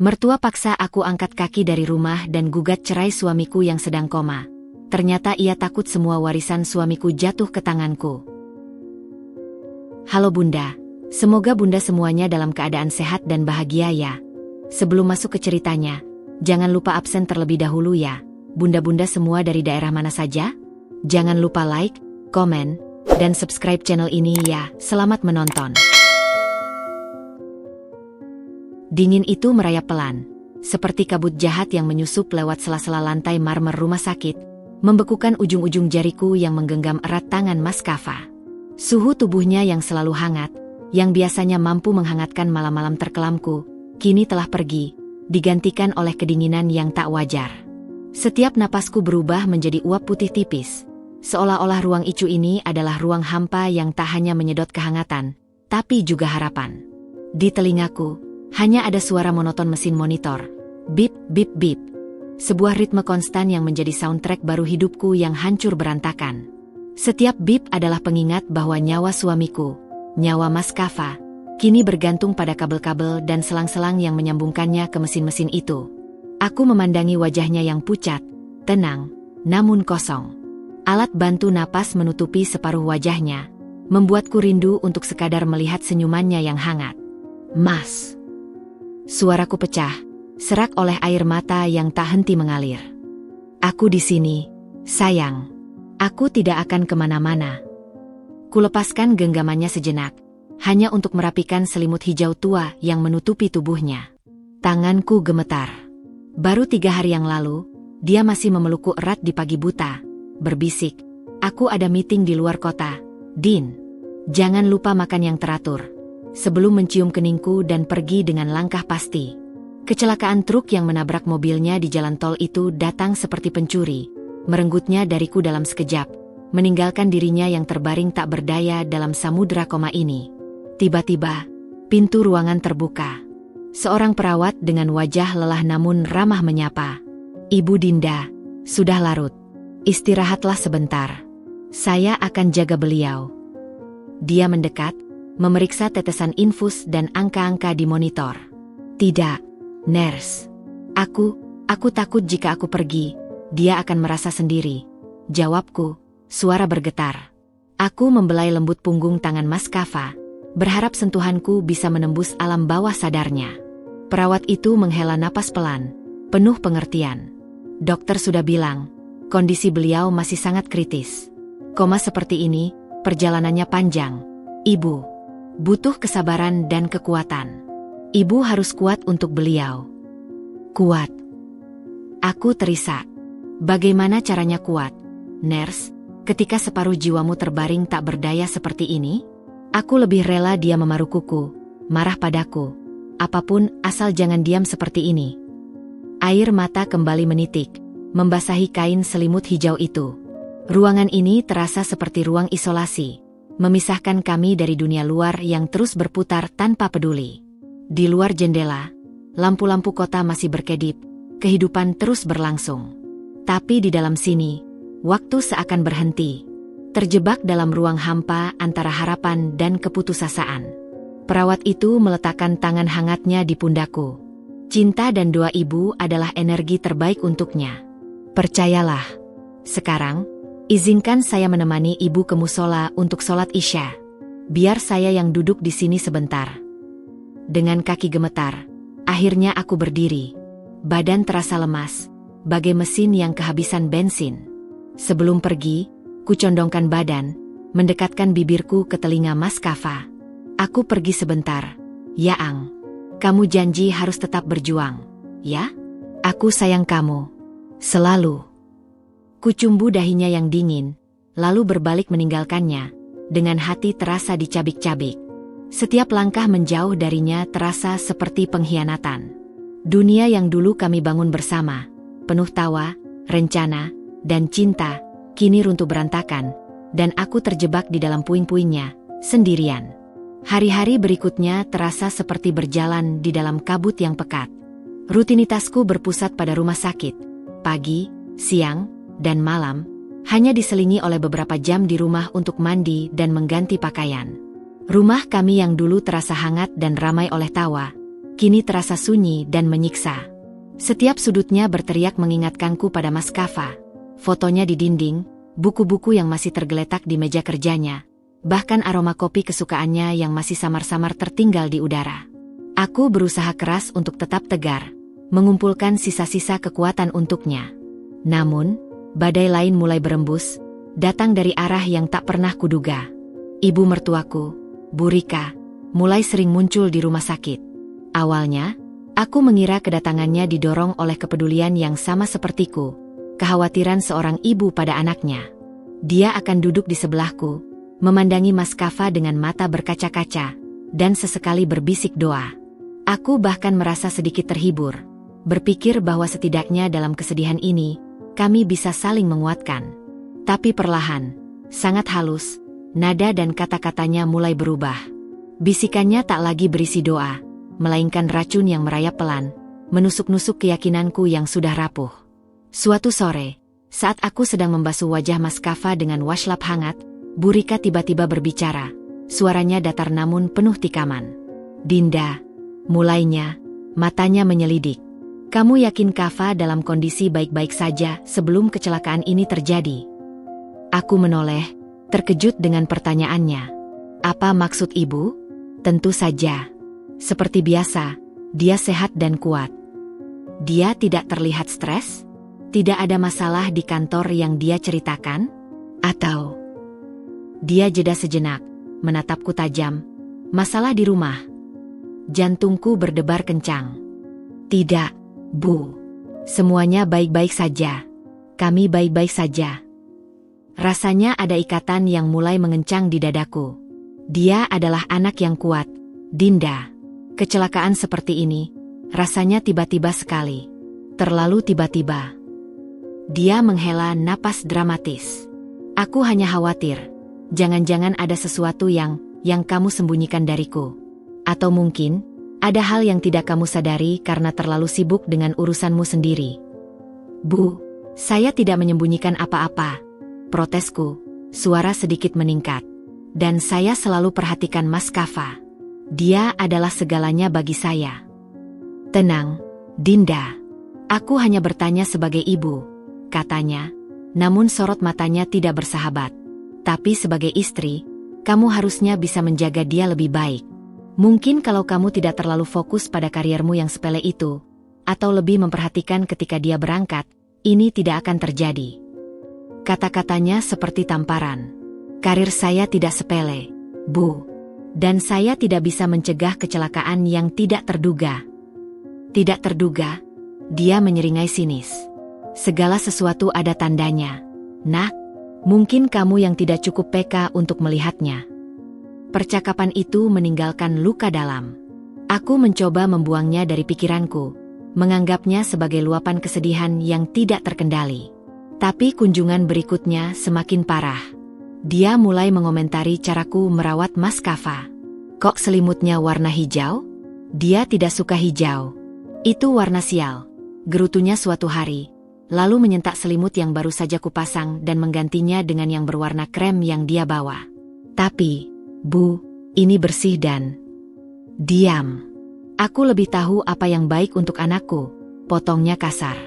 Mertua paksa aku angkat kaki dari rumah dan gugat cerai suamiku yang sedang koma. Ternyata ia takut semua warisan suamiku jatuh ke tanganku. Halo Bunda, semoga Bunda semuanya dalam keadaan sehat dan bahagia ya. Sebelum masuk ke ceritanya, jangan lupa absen terlebih dahulu ya. Bunda-bunda semua dari daerah mana saja? Jangan lupa like, komen, dan subscribe channel ini ya. Selamat menonton. Dingin itu merayap pelan, seperti kabut jahat yang menyusup lewat sela-sela lantai marmer rumah sakit, membekukan ujung-ujung jariku yang menggenggam erat tangan Mas Kafa. Suhu tubuhnya yang selalu hangat, yang biasanya mampu menghangatkan malam-malam terkelamku, kini telah pergi, digantikan oleh kedinginan yang tak wajar. Setiap napasku berubah menjadi uap putih tipis, seolah-olah ruang icu ini adalah ruang hampa yang tak hanya menyedot kehangatan, tapi juga harapan. Di telingaku, hanya ada suara monoton mesin monitor. Bip, bip, bip. Sebuah ritme konstan yang menjadi soundtrack baru hidupku yang hancur berantakan. Setiap bip adalah pengingat bahwa nyawa suamiku, nyawa Mas Kafa, kini bergantung pada kabel-kabel dan selang-selang yang menyambungkannya ke mesin-mesin itu. Aku memandangi wajahnya yang pucat, tenang, namun kosong. Alat bantu napas menutupi separuh wajahnya, membuatku rindu untuk sekadar melihat senyumannya yang hangat. Mas. Suaraku pecah, serak oleh air mata yang tak henti mengalir. Aku di sini, sayang. Aku tidak akan kemana-mana. Kulepaskan genggamannya sejenak, hanya untuk merapikan selimut hijau tua yang menutupi tubuhnya. Tanganku gemetar. Baru 3 hari yang lalu, dia masih memelukku erat di pagi buta, berbisik, "Aku ada meeting di luar kota, Din. Jangan lupa makan yang teratur." Sebelum mencium keningku dan pergi dengan langkah pasti. Kecelakaan truk yang menabrak mobilnya di jalan tol itu datang seperti pencuri, merenggutnya dariku dalam sekejap, meninggalkan dirinya yang terbaring tak berdaya dalam samudera koma ini. Tiba-tiba, pintu ruangan terbuka. Seorang perawat dengan wajah lelah namun ramah menyapa. "Ibu Dinda, sudah larut. Istirahatlah sebentar. Saya akan jaga beliau." Dia mendekat, memeriksa tetesan infus dan angka-angka di monitor. "Tidak, nurse. Aku takut jika aku pergi, dia akan merasa sendiri," jawabku, suara bergetar. Aku membelai lembut punggung tangan Mas Kafa, berharap sentuhanku bisa menembus alam bawah sadarnya. Perawat itu menghela napas pelan, penuh pengertian. "Dokter sudah bilang, kondisi beliau masih sangat kritis. Koma seperti ini, perjalanannya panjang. Ibu butuh kesabaran dan kekuatan. Ibu harus kuat untuk beliau." "Kuat?" Aku terisak. "Bagaimana caranya kuat, nurse, ketika separuh jiwamu terbaring tak berdaya seperti ini?" Aku lebih rela dia memaruh kuku, marah padaku. Apapun asal jangan diam seperti ini. Air mata kembali menitik, membasahi kain selimut hijau itu. Ruangan ini terasa seperti ruang isolasi, memisahkan kami dari dunia luar yang terus berputar tanpa peduli. Di luar jendela, lampu-lampu kota masih berkedip, kehidupan terus berlangsung. Tapi di dalam sini, waktu seakan berhenti, terjebak dalam ruang hampa antara harapan dan keputusasaan. Perawat itu meletakkan tangan hangatnya di pundakku. "Cinta dan doa ibu adalah energi terbaik untuknya. Percayalah. Sekarang, izinkan saya menemani ibu ke musola untuk sholat Isya. Biar saya yang duduk di sini sebentar." Dengan kaki gemetar, akhirnya aku berdiri. Badan terasa lemas, bagai mesin yang kehabisan bensin. Sebelum pergi, kucondongkan badan, mendekatkan bibirku ke telinga Mas Kafa. "Aku pergi sebentar, ya Ang. Kamu janji harus tetap berjuang, ya? Aku sayang kamu. Selalu." Kucumbu dahinya yang dingin, lalu berbalik meninggalkannya, dengan hati terasa dicabik-cabik. Setiap langkah menjauh darinya terasa seperti pengkhianatan. Dunia yang dulu kami bangun bersama, penuh tawa, rencana, dan cinta, kini runtuh berantakan, dan aku terjebak di dalam puing-puingnya, sendirian. Hari-hari berikutnya terasa seperti berjalan di dalam kabut yang pekat. Rutinitasku berpusat pada rumah sakit, pagi, siang, dan malam, hanya diselingi oleh beberapa jam di rumah untuk mandi dan mengganti pakaian. Rumah kami yang dulu terasa hangat dan ramai oleh tawa, kini terasa sunyi dan menyiksa. Setiap sudutnya berteriak mengingatkanku pada Mas Kaffa. Fotonya di dinding, buku-buku yang masih tergeletak di meja kerjanya, bahkan aroma kopi kesukaannya yang masih samar-samar tertinggal di udara. Aku berusaha keras untuk tetap tegar, mengumpulkan sisa-sisa kekuatan untuknya. Namun, badai lain mulai berembus, datang dari arah yang tak pernah kuduga. Ibu mertuaku, Bu Rika, mulai sering muncul di rumah sakit. Awalnya, aku mengira kedatangannya didorong oleh kepedulian yang sama sepertiku, kekhawatiran seorang ibu pada anaknya. Dia akan duduk di sebelahku, memandangi Mas Kaffa dengan mata berkaca-kaca, dan sesekali berbisik doa. Aku bahkan merasa sedikit terhibur, berpikir bahwa setidaknya dalam kesedihan ini, kami bisa saling menguatkan. Tapi perlahan, sangat halus, nada dan kata-katanya mulai berubah. Bisikannya tak lagi berisi doa, melainkan racun yang merayap pelan, menusuk-nusuk keyakinanku yang sudah rapuh. Suatu sore, saat aku sedang membasuh wajah Mas Kaffa dengan washcloth hangat, Bu Rika tiba-tiba berbicara, suaranya datar namun penuh tikaman. "Dinda," mulainya, matanya menyelidik. "Kamu yakin Kaffa dalam kondisi baik-baik saja sebelum kecelakaan ini terjadi?" Aku menoleh, terkejut dengan pertanyaannya. "Apa maksud ibu?" "Tentu saja. Seperti biasa, dia sehat dan kuat." "Dia tidak terlihat stres? Tidak ada masalah di kantor yang dia ceritakan? Atau?" Dia jeda sejenak, menatapku tajam. "Masalah di rumah?" Jantungku berdebar kencang. "Tidak, Bu. Semuanya baik-baik saja. Kami baik-baik saja." Rasanya ada ikatan yang mulai mengencang di dadaku. Dia adalah anak yang kuat, Dinda. Kecelakaan seperti ini, rasanya tiba-tiba sekali. Terlalu tiba-tiba. Dia menghela napas dramatis. "Aku hanya khawatir. Jangan-jangan ada sesuatu yang kamu sembunyikan dariku. Atau mungkin, ada hal yang tidak kamu sadari karena terlalu sibuk dengan urusanmu sendiri." "Bu, saya tidak menyembunyikan apa-apa," protesku, suara sedikit meningkat. "Dan saya selalu perhatikan Mas Kaffa. Dia adalah segalanya bagi saya." "Tenang, Dinda. Aku hanya bertanya sebagai ibu," katanya, namun sorot matanya tidak bersahabat. "Tapi sebagai istri, kamu harusnya bisa menjaga dia lebih baik. Mungkin kalau kamu tidak terlalu fokus pada kariermu yang sepele itu, atau lebih memperhatikan ketika dia berangkat, ini tidak akan terjadi." Kata-katanya seperti tamparan. "Karir saya tidak sepele, Bu. Dan saya tidak bisa mencegah kecelakaan yang tidak terduga." "Tidak terduga?" Dia menyeringai sinis. "Segala sesuatu ada tandanya. Nak, mungkin kamu yang tidak cukup peka untuk melihatnya." Percakapan itu meninggalkan luka dalam. Aku mencoba membuangnya dari pikiranku, menganggapnya sebagai luapan kesedihan yang tidak terkendali. Tapi kunjungan berikutnya semakin parah. Dia mulai mengomentari caraku merawat Mas Kaffa. "Kok selimutnya warna hijau? Dia tidak suka hijau. Itu warna sial," gerutunya suatu hari, lalu menyentak selimut yang baru saja kupasang dan menggantinya dengan yang berwarna krem yang dia bawa. "Tapi, Bu, ini bersih dan..." "Diam. Aku lebih tahu apa yang baik untuk anakku," potongnya kasar.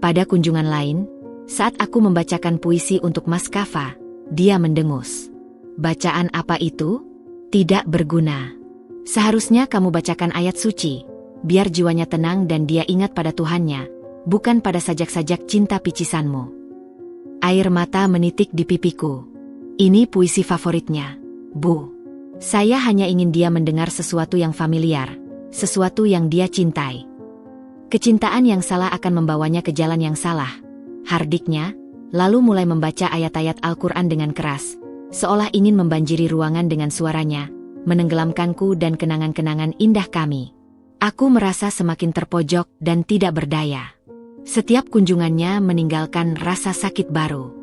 Pada kunjungan lain, saat aku membacakan puisi untuk Mas Kaffa, dia mendengus. "Bacaan apa itu? Tidak berguna. Seharusnya kamu bacakan ayat suci, biar jiwanya tenang dan dia ingat pada Tuhannya, bukan pada sajak-sajak cinta picisanmu." Air mata menitik di pipiku. "Ini puisi favoritnya, Bu. Saya hanya ingin dia mendengar sesuatu yang familiar, sesuatu yang dia cintai." "Kecintaan yang salah akan membawanya ke jalan yang salah," hardiknya, lalu mulai membaca ayat-ayat Al-Quran dengan keras, seolah ingin membanjiri ruangan dengan suaranya, menenggelamkanku dan kenangan-kenangan indah kami. Aku merasa semakin terpojok dan tidak berdaya. Setiap kunjungannya meninggalkan rasa sakit baru.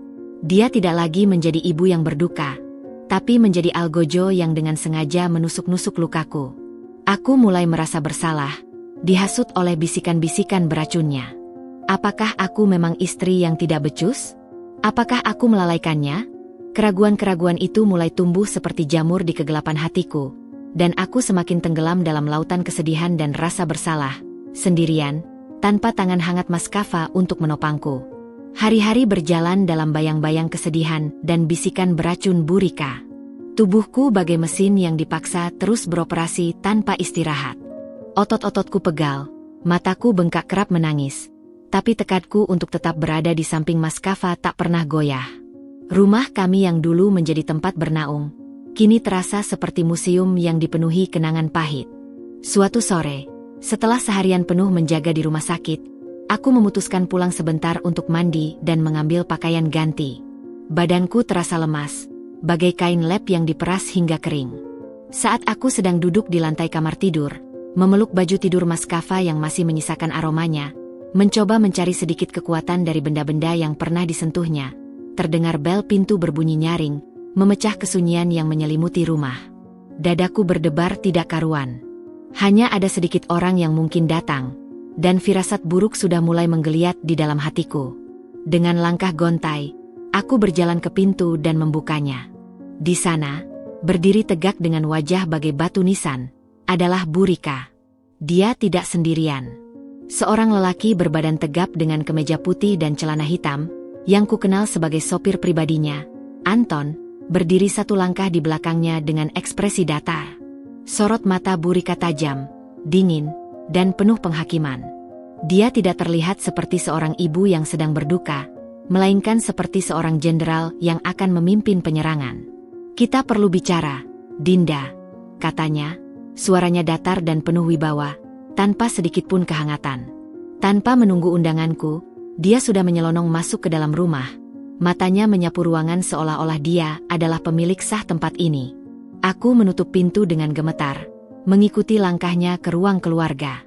Dia tidak lagi menjadi ibu yang berduka, tapi menjadi algojo yang dengan sengaja menusuk-nusuk lukaku. Aku mulai merasa bersalah, dihasut oleh bisikan-bisikan beracunnya. Apakah aku memang istri yang tidak becus? Apakah aku melalaikannya? Keraguan-keraguan itu mulai tumbuh seperti jamur di kegelapan hatiku, dan aku semakin tenggelam dalam lautan kesedihan dan rasa bersalah, sendirian, tanpa tangan hangat Mas Kaffa untuk menopangku. Hari-hari berjalan dalam bayang-bayang kesedihan dan bisikan beracun Bu Rika. Tubuhku bagai mesin yang dipaksa terus beroperasi tanpa istirahat. Otot-ototku pegal, mataku bengkak kerap menangis, tapi tekadku untuk tetap berada di samping Mas Kaffa tak pernah goyah. Rumah kami yang dulu menjadi tempat bernaung, kini terasa seperti museum yang dipenuhi kenangan pahit. Suatu sore, setelah seharian penuh menjaga di rumah sakit, aku memutuskan pulang sebentar untuk mandi dan mengambil pakaian ganti. Badanku terasa lemas, bagai kain lap yang diperas hingga kering. Saat aku sedang duduk di lantai kamar tidur, memeluk baju tidur Mas Kaffa yang masih menyisakan aromanya, mencoba mencari sedikit kekuatan dari benda-benda yang pernah disentuhnya, terdengar bel pintu berbunyi nyaring, memecah kesunyian yang menyelimuti rumah. Dadaku berdebar tidak karuan. Hanya ada sedikit orang yang mungkin datang, dan firasat buruk sudah mulai menggeliat di dalam hatiku. Dengan langkah gontai, aku berjalan ke pintu dan membukanya. Di sana, berdiri tegak dengan wajah bagai batu nisan, adalah Bu Rika. Dia tidak sendirian. Seorang lelaki berbadan tegap dengan kemeja putih dan celana hitam, yang kukenal sebagai sopir pribadinya, Anton, berdiri satu langkah di belakangnya dengan ekspresi datar. Sorot mata Bu Rika tajam, dingin, dan penuh penghakiman. Dia tidak terlihat seperti seorang ibu yang sedang berduka, melainkan seperti seorang jenderal yang akan memimpin penyerangan. "Kita perlu bicara, Dinda," katanya, suaranya datar dan penuh wibawa, tanpa sedikit pun kehangatan. Tanpa menunggu undanganku, dia sudah menyelonong masuk ke dalam rumah. Matanya menyapu ruangan seolah-olah dia adalah pemilik sah tempat ini. Aku menutup pintu dengan gemetar, mengikuti langkahnya ke ruang keluarga.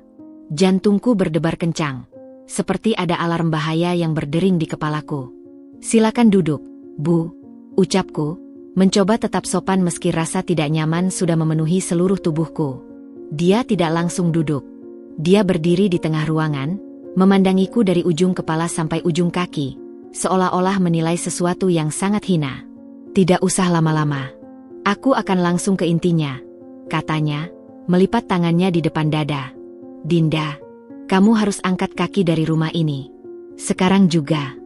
Jantungku berdebar kencang, seperti ada alarm bahaya yang berdering di kepalaku. "Silakan duduk, Bu," ucapku, mencoba tetap sopan meski rasa tidak nyaman sudah memenuhi seluruh tubuhku. Dia tidak langsung duduk. Dia berdiri di tengah ruangan, memandangiku dari ujung kepala sampai ujung kaki, seolah-olah menilai sesuatu yang sangat hina. "Tidak usah lama-lama. Aku akan langsung ke intinya," katanya, melipat tangannya di depan dada. "Dinda, kamu harus angkat kaki dari rumah ini. Sekarang juga."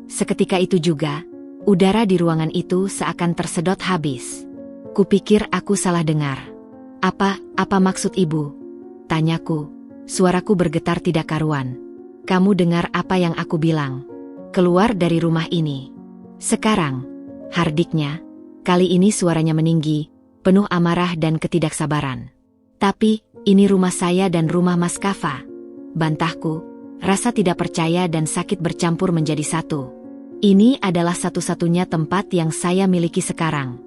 Seketika itu juga, udara di ruangan itu seakan tersedot habis. Kupikir aku salah dengar. Apa maksud ibu?" tanyaku, suaraku bergetar tidak karuan. "Kamu dengar apa yang aku bilang? Keluar dari rumah ini. Sekarang," hardiknya. Kali ini suaranya meninggi, penuh amarah dan ketidaksabaran. "Tapi, ini rumah saya dan rumah Mas Kaffa," bantahku, rasa tidak percaya dan sakit bercampur menjadi satu. "Ini adalah satu-satunya tempat yang saya miliki sekarang."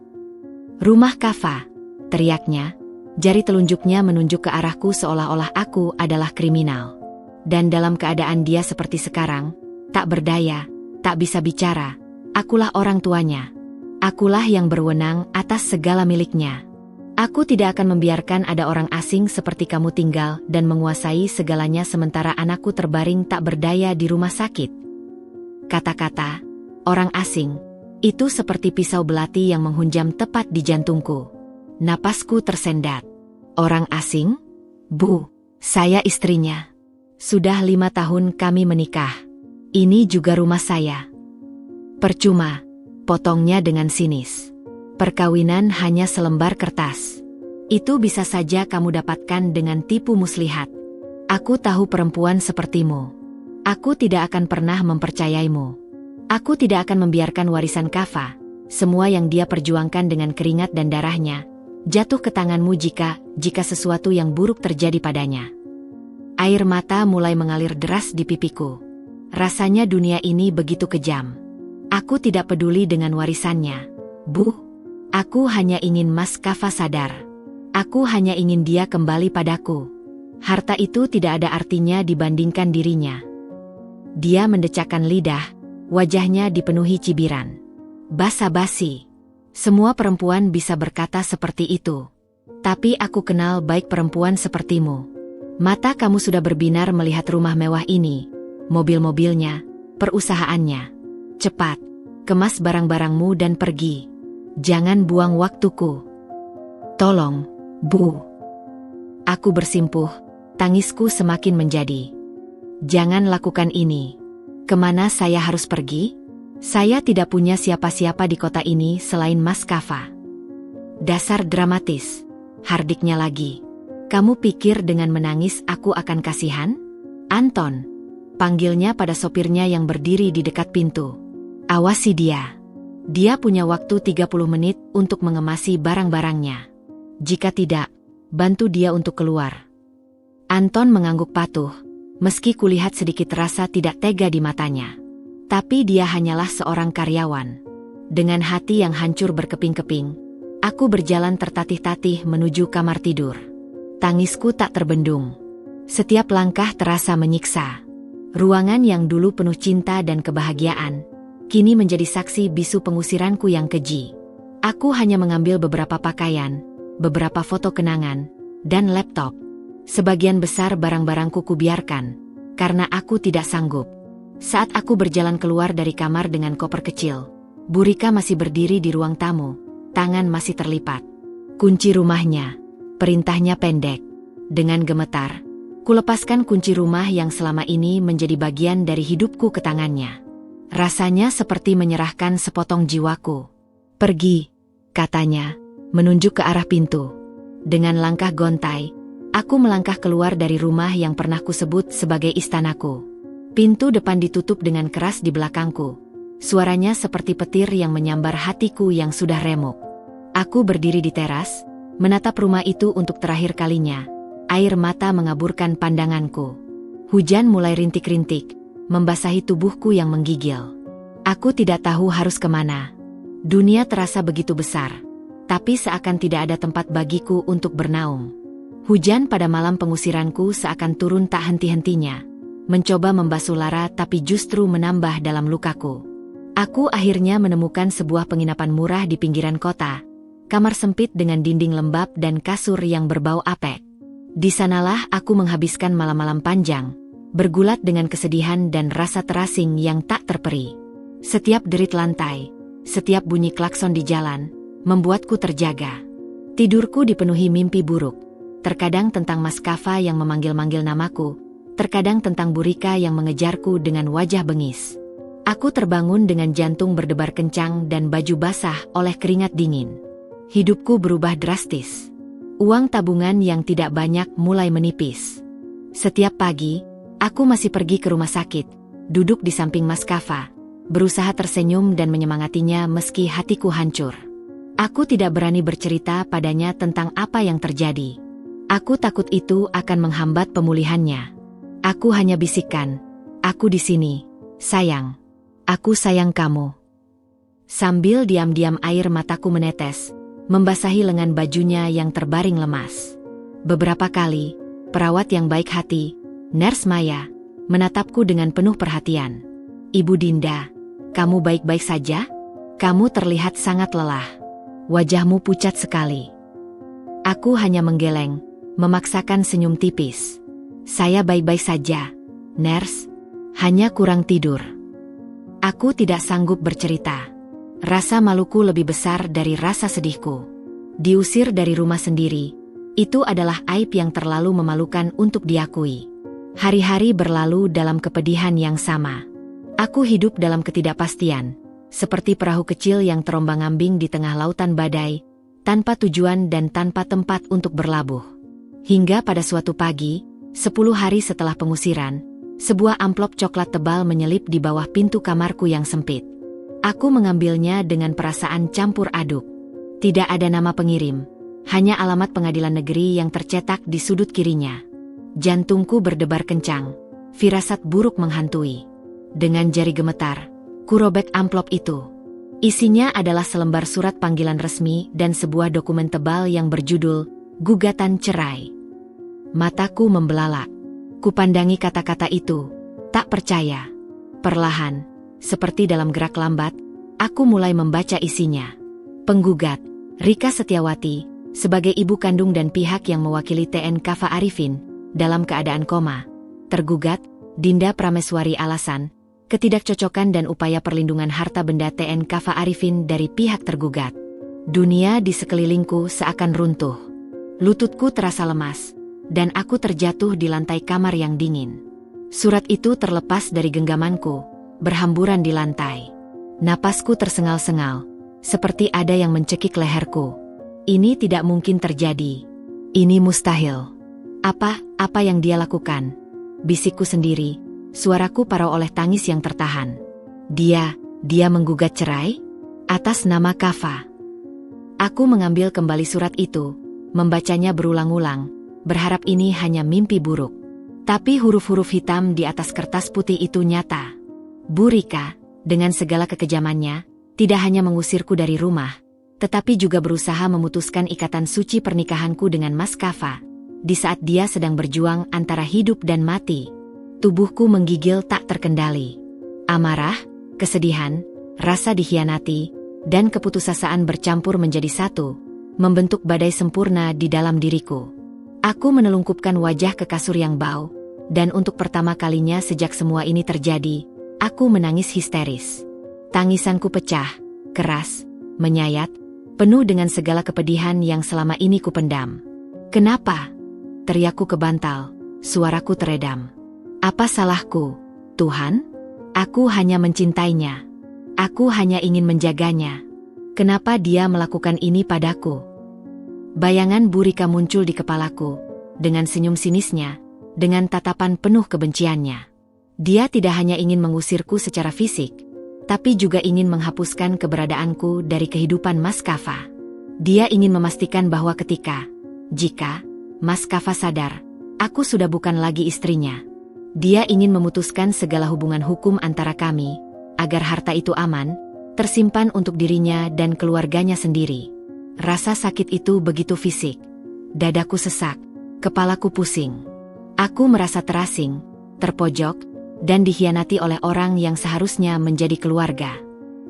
"Rumah Kaffa," teriaknya, jari telunjuknya menunjuk ke arahku seolah-olah aku adalah kriminal. Dan dalam keadaan dia seperti sekarang, tak berdaya, tak bisa bicara, akulah orang tuanya. Akulah yang berwenang atas segala miliknya. Aku tidak akan membiarkan ada orang asing seperti kamu tinggal dan menguasai segalanya sementara anakku terbaring tak berdaya di rumah sakit. Kata-kata orang asing itu seperti pisau belati yang menghunjam tepat di jantungku. Napasku tersendat. "Orang asing? Bu, saya istrinya. Sudah 5 tahun kami menikah. Ini juga rumah saya." "Percuma," potongnya dengan sinis. "Perkawinan hanya selembar kertas. Itu bisa saja kamu dapatkan dengan tipu muslihat. Aku tahu perempuan sepertimu. Aku tidak akan pernah mempercayaimu. Aku tidak akan membiarkan warisan Kaffa, semua yang dia perjuangkan dengan keringat dan darahnya, jatuh ke tanganmu jika sesuatu yang buruk terjadi padanya." Air mata mulai mengalir deras di pipiku. Rasanya dunia ini begitu kejam. Aku tidak peduli dengan warisannya, Bu. Aku hanya ingin Mas Kaffa sadar. Aku hanya ingin dia kembali padaku. Harta itu tidak ada artinya dibandingkan dirinya. Dia mendecakkan lidah, wajahnya dipenuhi cibiran. "Basa-basi. Semua perempuan bisa berkata seperti itu. Tapi aku kenal baik perempuan sepertimu. Mata kamu sudah berbinar melihat rumah mewah ini, mobil-mobilnya, perusahaannya. Cepat, kemas barang-barangmu dan pergi. Jangan buang waktuku. Tolong, Bu. Aku bersimpuh, tangisku semakin menjadi. Jangan lakukan ini. Kemana saya harus pergi? Saya tidak punya siapa-siapa di kota ini selain Mas Kava. Dasar dramatis. Hardiknya lagi. Kamu pikir dengan menangis aku akan kasihan? Anton. Panggilnya pada sopirnya yang berdiri di dekat pintu. Awasi dia. Dia punya waktu 30 menit untuk mengemasi barang-barangnya. Jika tidak, bantu dia untuk keluar. Anton mengangguk patuh, meski kulihat sedikit rasa tidak tega di matanya. Tapi dia hanyalah seorang karyawan. Dengan hati yang hancur berkeping-keping, aku berjalan tertatih-tatih menuju kamar tidur. Tangisku tak terbendung. Setiap langkah terasa menyiksa. Ruangan yang dulu penuh cinta dan kebahagiaan, kini menjadi saksi bisu pengusiranku yang keji. Aku hanya mengambil beberapa pakaian, beberapa foto kenangan, dan laptop. Sebagian besar barang-barangku kubiarkan, karena aku tidak sanggup. Saat aku berjalan keluar dari kamar dengan koper kecil, Bu Rika masih berdiri di ruang tamu, tangan masih terlipat. Kunci rumahnya, perintahnya pendek. Dengan gemetar, kulepaskan kunci rumah yang selama ini menjadi bagian dari hidupku ke tangannya. Rasanya seperti menyerahkan sepotong jiwaku. Pergi, katanya, menunjuk ke arah pintu. Dengan langkah gontai, aku melangkah keluar dari rumah yang pernah kusebut sebagai istanaku. Pintu depan ditutup dengan keras di belakangku. Suaranya seperti petir yang menyambar hatiku yang sudah remuk. Aku berdiri di teras, menatap rumah itu untuk terakhir kalinya. Air mata mengaburkan pandanganku. Hujan mulai rintik-rintik, membasahi tubuhku yang menggigil. Aku tidak tahu harus kemana. Dunia terasa begitu besar, tapi seakan tidak ada tempat bagiku untuk bernaung. Hujan pada malam pengusiranku seakan turun tak henti-hentinya, mencoba membasuh lara tapi justru menambah dalam lukaku. Aku akhirnya menemukan sebuah penginapan murah di pinggiran kota, kamar sempit dengan dinding lembab dan kasur yang berbau apek. Di sanalah aku menghabiskan malam-malam panjang, bergulat dengan kesedihan dan rasa terasing yang tak terperi. Setiap derit lantai, setiap bunyi klakson di jalan, membuatku terjaga. Tidurku dipenuhi mimpi buruk, terkadang tentang Mas Kava yang memanggil-manggil namaku, terkadang tentang Bu Rika yang mengejarku dengan wajah bengis. Aku terbangun dengan jantung berdebar kencang dan baju basah oleh keringat dingin. Hidupku berubah drastis. Uang tabungan yang tidak banyak mulai menipis. Setiap pagi, aku masih pergi ke rumah sakit, duduk di samping Mas Kava, berusaha tersenyum dan menyemangatinya meski hatiku hancur. Aku tidak berani bercerita padanya tentang apa yang terjadi. Aku takut itu akan menghambat pemulihannya. Aku hanya bisikkan, "Aku di sini, sayang. Aku sayang kamu." Sambil diam-diam air mataku menetes, membasahi lengan bajunya yang terbaring lemas. Beberapa kali, perawat yang baik hati, Nurse Maya, menatapku dengan penuh perhatian. "Ibu Dinda, kamu baik-baik saja? Kamu terlihat sangat lelah. Wajahmu pucat sekali." Aku hanya menggeleng, memaksakan senyum tipis. "Saya baik-baik saja, Nurse. Hanya kurang tidur." Aku tidak sanggup bercerita. Rasa maluku lebih besar dari rasa sedihku. Diusir dari rumah sendiri, itu adalah aib yang terlalu memalukan untuk diakui. Hari-hari berlalu dalam kepedihan yang sama. Aku hidup dalam ketidakpastian, seperti perahu kecil yang terombang-ambing di tengah lautan badai, tanpa tujuan dan tanpa tempat untuk berlabuh. Hingga pada suatu pagi, 10 hari setelah pengusiran, sebuah amplop coklat tebal menyelip di bawah pintu kamarku yang sempit. Aku mengambilnya dengan perasaan campur aduk. Tidak ada nama pengirim, hanya alamat pengadilan negeri yang tercetak di sudut kirinya. Jantungku berdebar kencang, firasat buruk menghantui. Dengan jari gemetar, kurobek amplop itu. Isinya adalah selembar surat panggilan resmi dan sebuah dokumen tebal yang berjudul "Gugatan Cerai". Mataku membelalak. Kupandangi kata-kata itu, tak percaya. Perlahan, seperti dalam gerak lambat, aku mulai membaca isinya. Penggugat, Rika Setiawati, sebagai ibu kandung dan pihak yang mewakili TN Kava Arifin, dalam keadaan koma. Tergugat, Dinda Prameswari. Alasan, ketidakcocokan dan upaya perlindungan harta benda TN Kava Arifin dari pihak tergugat. Dunia di sekelilingku seakan runtuh. Lututku terasa lemas, dan aku terjatuh di lantai kamar yang dingin. Surat itu terlepas dari genggamanku, berhamburan di lantai. Napasku tersengal-sengal, seperti ada yang mencekik leherku. Ini tidak mungkin terjadi. Ini mustahil. Apa yang dia lakukan? Bisikku sendiri, suaraku parau oleh tangis yang tertahan. Dia menggugat cerai? Atas nama Kava. Aku mengambil kembali surat itu, membacanya berulang-ulang, berharap ini hanya mimpi buruk. Tapi huruf-huruf hitam di atas kertas putih itu nyata. Bu Rika, dengan segala kekejamannya, tidak hanya mengusirku dari rumah, tetapi juga berusaha memutuskan ikatan suci pernikahanku dengan Mas Kava, di saat dia sedang berjuang antara hidup dan mati. Tubuhku menggigil tak terkendali. Amarah, kesedihan, rasa dikhianati, dan keputusasaan bercampur menjadi satu, membentuk badai sempurna di dalam diriku. Aku menelungkupkan wajah ke kasur yang bau, dan untuk pertama kalinya sejak semua ini terjadi, aku menangis histeris. Tangisanku pecah, keras, menyayat, penuh dengan segala kepedihan yang selama ini kupendam. Kenapa? Teriakku kebantal, suaraku teredam. Apa salahku, Tuhan? Aku hanya mencintainya. Aku hanya ingin menjaganya. Kenapa dia melakukan ini padaku? Bayangan Bu Rika muncul di kepalaku, dengan senyum sinisnya, dengan tatapan penuh kebenciannya. Dia tidak hanya ingin mengusirku secara fisik, tapi juga ingin menghapuskan keberadaanku dari kehidupan Mas Kava. Dia ingin memastikan bahwa jika Mas Kava sadar, aku sudah bukan lagi istrinya. Dia ingin memutuskan segala hubungan hukum antara kami, agar harta itu aman, tersimpan untuk dirinya dan keluarganya sendiri. Rasa sakit itu begitu fisik. Dadaku sesak, kepalaku pusing. Aku merasa terasing, terpojok, dan dikhianati oleh orang yang seharusnya menjadi keluarga.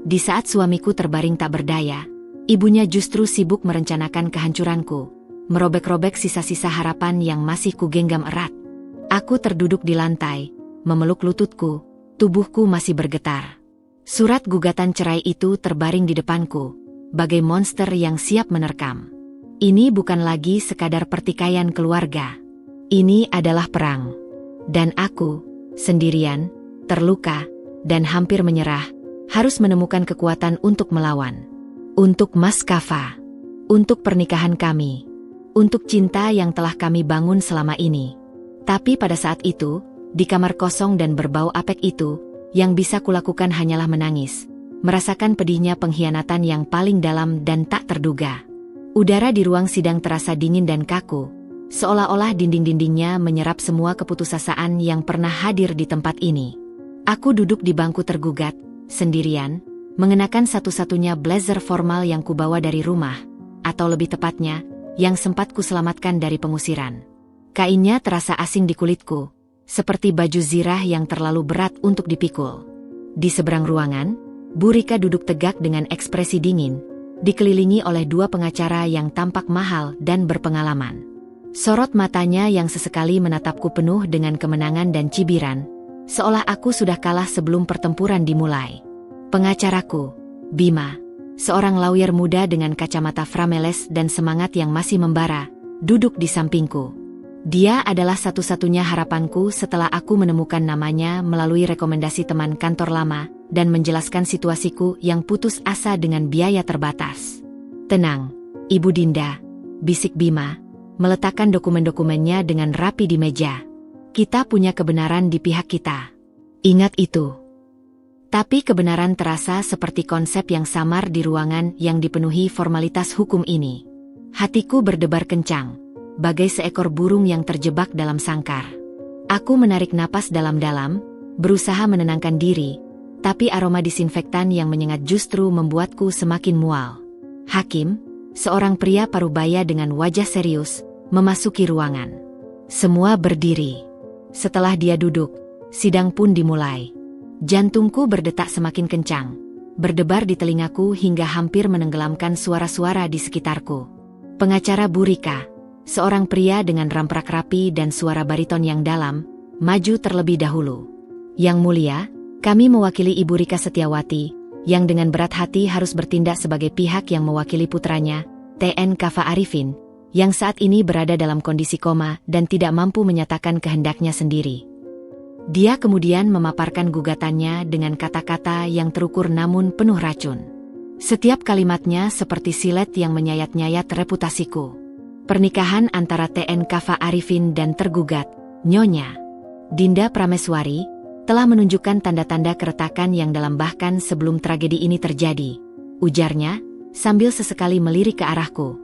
Di saat suamiku terbaring tak berdaya, ibunya justru sibuk merencanakan kehancuranku, merobek-robek sisa-sisa harapan yang masih kugenggam erat. Aku terduduk di lantai, memeluk lututku, tubuhku masih bergetar. Surat gugatan cerai itu terbaring di depanku, bagai monster yang siap menerkam. Ini bukan lagi sekadar pertikaian keluarga. Ini adalah perang. Dan aku, sendirian, terluka, dan hampir menyerah, harus menemukan kekuatan untuk melawan. Untuk Mas Kava. Untuk pernikahan kami. Untuk cinta yang telah kami bangun selama ini. Tapi pada saat itu, di kamar kosong dan berbau apek itu, yang bisa kulakukan hanyalah menangis, merasakan pedihnya pengkhianatan yang paling dalam dan tak terduga. Udara di ruang sidang terasa dingin dan kaku, seolah-olah dinding-dindingnya menyerap semua keputusasaan yang pernah hadir di tempat ini. Aku duduk di bangku tergugat, sendirian, mengenakan satu-satunya blazer formal yang kubawa dari rumah, atau lebih tepatnya, yang sempat kuselamatkan dari pengusiran. Kainnya terasa asing di kulitku, seperti baju zirah yang terlalu berat untuk dipikul. Di seberang ruangan, Bu Rika duduk tegak dengan ekspresi dingin, dikelilingi oleh dua pengacara yang tampak mahal dan berpengalaman. Sorot matanya yang sesekali menatapku penuh dengan kemenangan dan cibiran, seolah aku sudah kalah sebelum pertempuran dimulai. Pengacaraku, Bima, seorang lawyer muda dengan kacamata frameles dan semangat yang masih membara, duduk di sampingku. Dia adalah satu-satunya harapanku setelah aku menemukan namanya melalui rekomendasi teman kantor lama dan menjelaskan situasiku yang putus asa dengan biaya terbatas. Tenang, Ibu Dinda, bisik Bima, meletakkan dokumen-dokumennya dengan rapi di meja. Kita punya kebenaran di pihak kita. Ingat itu. Tapi kebenaran terasa seperti konsep yang samar di ruangan yang dipenuhi formalitas hukum ini. Hatiku berdebar kencang, bagai seekor burung yang terjebak dalam sangkar. Aku menarik napas dalam-dalam, berusaha menenangkan diri, tapi aroma disinfektan yang menyengat justru membuatku semakin mual. Hakim, seorang pria parubaya dengan wajah serius, memasuki ruangan. Semua berdiri. Setelah dia duduk, sidang pun dimulai. Jantungku berdetak semakin kencang, berdebar di telingaku hingga hampir menenggelamkan suara-suara di sekitarku. Pengacara Bu Rika, seorang pria dengan ramprak rapi dan suara bariton yang dalam, maju terlebih dahulu. Yang mulia, kami mewakili Ibu Rika Setiawati, yang dengan berat hati harus bertindak sebagai pihak yang mewakili putranya, TN Kava Arifin, yang saat ini berada dalam kondisi koma dan tidak mampu menyatakan kehendaknya sendiri. Dia kemudian memaparkan gugatannya dengan kata-kata yang terukur namun penuh racun. Setiap kalimatnya seperti silet yang menyayat-nyayat reputasiku. Pernikahan antara TN Kava Arifin dan tergugat, Nyonya Dinda Prameswari, telah menunjukkan tanda-tanda keretakan yang dalam bahkan sebelum tragedi ini terjadi, ujarnya, sambil sesekali melirik ke arahku.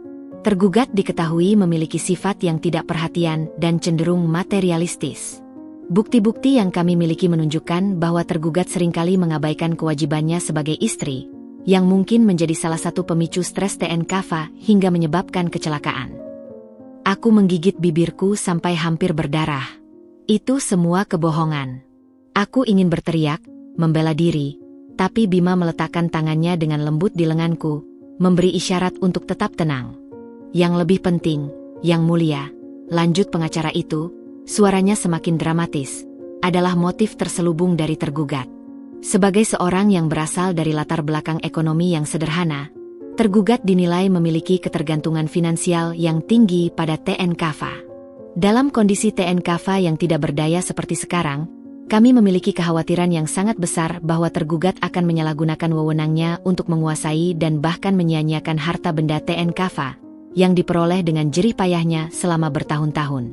Tergugat diketahui memiliki sifat yang tidak perhatian dan cenderung materialistis. Bukti-bukti yang kami miliki menunjukkan bahwa tergugat seringkali mengabaikan kewajibannya sebagai istri, yang mungkin menjadi salah satu pemicu stres TN Kava hingga menyebabkan kecelakaan. Aku menggigit bibirku sampai hampir berdarah. Itu semua kebohongan. Aku ingin berteriak, membela diri, tapi Bima meletakkan tangannya dengan lembut di lenganku, memberi isyarat untuk tetap tenang. Yang lebih penting, Yang Mulia, lanjut pengacara itu, suaranya semakin dramatis, adalah motif terselubung dari tergugat. Sebagai seorang yang berasal dari latar belakang ekonomi yang sederhana, tergugat dinilai memiliki ketergantungan finansial yang tinggi pada TN Kava. Dalam kondisi TN Kava yang tidak berdaya seperti sekarang, kami memiliki kekhawatiran yang sangat besar bahwa tergugat akan menyalahgunakan wewenangnya untuk menguasai dan bahkan menyia-nyiakan harta benda TN Kava, yang diperoleh dengan jerih payahnya selama bertahun-tahun.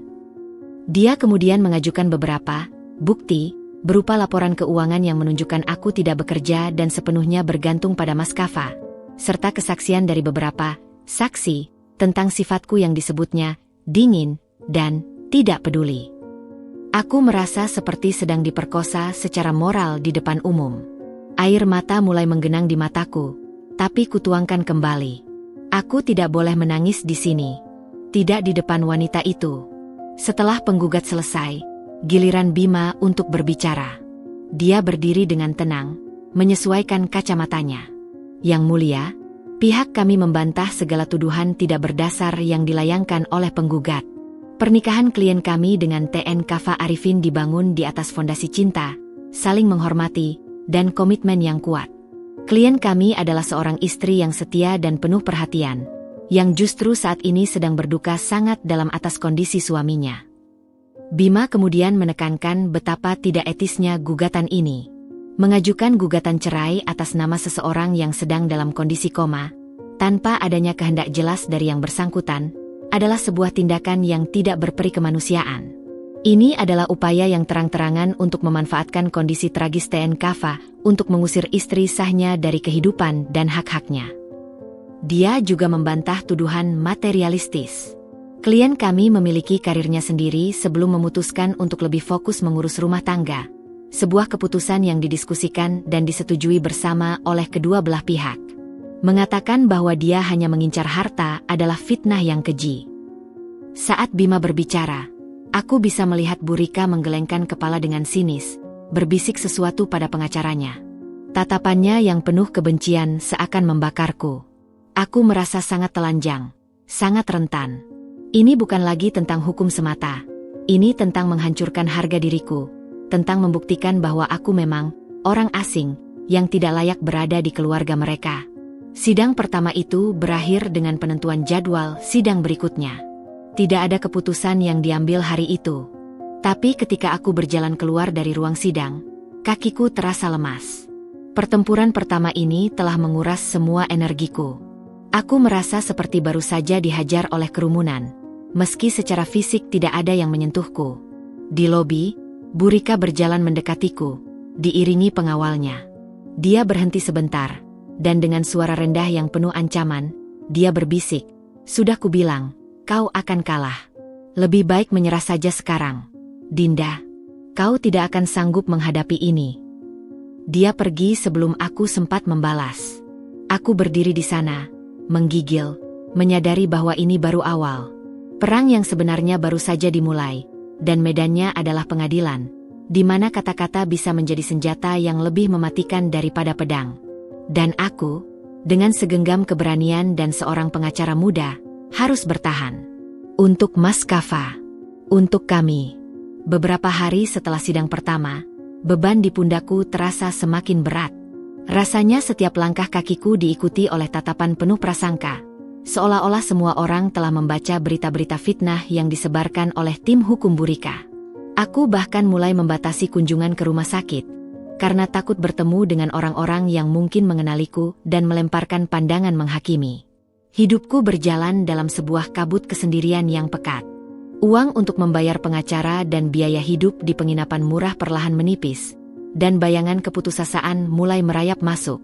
Dia kemudian mengajukan beberapa bukti, berupa laporan keuangan yang menunjukkan aku tidak bekerja dan sepenuhnya bergantung pada Mas Kava, serta kesaksian dari beberapa saksi tentang sifatku yang disebutnya dingin dan tidak peduli. Aku merasa seperti sedang diperkosa secara moral di depan umum. Air mata mulai menggenang di mataku, tapi kutuangkan kembali. Aku tidak boleh menangis di sini, tidak di depan wanita itu. Setelah penggugat selesai, giliran Bima untuk berbicara. Dia berdiri dengan tenang, menyesuaikan kacamatanya. Yang Mulia, pihak kami membantah segala tuduhan tidak berdasar yang dilayangkan oleh penggugat. Pernikahan klien kami dengan TN Kava Arifin dibangun di atas fondasi cinta, saling menghormati, dan komitmen yang kuat. Klien kami adalah seorang istri yang setia dan penuh perhatian, yang justru saat ini sedang berduka sangat dalam atas kondisi suaminya. Bima kemudian menekankan betapa tidak etisnya gugatan ini. Mengajukan gugatan cerai atas nama seseorang yang sedang dalam kondisi koma, tanpa adanya kehendak jelas dari yang bersangkutan, adalah sebuah tindakan yang tidak berperi kemanusiaan. Ini adalah upaya yang terang-terangan untuk memanfaatkan kondisi tragis TN Kava untuk mengusir istri sahnya dari kehidupan dan hak-haknya. Dia juga membantah tuduhan materialistis. Klien kami memiliki karirnya sendiri sebelum memutuskan untuk lebih fokus mengurus rumah tangga, sebuah keputusan yang didiskusikan dan disetujui bersama oleh kedua belah pihak. Mengatakan bahwa dia hanya mengincar harta adalah fitnah yang keji. Saat Bima berbicara, aku bisa melihat Bu Rika menggelengkan kepala dengan sinis, berbisik sesuatu pada pengacaranya. Tatapannya yang penuh kebencian seakan membakarku. Aku merasa sangat telanjang, sangat rentan. Ini bukan lagi tentang hukum semata. Ini tentang menghancurkan harga diriku, tentang membuktikan bahwa aku memang orang asing yang tidak layak berada di keluarga mereka. Sidang pertama itu berakhir dengan penentuan jadwal sidang berikutnya. Tidak ada keputusan yang diambil hari itu. Tapi ketika aku berjalan keluar dari ruang sidang, kakiku terasa lemas. Pertempuran pertama ini telah menguras semua energiku. Aku merasa seperti baru saja dihajar oleh kerumunan, meski secara fisik tidak ada yang menyentuhku. Di lobi, Bu Rika berjalan mendekatiku, diiringi pengawalnya. Dia berhenti sebentar, dan dengan suara rendah yang penuh ancaman, dia berbisik, "Sudah kubilang, kau akan kalah. Lebih baik menyerah saja sekarang. Dinda, kau tidak akan sanggup menghadapi ini." Dia pergi sebelum aku sempat membalas. Aku berdiri di sana, menggigil, menyadari bahwa ini baru awal. Perang yang sebenarnya baru saja dimulai, dan medannya adalah pengadilan, di mana kata-kata bisa menjadi senjata yang lebih mematikan daripada pedang. Dan aku, dengan segenggam keberanian dan seorang pengacara muda, harus bertahan. Untuk Mas Kava. Untuk kami. Beberapa hari setelah sidang pertama, beban di pundakku terasa semakin berat. Rasanya setiap langkah kakiku diikuti oleh tatapan penuh prasangka, Seolah-olah semua orang telah membaca berita-berita fitnah yang disebarkan oleh tim hukum Burika. Aku bahkan mulai membatasi kunjungan ke rumah sakit, karena takut bertemu dengan orang-orang yang mungkin mengenaliku dan melemparkan pandangan menghakimi. Hidupku berjalan dalam sebuah kabut kesendirian yang pekat. Uang untuk membayar pengacara dan biaya hidup di penginapan murah perlahan menipis, dan bayangan keputusasaan mulai merayap masuk.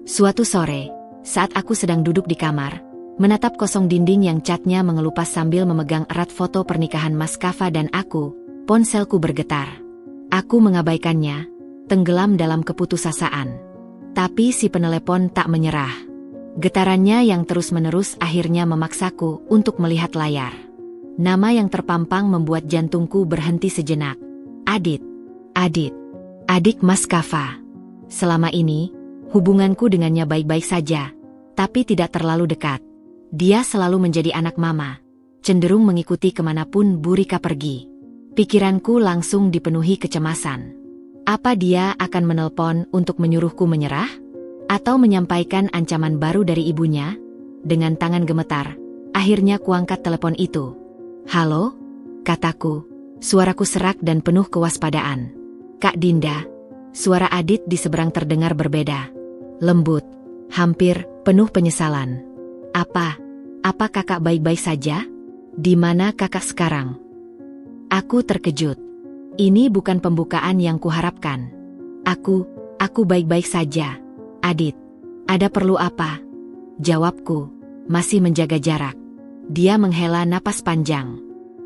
Suatu sore, saat aku sedang duduk di kamar, menatap kosong dinding yang catnya mengelupas sambil memegang erat foto pernikahan Mas Kava dan aku, ponselku bergetar. Aku mengabaikannya, tenggelam dalam keputusasaan. Tapi si penelepon tak menyerah. Getarannya yang terus-menerus akhirnya memaksaku untuk melihat layar. Nama yang terpampang membuat jantungku berhenti sejenak. Adit. Adit. Adik Mas Kava. Selama ini, hubunganku dengannya baik-baik saja, tapi tidak terlalu dekat. Dia selalu menjadi anak mama, cenderung mengikuti kemanapun Burika pergi. Pikiranku langsung dipenuhi kecemasan. Apa dia akan menelpon untuk menyuruhku menyerah? Atau menyampaikan ancaman baru dari ibunya? Dengan tangan gemetar, akhirnya kuangkat telepon itu. "Halo?" kataku, suaraku serak dan penuh kewaspadaan. "Kak Dinda." Suara Adit di seberang terdengar berbeda. Lembut, hampir penuh penyesalan. Apa kakak baik-baik saja? Di mana kakak sekarang?" Aku terkejut. Ini bukan pembukaan yang kuharapkan. Aku baik-baik saja, Adit. Ada perlu apa? Jawabku, masih menjaga jarak. Dia menghela napas panjang.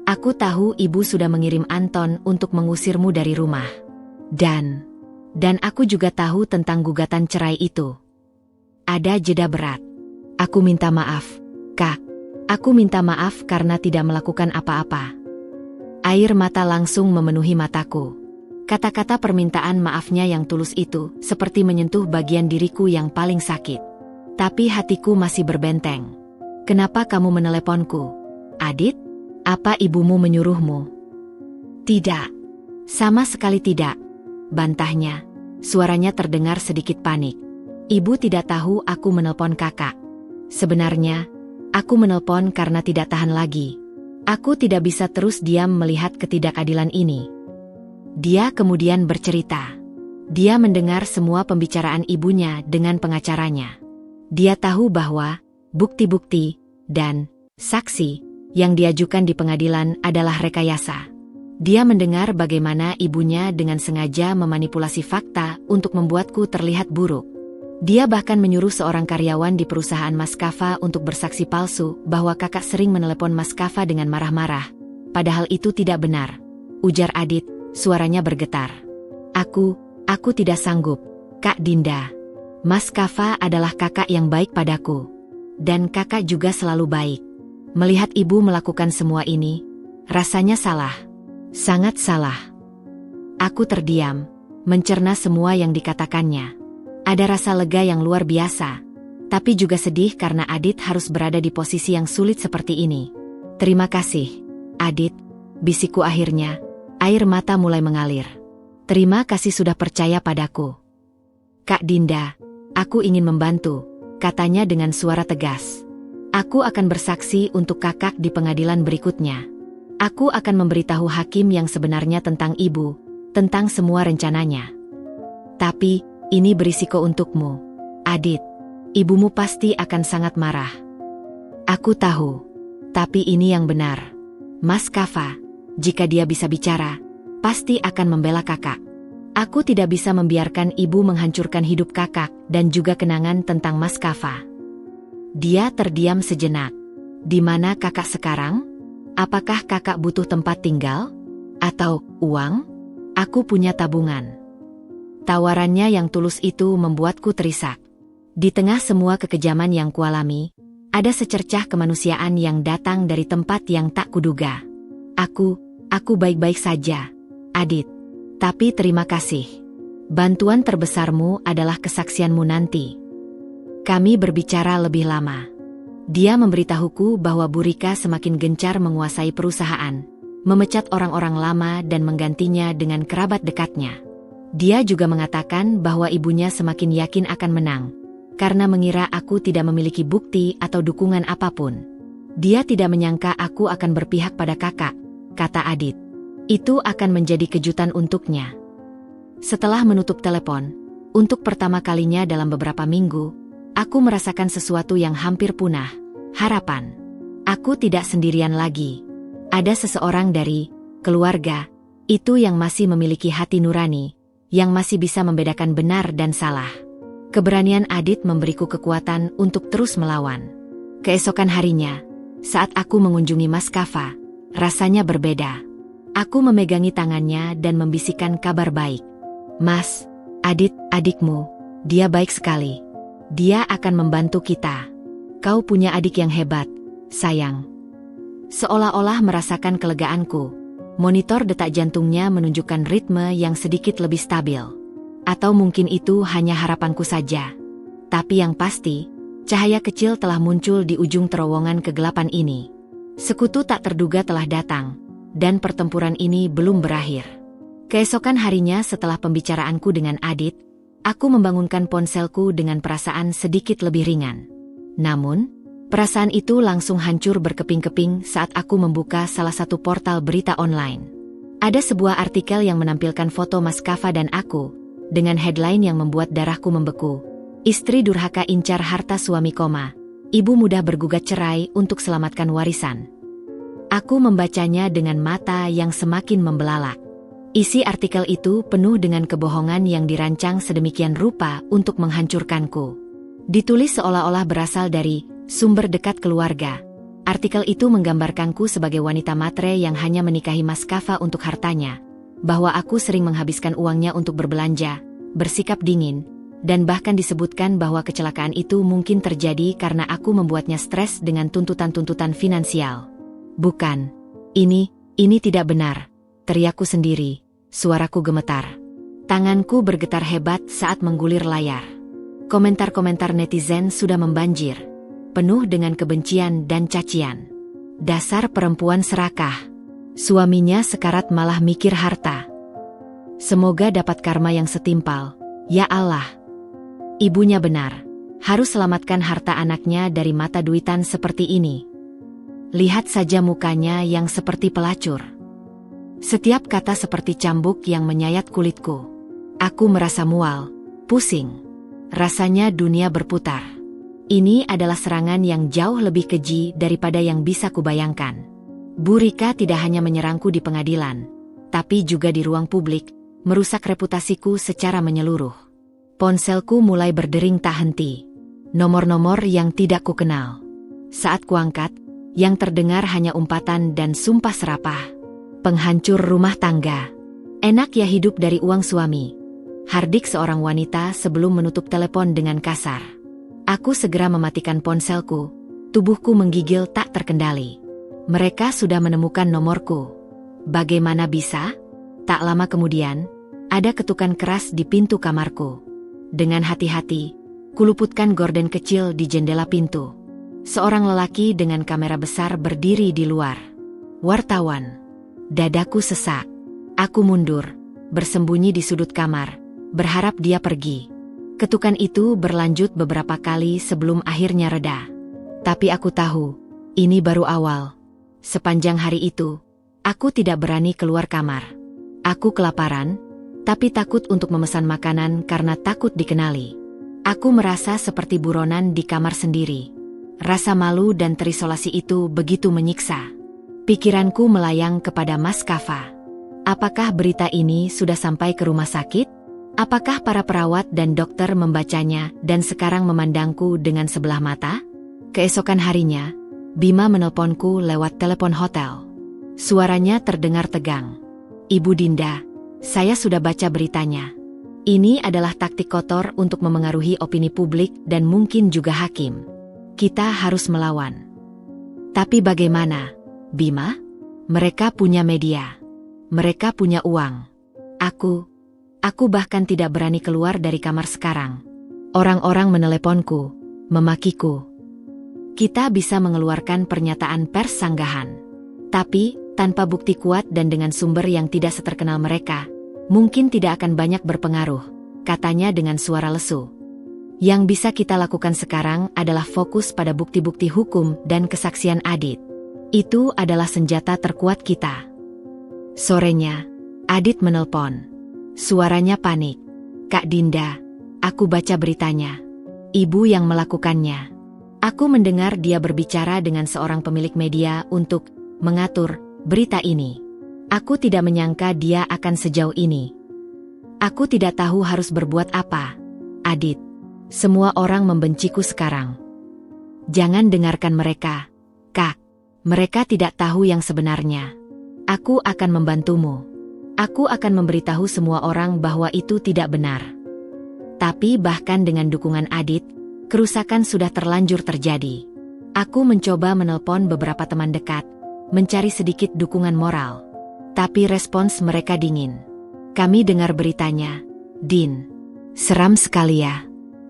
Aku tahu ibu sudah mengirim Anton untuk mengusirmu dari rumah. Dan aku juga tahu tentang gugatan cerai itu. Ada jeda berat. Aku minta maaf, Kak. Aku minta maaf karena tidak melakukan apa-apa. Air mata langsung memenuhi mataku. Kata-kata permintaan maafnya yang tulus itu seperti menyentuh bagian diriku yang paling sakit. Tapi hatiku masih berbenteng. "Kenapa kamu meneleponku, Adit? Apa ibumu menyuruhmu?" "Tidak. Sama sekali tidak," bantahnya. Suaranya terdengar sedikit panik. "Ibu tidak tahu aku menelpon kakak. Sebenarnya, aku menelpon karena tidak tahan lagi. Aku tidak bisa terus diam melihat ketidakadilan ini." Dia kemudian bercerita. Dia mendengar semua pembicaraan ibunya dengan pengacaranya. Dia tahu bahwa bukti-bukti dan saksi yang diajukan di pengadilan adalah rekayasa. Dia mendengar bagaimana ibunya dengan sengaja memanipulasi fakta untuk membuatku terlihat buruk. Dia bahkan menyuruh seorang karyawan di perusahaan Mas Kava untuk bersaksi palsu bahwa kakak sering menelepon Mas Kava dengan marah-marah. Padahal itu tidak benar, ujar Adit, suaranya bergetar. Aku tidak sanggup, Kak Dinda. Mas Kava adalah kakak yang baik padaku. Dan kakak juga selalu baik. Melihat ibu melakukan semua ini, rasanya salah. Sangat salah. Aku terdiam, mencerna semua yang dikatakannya. Ada rasa lega yang luar biasa, tapi juga sedih karena Adit harus berada di posisi yang sulit seperti ini. "Terima kasih, Adit," bisikku akhirnya. Air mata mulai mengalir. "Terima kasih sudah percaya padaku." "Kak Dinda, aku ingin membantu," katanya dengan suara tegas. "Aku akan bersaksi untuk kakak di pengadilan berikutnya. Aku akan memberitahu hakim yang sebenarnya tentang ibu, tentang semua rencananya. Tapi, ini berisiko untukmu, Adit. Ibumu pasti akan sangat marah." "Aku tahu. Tapi ini yang benar. Mas Kava, jika dia bisa bicara, pasti akan membela kakak. Aku tidak bisa membiarkan ibu menghancurkan hidup kakak dan juga kenangan tentang Mas Kava." Dia terdiam sejenak. "Di mana kakak sekarang? Apakah kakak butuh tempat tinggal? Atau uang? Aku punya tabungan." Tawarannya yang tulus itu membuatku terisak. Di tengah semua kekejaman yang kualami, ada secercah kemanusiaan yang datang dari tempat yang tak kuduga. Aku baik-baik saja, Adit. Tapi terima kasih. Bantuan terbesarmu adalah kesaksianmu nanti. Kami berbicara lebih lama. Dia memberitahuku bahwa Burika semakin gencar menguasai perusahaan, memecat orang-orang lama dan menggantinya dengan kerabat dekatnya. Dia juga mengatakan bahwa ibunya semakin yakin akan menang, karena mengira aku tidak memiliki bukti atau dukungan apapun. Dia tidak menyangka aku akan berpihak pada kakak, kata Adit. Itu akan menjadi kejutan untuknya. Setelah menutup telepon, untuk pertama kalinya dalam beberapa minggu, aku merasakan sesuatu yang hampir punah, harapan. Aku tidak sendirian lagi. Ada seseorang dari keluarga itu yang masih memiliki hati nurani, yang masih bisa membedakan benar dan salah. Keberanian Adit memberiku kekuatan untuk terus melawan. Keesokan harinya, saat aku mengunjungi Mas Kava, rasanya berbeda. Aku memegangi tangannya dan membisikkan kabar baik. Mas, Adit, adikmu, dia baik sekali. Dia akan membantu kita. Kau punya adik yang hebat, sayang. Seolah-olah merasakan kelegaanku. Monitor detak jantungnya menunjukkan ritme yang sedikit lebih stabil. Atau mungkin itu hanya harapanku saja. Tapi yang pasti, cahaya kecil telah muncul di ujung terowongan kegelapan ini. Sekutu tak terduga telah datang, dan pertempuran ini belum berakhir. Keesokan harinya setelah pembicaraanku dengan Adit, aku membangunkan ponselku dengan perasaan sedikit lebih ringan. Namun, perasaan itu langsung hancur berkeping-keping saat aku membuka salah satu portal berita online. Ada sebuah artikel yang menampilkan foto Mas Kava dan aku, dengan headline yang membuat darahku membeku. Istri durhaka incar harta suami, ibu mudah bergugat cerai untuk selamatkan warisan. Aku membacanya dengan mata yang semakin membelalak. Isi artikel itu penuh dengan kebohongan yang dirancang sedemikian rupa untuk menghancurkanku. Ditulis seolah-olah berasal dari sumber dekat keluarga. Artikel itu menggambarkanku sebagai wanita matre yang hanya menikahi Mas Kava untuk hartanya, bahwa aku sering menghabiskan uangnya untuk berbelanja, bersikap dingin, dan bahkan disebutkan bahwa kecelakaan itu mungkin terjadi karena aku membuatnya stres dengan tuntutan-tuntutan finansial. Bukan. Ini tidak benar. Teriakku sendiri, suaraku gemetar. Tanganku bergetar hebat saat menggulir layar. Komentar-komentar netizen sudah membanjir, penuh dengan kebencian dan cacian. Dasar perempuan serakah. Suaminya sekarat malah mikir harta. Semoga dapat karma yang setimpal. Ya Allah. Ibunya benar. Harus selamatkan harta anaknya dari mata duitan seperti ini. Lihat saja mukanya yang seperti pelacur. Setiap kata seperti cambuk yang menyayat kulitku. Aku merasa mual, pusing. Rasanya dunia berputar. Ini adalah serangan yang jauh lebih keji daripada yang bisa kubayangkan. Bu Rika tidak hanya menyerangku di pengadilan, tapi juga di ruang publik, merusak reputasiku secara menyeluruh. Ponselku mulai berdering tak henti. Nomor-nomor yang tidak kukenal. Saat kuangkat, yang terdengar hanya umpatan dan sumpah serapah. Penghancur rumah tangga. Enak ya hidup dari uang suami. Hardik seorang wanita sebelum menutup telepon dengan kasar. Aku segera mematikan ponselku. Tubuhku menggigil tak terkendali. Mereka sudah menemukan nomorku. Bagaimana bisa? Tak lama kemudian, ada ketukan keras di pintu kamarku. Dengan hati-hati, kuluputkan gorden kecil di jendela pintu. Seorang lelaki dengan kamera besar berdiri di luar. Wartawan. Dadaku sesak. Aku mundur, bersembunyi di sudut kamar, berharap dia pergi. Ketukan itu berlanjut beberapa kali sebelum akhirnya reda. Tapi aku tahu, ini baru awal. Sepanjang hari itu, aku tidak berani keluar kamar. Aku kelaparan, tapi takut untuk memesan makanan karena takut dikenali. Aku merasa seperti buronan di kamar sendiri. Rasa malu dan terisolasi itu begitu menyiksa. Pikiranku melayang kepada Mas Kava. Apakah berita ini sudah sampai ke rumah sakit? Apakah para perawat dan dokter membacanya dan sekarang memandangku dengan sebelah mata? Keesokan harinya, Bima menelponku lewat telepon hotel. Suaranya terdengar tegang. Ibu Dinda, saya sudah baca beritanya. Ini adalah taktik kotor untuk memengaruhi opini publik dan mungkin juga hakim. Kita harus melawan. Tapi bagaimana, Bima? Mereka punya media. Mereka punya uang. Aku bahkan tidak berani keluar dari kamar sekarang. Orang-orang meneleponku, memakiku. Kita bisa mengeluarkan pernyataan pers sanggahan. Tapi, tanpa bukti kuat dan dengan sumber yang tidak seterkenal mereka, mungkin tidak akan banyak berpengaruh, katanya dengan suara lesu. Yang bisa kita lakukan sekarang adalah fokus pada bukti-bukti hukum dan kesaksian Adit. Itu adalah senjata terkuat kita. Sorenya, Adit menelpon. Suaranya panik. Kak Dinda, aku baca beritanya. Ibu yang melakukannya. Aku mendengar dia berbicara dengan seorang pemilik media untuk mengatur berita ini. Aku tidak menyangka dia akan sejauh ini. Aku tidak tahu harus berbuat apa. Adit, semua orang membenciku sekarang. Jangan dengarkan mereka, Kak. Mereka tidak tahu yang sebenarnya. Aku akan membantumu. Aku akan memberitahu semua orang bahwa itu tidak benar. Tapi bahkan dengan dukungan Adit, kerusakan sudah terlanjur terjadi. Aku mencoba menelpon beberapa teman dekat, mencari sedikit dukungan moral. Tapi respons mereka dingin. Kami dengar beritanya, Din. Seram sekali ya.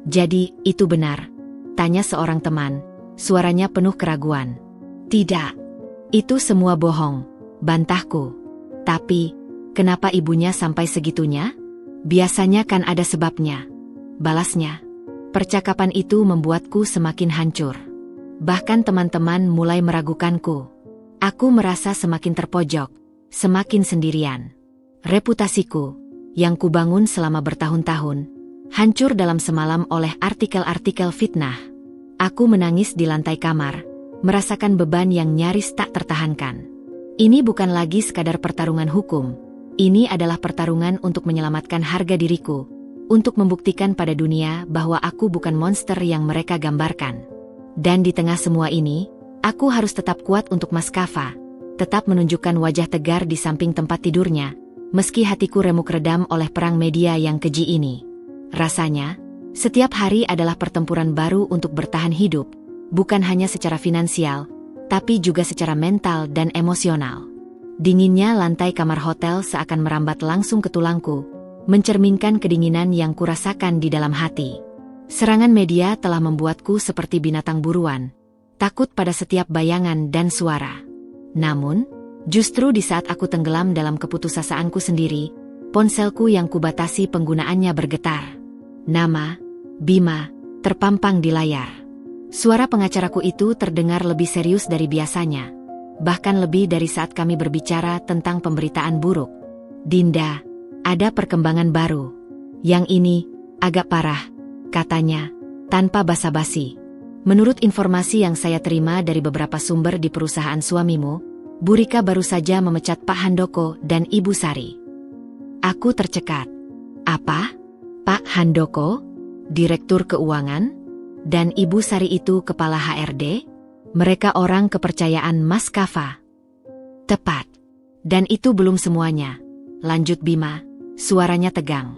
Jadi, itu benar? Tanya seorang teman, suaranya penuh keraguan. Tidak. Itu semua bohong, bantahku. Tapi, kenapa ibunya sampai segitunya? Biasanya kan ada sebabnya. Balasnya. Percakapan itu membuatku semakin hancur. Bahkan teman-teman mulai meragukanku. Aku merasa semakin terpojok, semakin sendirian. Reputasiku, yang kubangun selama bertahun-tahun, hancur dalam semalam oleh artikel-artikel fitnah. Aku menangis di lantai kamar, merasakan beban yang nyaris tak tertahankan. Ini bukan lagi sekadar pertarungan hukum. Ini adalah pertarungan untuk menyelamatkan harga diriku, untuk membuktikan pada dunia bahwa aku bukan monster yang mereka gambarkan. Dan di tengah semua ini, aku harus tetap kuat untuk Maskafa, tetap menunjukkan wajah tegar di samping tempat tidurnya, meski hatiku remuk redam oleh perang media yang keji ini. Rasanya, setiap hari adalah pertempuran baru untuk bertahan hidup, bukan hanya secara finansial, tapi juga secara mental dan emosional. Dinginnya lantai kamar hotel seakan merambat langsung ke tulangku, mencerminkan kedinginan yang kurasakan di dalam hati. Serangan media telah membuatku seperti binatang buruan, takut pada setiap bayangan dan suara. Namun, justru di saat aku tenggelam dalam keputusaasaanku sendiri, ponselku yang kubatasi penggunaannya bergetar. Nama, Bima, terpampang di layar. Suara pengacaraku itu terdengar lebih serius dari biasanya, bahkan lebih dari saat kami berbicara tentang pemberitaan buruk. Dinda, ada perkembangan baru. Yang ini, agak parah, katanya, tanpa basa-basi. Menurut informasi yang saya terima dari beberapa sumber di perusahaan suamimu, Bu Rika baru saja memecat Pak Handoko dan Ibu Sari. Aku tercekat. Apa? Pak Handoko? Direktur Keuangan? Dan Ibu Sari itu kepala HRD? Mereka orang kepercayaan Maskafa. Tepat. Dan itu belum semuanya. Lanjut Bima. Suaranya tegang.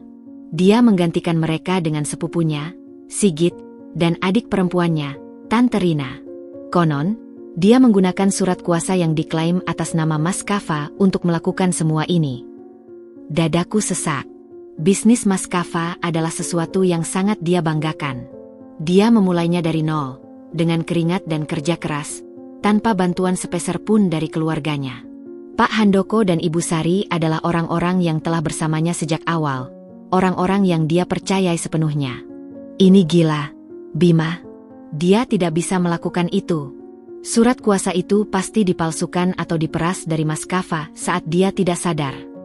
Dia menggantikan mereka dengan sepupunya, Sigit, dan adik perempuannya, Tante Rina. Konon, dia menggunakan surat kuasa yang diklaim atas nama Maskafa untuk melakukan semua ini. Dadaku sesak. Bisnis Maskafa adalah sesuatu yang sangat dia banggakan. Dia memulainya dari nol, dengan keringat dan kerja keras, tanpa bantuan sepeser pun dari keluarganya. Pak Handoko dan Ibu Sari adalah orang-orang yang telah bersamanya sejak awal, orang-orang yang dia percayai sepenuhnya. Ini gila, Bima. Dia tidak bisa melakukan itu. Surat kuasa itu pasti dipalsukan atau diperas dari Maskafa saat dia tidak sadar.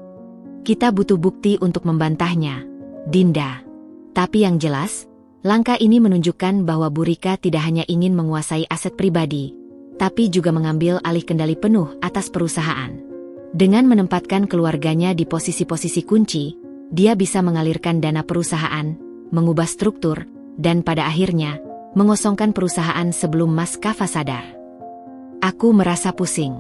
Kita butuh bukti untuk membantahnya, Dinda. Tapi yang jelas, langkah ini menunjukkan bahwa Bu Rika tidak hanya ingin menguasai aset pribadi, tapi juga mengambil alih kendali penuh atas perusahaan. Dengan menempatkan keluarganya di posisi-posisi kunci, dia bisa mengalirkan dana perusahaan, mengubah struktur, dan pada akhirnya, mengosongkan perusahaan sebelum Maskafa sadar. Aku merasa pusing.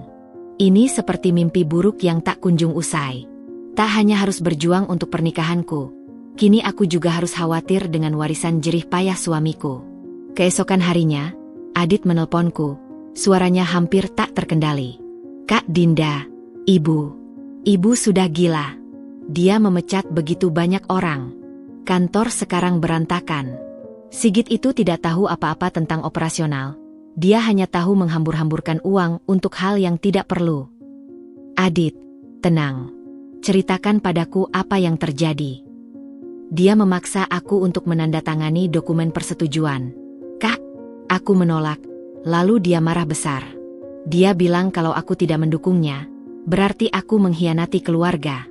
Ini seperti mimpi buruk yang tak kunjung usai. Tak hanya harus berjuang untuk pernikahanku, kini aku juga harus khawatir dengan warisan jerih payah suamiku. Keesokan harinya, Adit menelponku. Suaranya hampir tak terkendali. Kak Dinda, Ibu sudah gila. Dia memecat begitu banyak orang. Kantor sekarang berantakan. Sigit itu tidak tahu apa-apa tentang operasional. Dia hanya tahu menghambur-hamburkan uang untuk hal yang tidak perlu. Adit, tenang. Ceritakan padaku apa yang terjadi. Dia memaksa aku untuk menandatangani dokumen persetujuan. "Kak," aku menolak. Lalu dia marah besar. Dia bilang kalau aku tidak mendukungnya, berarti aku mengkhianati keluarga.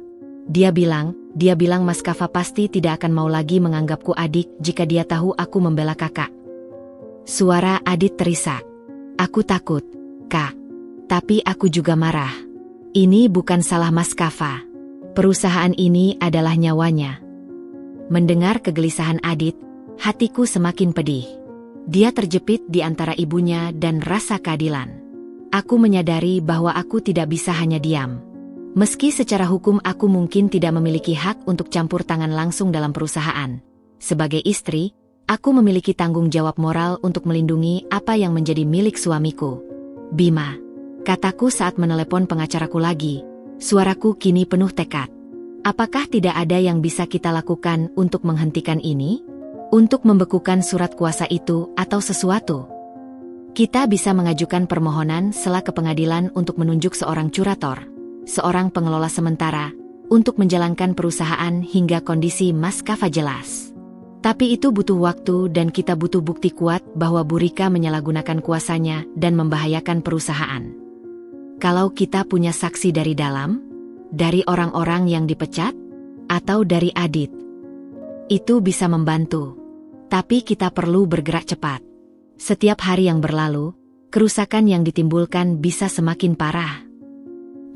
Dia bilang Maskafa pasti tidak akan mau lagi menganggapku adik jika dia tahu aku membela kakak. Suara Adit terisak. "Aku takut, Kak. Tapi aku juga marah. Ini bukan salah Maskafa. Perusahaan ini adalah nyawanya." Mendengar kegelisahan Adit, hatiku semakin pedih. Dia terjepit di antara ibunya dan rasa keadilan. Aku menyadari bahwa aku tidak bisa hanya diam. Meski secara hukum aku mungkin tidak memiliki hak untuk campur tangan langsung dalam perusahaan. Sebagai istri, aku memiliki tanggung jawab moral untuk melindungi apa yang menjadi milik suamiku. "Bima," kataku saat menelepon pengacaraku lagi. Suaraku kini penuh tekad. "Apakah tidak ada yang bisa kita lakukan untuk menghentikan ini? Untuk membekukan surat kuasa itu atau sesuatu? Kita bisa mengajukan permohonan SELA ke pengadilan untuk menunjuk seorang curator, seorang pengelola sementara, untuk menjalankan perusahaan hingga kondisi Maskafa jelas. Tapi itu butuh waktu dan kita butuh bukti kuat bahwa Bu Rika menyalahgunakan kuasanya dan membahayakan perusahaan. Kalau kita punya saksi dari dalam, dari orang-orang yang dipecat, atau dari Adit, itu bisa membantu. Tapi kita perlu bergerak cepat. Setiap hari yang berlalu, kerusakan yang ditimbulkan bisa semakin parah."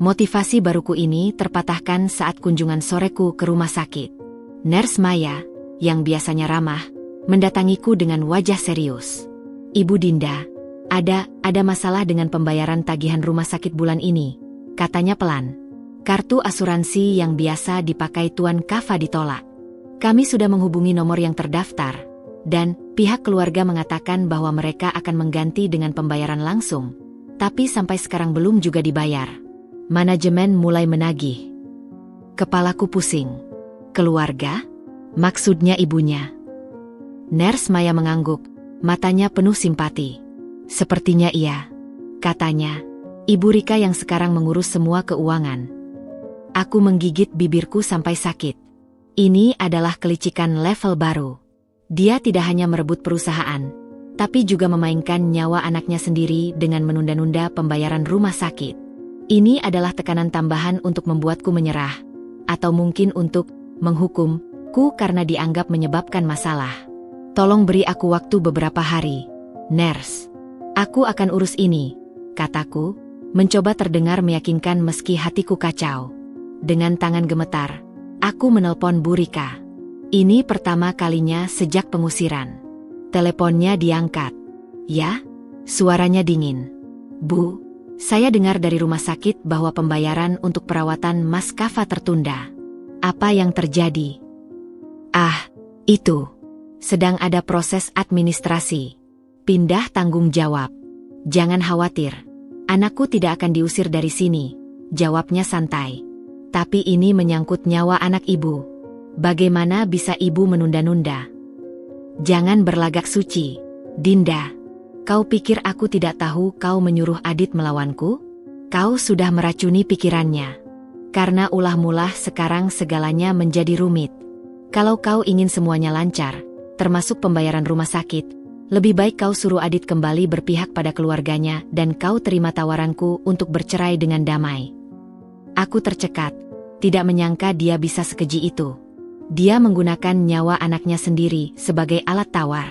Motivasi baruku ini terpatahkan saat kunjungan soreku ke rumah sakit. Nurse Maya, yang biasanya ramah, mendatangiku dengan wajah serius. "Ibu Dinda, ada masalah dengan pembayaran tagihan rumah sakit bulan ini," katanya pelan. "Kartu asuransi yang biasa dipakai Tuan Kava ditolak. Kami sudah menghubungi nomor yang terdaftar, dan pihak keluarga mengatakan bahwa mereka akan mengganti dengan pembayaran langsung. Tapi sampai sekarang belum juga dibayar." Manajemen mulai menagih. Kepalaku pusing. "Keluarga? Maksudnya ibunya?" Nurse Maya mengangguk, matanya penuh simpati. "Sepertinya iya," katanya. "Ibu Rika yang sekarang mengurus semua keuangan." Aku menggigit bibirku sampai sakit. Ini adalah kelicikan level baru. Dia tidak hanya merebut perusahaan, tapi juga memainkan nyawa anaknya sendiri dengan menunda-nunda pembayaran rumah sakit. Ini adalah tekanan tambahan untuk membuatku menyerah, atau mungkin untuk menghukumku karena dianggap menyebabkan masalah. "Tolong beri aku waktu beberapa hari, Nurse. Aku akan urus ini," kataku, mencoba terdengar meyakinkan meski hatiku kacau. Dengan tangan gemetar, aku menelpon Bu Rika. Ini pertama kalinya sejak pengusiran. Teleponnya diangkat. "Ya?" Suaranya dingin. "Bu, saya dengar dari rumah sakit bahwa pembayaran untuk perawatan Maskafa tertunda. Apa yang terjadi?" "Ah, itu. Sedang ada proses administrasi. Pindah tanggung jawab. Jangan khawatir. Anakku tidak akan diusir dari sini," jawabnya santai. "Tapi ini menyangkut nyawa anak ibu. Bagaimana bisa ibu menunda-nunda?" "Jangan berlagak suci, Dinda. Kau pikir aku tidak tahu kau menyuruh Adit melawanku? Kau sudah meracuni pikirannya. Karena ulah-mulah sekarang segalanya menjadi rumit. Kalau kau ingin semuanya lancar, termasuk pembayaran rumah sakit, lebih baik kau suruh Adit kembali berpihak pada keluarganya dan kau terima tawaranku untuk bercerai dengan damai." Aku tercekat, tidak menyangka dia bisa sekeji itu. Dia menggunakan nyawa anaknya sendiri sebagai alat tawar.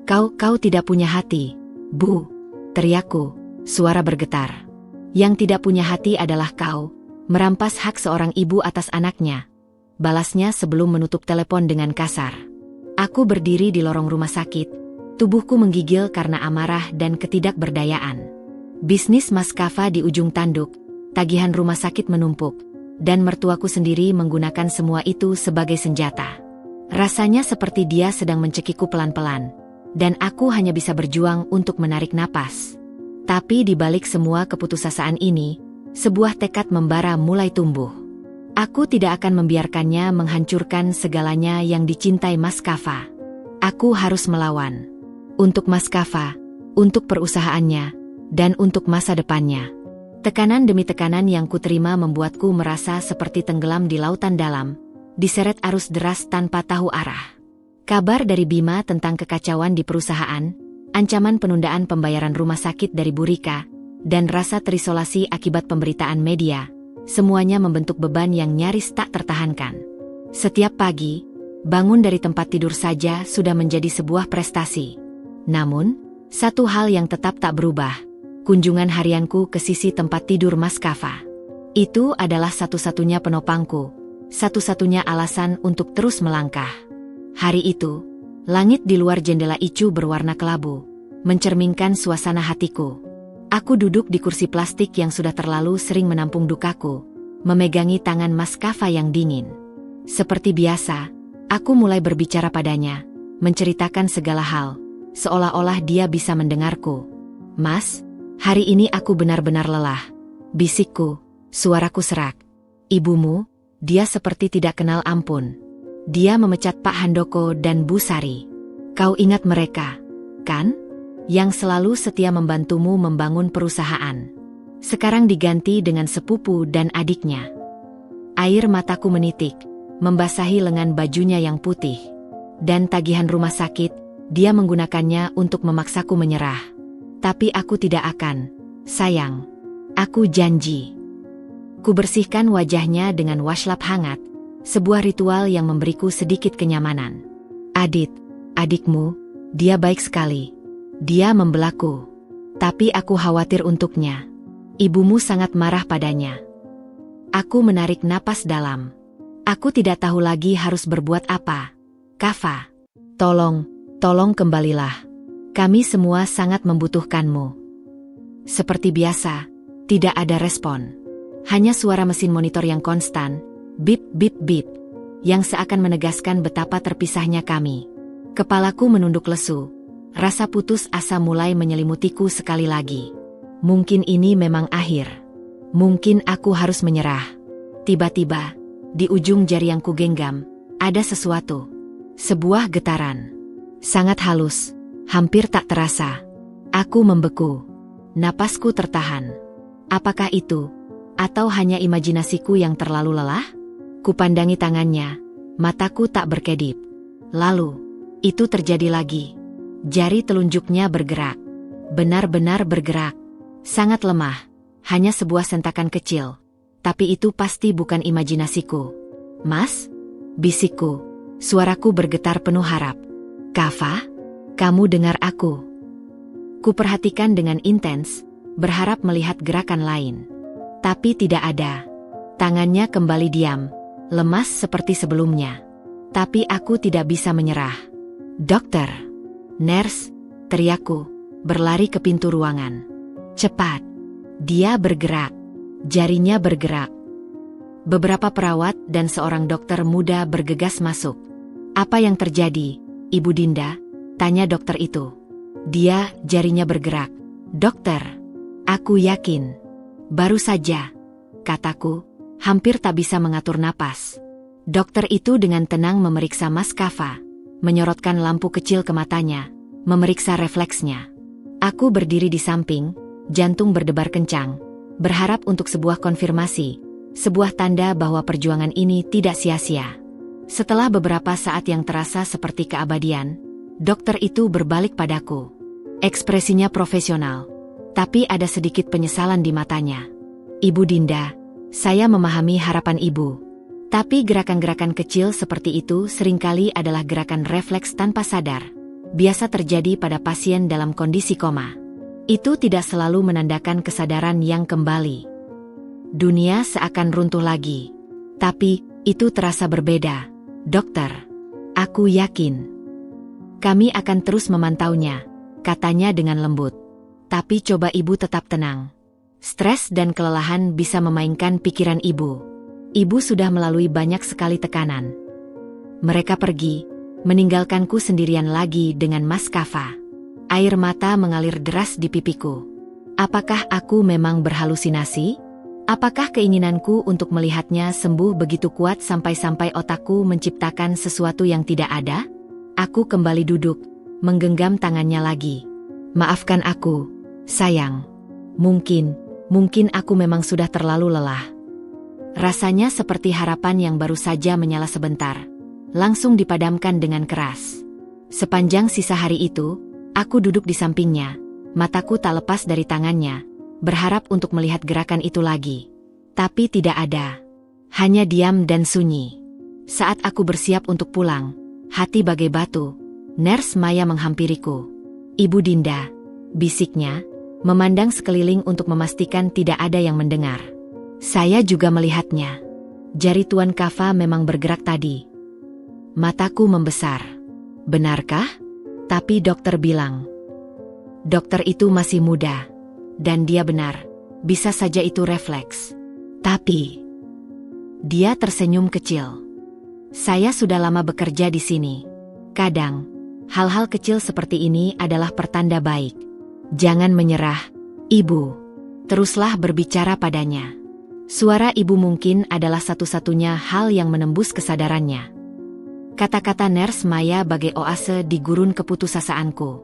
Kau tidak punya hati, Bu," teriakku, suara bergetar. "Yang tidak punya hati adalah kau, merampas hak seorang ibu atas anaknya," balasnya sebelum menutup telepon dengan kasar. Aku berdiri di lorong rumah sakit, tubuhku menggigil karena amarah dan ketidakberdayaan. Bisnis Maskafa di ujung tanduk, tagihan rumah sakit menumpuk, dan mertuaku sendiri menggunakan semua itu sebagai senjata. Rasanya seperti dia sedang mencekikku pelan-pelan, dan aku hanya bisa berjuang untuk menarik napas. Tapi di balik semua keputusasaan ini, sebuah tekad membara mulai tumbuh. Aku tidak akan membiarkannya menghancurkan segalanya yang dicintai Maskafa. Aku harus melawan. Untuk Maskafa, untuk perusahaannya, dan untuk masa depannya. Tekanan demi tekanan yang kuterima membuatku merasa seperti tenggelam di lautan dalam, diseret arus deras tanpa tahu arah. Kabar dari Bima tentang kekacauan di perusahaan, ancaman penundaan pembayaran rumah sakit dari Bu Rika, dan rasa terisolasi akibat pemberitaan media, semuanya membentuk beban yang nyaris tak tertahankan. Setiap pagi, bangun dari tempat tidur saja sudah menjadi sebuah prestasi. Namun, satu hal yang tetap tak berubah, kunjungan harianku ke sisi tempat tidur Maskafa. Itu adalah satu-satunya penopangku, satu-satunya alasan untuk terus melangkah. Hari itu, langit di luar jendela Icu berwarna kelabu, mencerminkan suasana hatiku. Aku duduk di kursi plastik yang sudah terlalu sering menampung dukaku, memegangi tangan Maskafa yang dingin. Seperti biasa, aku mulai berbicara padanya, menceritakan segala hal, seolah-olah dia bisa mendengarku. "Mas, hari ini aku benar-benar lelah," bisikku, suaraku serak. "Ibumu, dia seperti tidak kenal ampun. Dia memecat Pak Handoko dan Bu Sari. Kau ingat mereka, kan? Yang selalu setia membantumu membangun perusahaan. Sekarang diganti dengan sepupu dan adiknya." Air mataku menitik, membasahi lengan bajunya yang putih. Dan tagihan rumah sakit, dia menggunakannya untuk memaksaku menyerah. Tapi aku tidak akan, sayang. Aku janji. Ku bersihkan wajahnya dengan washcloth hangat, sebuah ritual yang memberiku sedikit kenyamanan. "Adit, adikmu, dia baik sekali. Dia membelaku. Tapi aku khawatir untuknya. Ibumu sangat marah padanya." Aku menarik napas dalam. Aku tidak tahu lagi harus berbuat apa. "Kava, tolong kembalilah. Kami semua sangat membutuhkanmu." Seperti biasa, tidak ada respon. Hanya suara mesin monitor yang konstan, bip bip bip, yang seakan menegaskan betapa terpisahnya kami. Kepalaku menunduk lesu. Rasa putus asa mulai menyelimutiku sekali lagi. Mungkin ini memang akhir. Mungkin aku harus menyerah. Tiba-tiba, di ujung jari yang kugenggam, ada sesuatu. Sebuah getaran. Sangat halus, hampir tak terasa. Aku membeku. Napasku tertahan. Apakah itu? Atau hanya imajinasiku yang terlalu lelah? Kupandangi tangannya, mataku tak berkedip. Lalu, itu terjadi lagi. Jari telunjuknya bergerak. Benar-benar bergerak. Sangat lemah, hanya sebuah sentakan kecil. Tapi itu pasti bukan imajinasiku. "Mas?" bisikku. Suaraku bergetar penuh harap. "Kava? Kamu dengar aku?" Kuperhatikan dengan intens, berharap melihat gerakan lain. Tapi tidak ada. Tangannya kembali diam, lemas seperti sebelumnya. Tapi aku tidak bisa menyerah. "Dokter! Nurse!" teriakku, berlari ke pintu ruangan. Cepat! Dia bergerak. Jarinya bergerak. Beberapa perawat dan seorang dokter muda bergegas masuk. "Apa yang terjadi, Ibu Dinda?" tanya dokter itu. "Dia, jarinya bergerak, dokter." "Aku yakin." "Baru saja," kataku, hampir tak bisa mengatur napas. Dokter itu dengan tenang memeriksa Maskafa, menyorotkan lampu kecil ke matanya, memeriksa refleksnya. Aku berdiri di samping, jantung berdebar kencang, berharap untuk sebuah konfirmasi, sebuah tanda bahwa perjuangan ini tidak sia-sia. Setelah beberapa saat yang terasa seperti keabadian, dokter itu berbalik padaku. Ekspresinya profesional, tapi ada sedikit penyesalan di matanya. "Ibu Dinda, saya memahami harapan Ibu. Tapi gerakan-gerakan kecil seperti itu seringkali adalah gerakan refleks tanpa sadar. Biasa terjadi pada pasien dalam kondisi koma. Itu tidak selalu menandakan kesadaran yang kembali. Dunia seakan runtuh lagi. Tapi, itu terasa berbeda, dokter. Aku yakin. Kami akan terus memantaunya," katanya dengan lembut. "Tapi coba Ibu tetap tenang. Stres dan kelelahan bisa memainkan pikiran Ibu. Ibu sudah melalui banyak sekali tekanan." Mereka pergi, meninggalkanku sendirian lagi dengan Maskafa. Air mata mengalir deras di pipiku. Apakah aku memang berhalusinasi? Apakah keinginanku untuk melihatnya sembuh begitu kuat sampai-sampai otakku menciptakan sesuatu yang tidak ada? Aku kembali duduk, menggenggam tangannya lagi. "Maafkan aku, sayang. Mungkin aku memang sudah terlalu lelah." Rasanya seperti harapan yang baru saja menyala sebentar, langsung dipadamkan dengan keras. Sepanjang sisa hari itu, aku duduk di sampingnya, mataku tak lepas dari tangannya, berharap untuk melihat gerakan itu lagi. Tapi tidak ada. Hanya diam dan sunyi. Saat aku bersiap untuk pulang, hati bagai batu, Nurse Maya menghampiriku. "Ibu Dinda," bisiknya, memandang sekeliling untuk memastikan tidak ada yang mendengar. Saya juga melihatnya. Jari Tuan Kava memang bergerak tadi. Mataku membesar. Benarkah? Tapi dokter bilang. Dokter itu masih muda. Dan dia benar. Bisa saja itu refleks. Tapi dia tersenyum kecil. Saya sudah lama bekerja di sini. Kadang, hal-hal kecil seperti ini adalah pertanda baik. Jangan menyerah, Ibu. Teruslah berbicara padanya. Suara ibu mungkin adalah satu-satunya hal yang menembus kesadarannya. Kata-kata Nurse Maya bagai oase di gurun keputusasaan,ku.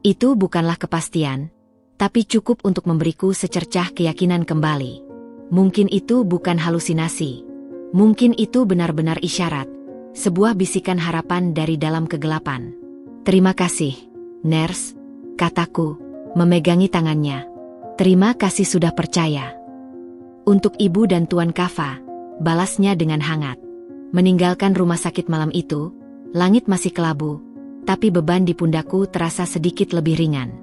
Itu bukanlah kepastian, tapi cukup untuk memberiku secercah keyakinan kembali. Mungkin itu bukan halusinasi. Mungkin itu benar-benar isyarat, sebuah bisikan harapan dari dalam kegelapan. "Terima kasih, Nurse," kataku, memegangi tangannya. "Terima kasih sudah percaya." "Untuk Ibu dan Tuan Kava," balasnya dengan hangat. Meninggalkan rumah sakit malam itu, langit masih kelabu, tapi beban di pundakku terasa sedikit lebih ringan.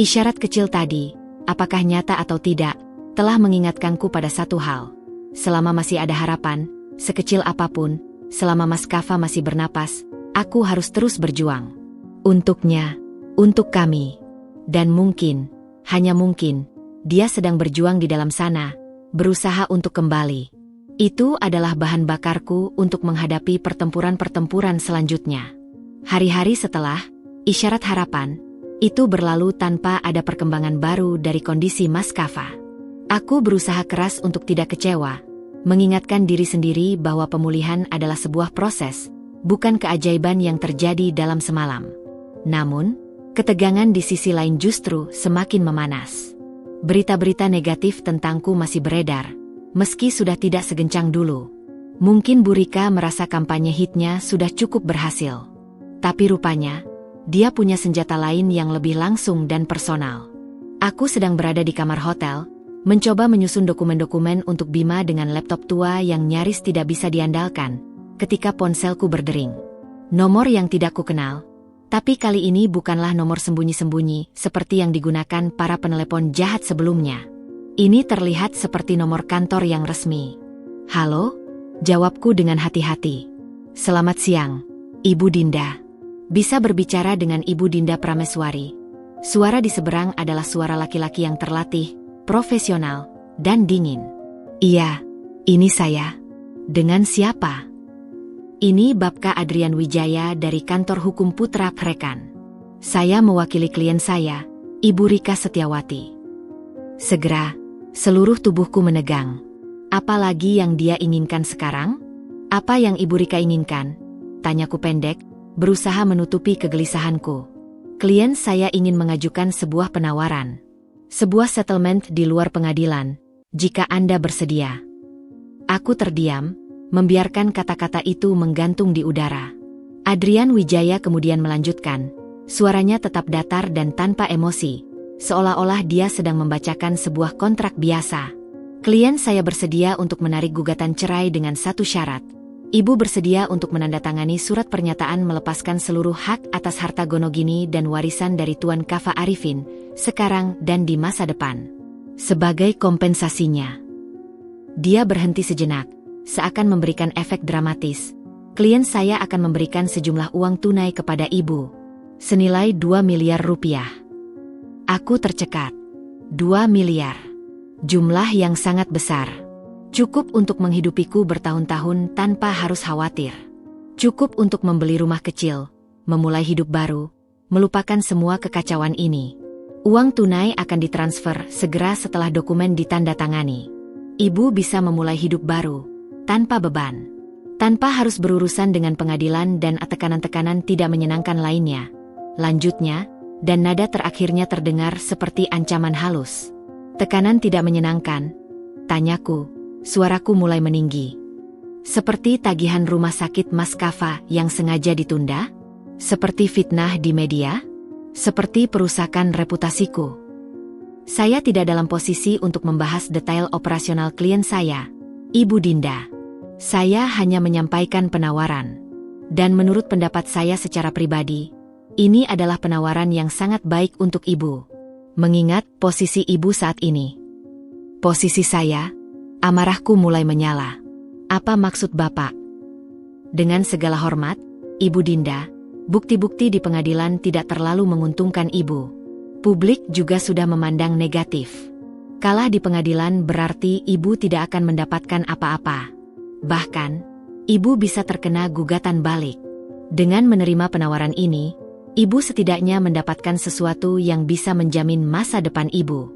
Isyarat kecil tadi, apakah nyata atau tidak, telah mengingatkanku pada satu hal. Selama masih ada harapan, sekecil apapun, selama Mas Kava masih bernapas, aku harus terus berjuang. Untuknya, untuk kami. Dan mungkin, hanya mungkin, dia sedang berjuang di dalam sana, berusaha untuk kembali. Itu adalah bahan bakarku untuk menghadapi pertempuran-pertempuran selanjutnya. Hari-hari setelah isyarat harapan, itu berlalu tanpa ada perkembangan baru dari kondisi Mas Kava. Aku berusaha keras untuk tidak kecewa, mengingatkan diri sendiri bahwa pemulihan adalah sebuah proses, bukan keajaiban yang terjadi dalam semalam. Namun, ketegangan di sisi lain justru semakin memanas. Berita-berita negatif tentangku masih beredar, meski sudah tidak segencang dulu. Mungkin Bu Rika merasa kampanye hitnya sudah cukup berhasil. Tapi rupanya, dia punya senjata lain yang lebih langsung dan personal. Aku sedang berada di kamar hotel, mencoba menyusun dokumen-dokumen untuk Bima dengan laptop tua yang nyaris tidak bisa diandalkan, ketika ponselku berdering. Nomor yang tidak kukenal, tapi kali ini bukanlah nomor sembunyi-sembunyi seperti yang digunakan para penelepon jahat sebelumnya. Ini terlihat seperti nomor kantor yang resmi. "Halo?" jawabku dengan hati-hati. "Selamat siang, Ibu Dinda. Bisa berbicara dengan Ibu Dinda Prameswari?" Suara di seberang adalah suara laki-laki yang terlatih, profesional, dan dingin. "Iya, ini saya." "Dengan siapa?" "Ini Bapka Adrian Wijaya dari kantor hukum Putra Krekan. Saya mewakili klien saya, Ibu Rika Setiawati." Segera, seluruh tubuhku menegang. Apalagi yang dia inginkan sekarang? "Apa yang Ibu Rika inginkan?" tanyaku pendek, berusaha menutupi kegelisahanku. "Klien saya ingin mengajukan sebuah penawaran. Sebuah settlement di luar pengadilan, jika Anda bersedia." Aku terdiam, membiarkan kata-kata itu menggantung di udara. Adrian Wijaya kemudian melanjutkan, suaranya tetap datar dan tanpa emosi, seolah-olah dia sedang membacakan sebuah kontrak biasa. "Klien saya bersedia untuk menarik gugatan cerai dengan satu syarat. Ibu bersedia untuk menandatangani surat pernyataan melepaskan seluruh hak atas harta Gonogini dan warisan dari Tuan Kava Arifin, sekarang dan di masa depan. Sebagai kompensasinya." Dia berhenti sejenak, seakan memberikan efek dramatis. "Klien saya akan memberikan sejumlah uang tunai kepada Ibu. Senilai 2 miliar rupiah. Aku tercekat. 2 miliar. Jumlah yang sangat besar. Cukup untuk menghidupiku bertahun-tahun tanpa harus khawatir. Cukup untuk membeli rumah kecil, memulai hidup baru, melupakan semua kekacauan ini. Uang tunai akan ditransfer segera setelah dokumen ditandatangani. Ibu bisa memulai hidup baru, tanpa beban. Tanpa harus berurusan dengan pengadilan dan tekanan-tekanan tidak menyenangkan lainnya." Lanjutnya, dan nada terakhirnya terdengar seperti ancaman halus. "Tekanan tidak menyenangkan?" tanyaku, Suaraku mulai meninggi. Seperti tagihan rumah sakit maskafa yang sengaja ditunda? Seperti fitnah di media? Seperti perusakan reputasiku? Saya tidak dalam posisi untuk membahas detail operasional klien saya, Ibu Dinda. Saya hanya menyampaikan penawaran. Dan menurut pendapat saya secara pribadi, ini adalah penawaran yang sangat baik untuk Ibu. Mengingat posisi Ibu saat ini. Posisi saya, amarahku mulai menyala. Apa maksud Bapak? Dengan segala hormat, Ibu Dinda, bukti-bukti di pengadilan tidak terlalu menguntungkan Ibu. Publik juga sudah memandang negatif. Kalah di pengadilan berarti Ibu tidak akan mendapatkan apa-apa. Bahkan, Ibu bisa terkena gugatan balik. Dengan menerima penawaran ini, Ibu setidaknya mendapatkan sesuatu yang bisa menjamin masa depan Ibu.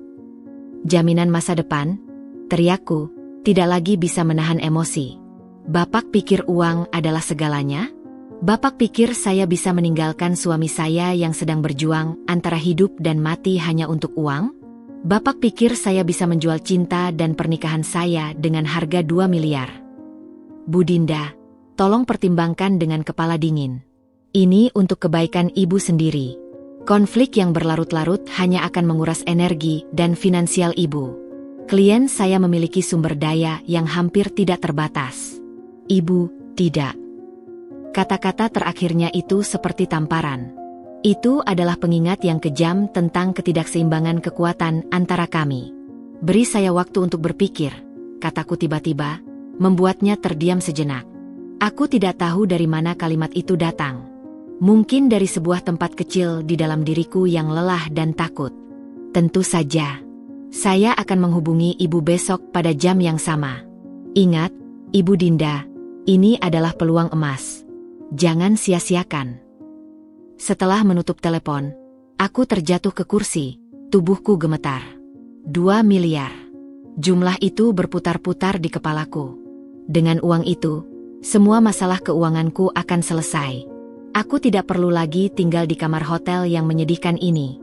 Jaminan masa depan? Teriakku, tidak lagi bisa menahan emosi. Bapak pikir uang adalah segalanya? Bapak pikir saya bisa meninggalkan suami saya yang sedang berjuang antara hidup dan mati hanya untuk uang? Bapak pikir saya bisa menjual cinta dan pernikahan saya dengan harga 2 miliar? Bu Dinda, tolong pertimbangkan dengan kepala dingin. Ini untuk kebaikan Ibu sendiri. Konflik yang berlarut-larut hanya akan menguras energi dan finansial Ibu. Klien saya memiliki sumber daya yang hampir tidak terbatas. Ibu, tidak. Kata-kata terakhirnya itu seperti tamparan. Itu adalah pengingat yang kejam tentang ketidakseimbangan kekuatan antara kami. Beri saya waktu untuk berpikir, kataku tiba-tiba, membuatnya terdiam sejenak. Aku tidak tahu dari mana kalimat itu datang. Mungkin dari sebuah tempat kecil di dalam diriku yang lelah dan takut. Tentu saja. Saya akan menghubungi Ibu besok pada jam yang sama. Ingat, Ibu Dinda, ini adalah peluang emas. Jangan sia-siakan. Setelah menutup telepon, aku terjatuh ke kursi, tubuhku gemetar. 2 miliar. Jumlah itu berputar-putar di kepalaku. Dengan uang itu, semua masalah keuanganku akan selesai. Aku tidak perlu lagi tinggal di kamar hotel yang menyedihkan ini.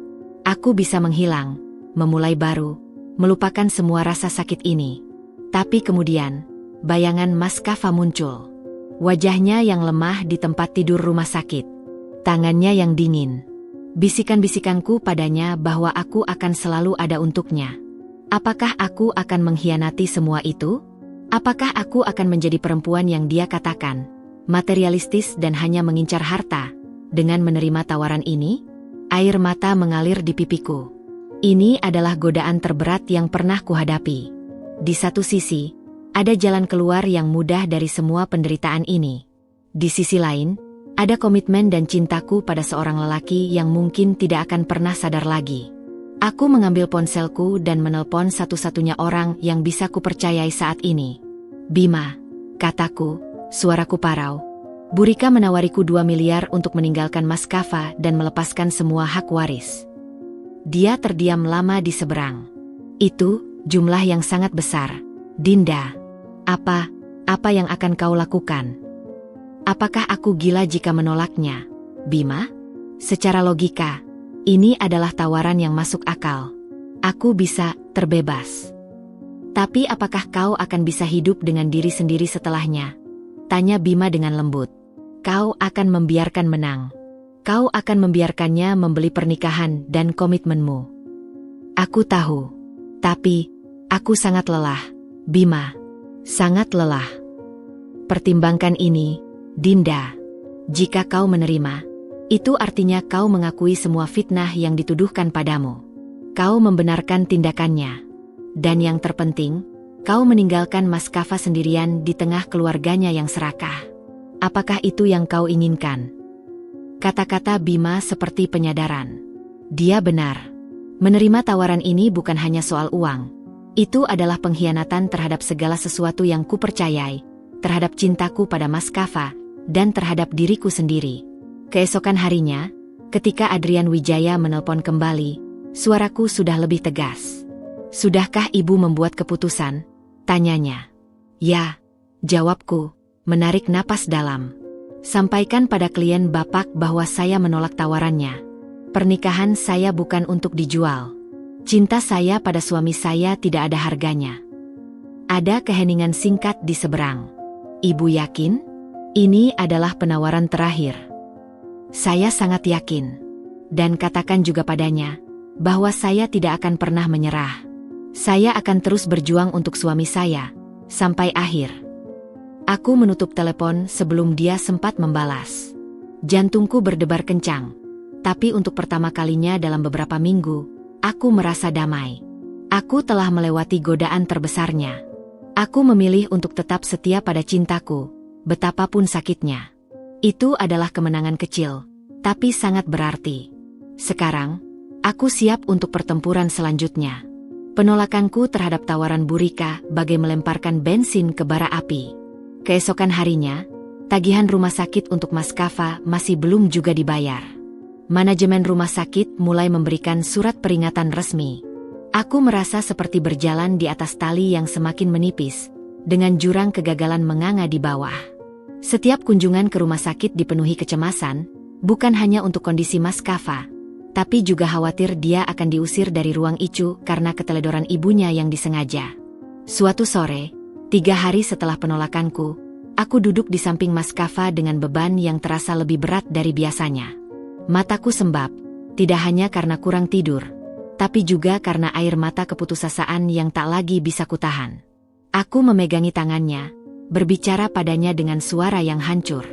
Aku bisa menghilang, memulai baru, melupakan semua rasa sakit ini. Tapi kemudian, bayangan Maskafa muncul. Wajahnya yang lemah di tempat tidur rumah sakit. Tangannya yang dingin. Bisikan-bisikanku padanya bahwa aku akan selalu ada untuknya. Apakah aku akan mengkhianati semua itu? Apakah aku akan menjadi perempuan yang dia katakan materialistis dan hanya mengincar harta? Dengan menerima tawaran ini, air mata mengalir di pipiku. Ini adalah godaan terberat yang pernah kuhadapi. Di satu sisi, ada jalan keluar yang mudah dari semua penderitaan ini. Di sisi lain, ada komitmen dan cintaku pada seorang lelaki yang mungkin tidak akan pernah sadar lagi. Aku mengambil ponselku dan menelpon satu-satunya orang yang bisa kupercayai saat ini. Bima, kataku, suaraku parau. Bu Rika menawariku 2 miliar untuk meninggalkan Maskafa dan melepaskan semua hak waris. Dia terdiam lama di seberang. Itu jumlah yang sangat besar. Dinda, apa yang akan kau lakukan? Apakah aku gila jika menolaknya, Bima? Secara logika, ini adalah tawaran yang masuk akal. Aku bisa terbebas. Tapi apakah kau akan bisa hidup dengan diri sendiri setelahnya? Tanya Bima dengan lembut. Kau akan membiarkan menang. Kau akan membiarkannya membeli pernikahan dan komitmenmu. Aku tahu. Tapi, aku sangat lelah, Bima. Sangat lelah. Pertimbangkan ini, Dinda. Jika kau menerima, itu artinya kau mengakui semua fitnah yang dituduhkan padamu. Kau membenarkan tindakannya. Dan yang terpenting, kau meninggalkan Maskafa sendirian di tengah keluarganya yang serakah. Apakah itu yang kau inginkan? Kata-kata Bima seperti penyadaran. Dia benar. Menerima tawaran ini bukan hanya soal uang. Itu adalah pengkhianatan terhadap segala sesuatu yang kupercayai, terhadap cintaku pada Maskafa, dan terhadap diriku sendiri. Keesokan harinya, ketika Adrian Wijaya menelpon kembali, suaraku sudah lebih tegas. Sudahkah Ibu membuat keputusan? Tanyanya. Ya, jawabku, menarik napas dalam. Sampaikan pada klien Bapak bahwa saya menolak tawarannya. Pernikahan saya bukan untuk dijual. Cinta saya pada suami saya tidak ada harganya. Ada keheningan singkat di seberang. Ibu yakin? Ini adalah penawaran terakhir. Saya sangat yakin. Dan katakan juga padanya, bahwa saya tidak akan pernah menyerah. Saya akan terus berjuang untuk suami saya, sampai akhir. Aku menutup telepon sebelum dia sempat membalas. Jantungku berdebar kencang. Tapi untuk pertama kalinya dalam beberapa minggu, aku merasa damai. Aku telah melewati godaan terbesarnya. Aku memilih untuk tetap setia pada cintaku, betapapun sakitnya. Itu adalah kemenangan kecil, tapi sangat berarti. Sekarang, aku siap untuk pertempuran selanjutnya. Penolakanku terhadap tawaran Bu Rika bagai melemparkan bensin ke bara api. Keesokan harinya, tagihan rumah sakit untuk Mas Kava masih belum juga dibayar. Manajemen rumah sakit mulai memberikan surat peringatan resmi. Aku merasa seperti berjalan di atas tali yang semakin menipis, dengan jurang kegagalan menganga di bawah. Setiap kunjungan ke rumah sakit dipenuhi kecemasan, bukan hanya untuk kondisi Mas Kava, tapi juga khawatir dia akan diusir dari ruang ICU karena keteledoran ibunya yang disengaja. Suatu sore, 3 hari setelah penolakanku, aku duduk di samping Mas Kava dengan beban yang terasa lebih berat dari biasanya. Mataku sembab, tidak hanya karena kurang tidur, tapi juga karena air mata keputusasaan yang tak lagi bisa kutahan. Aku memegangi tangannya, berbicara padanya dengan suara yang hancur.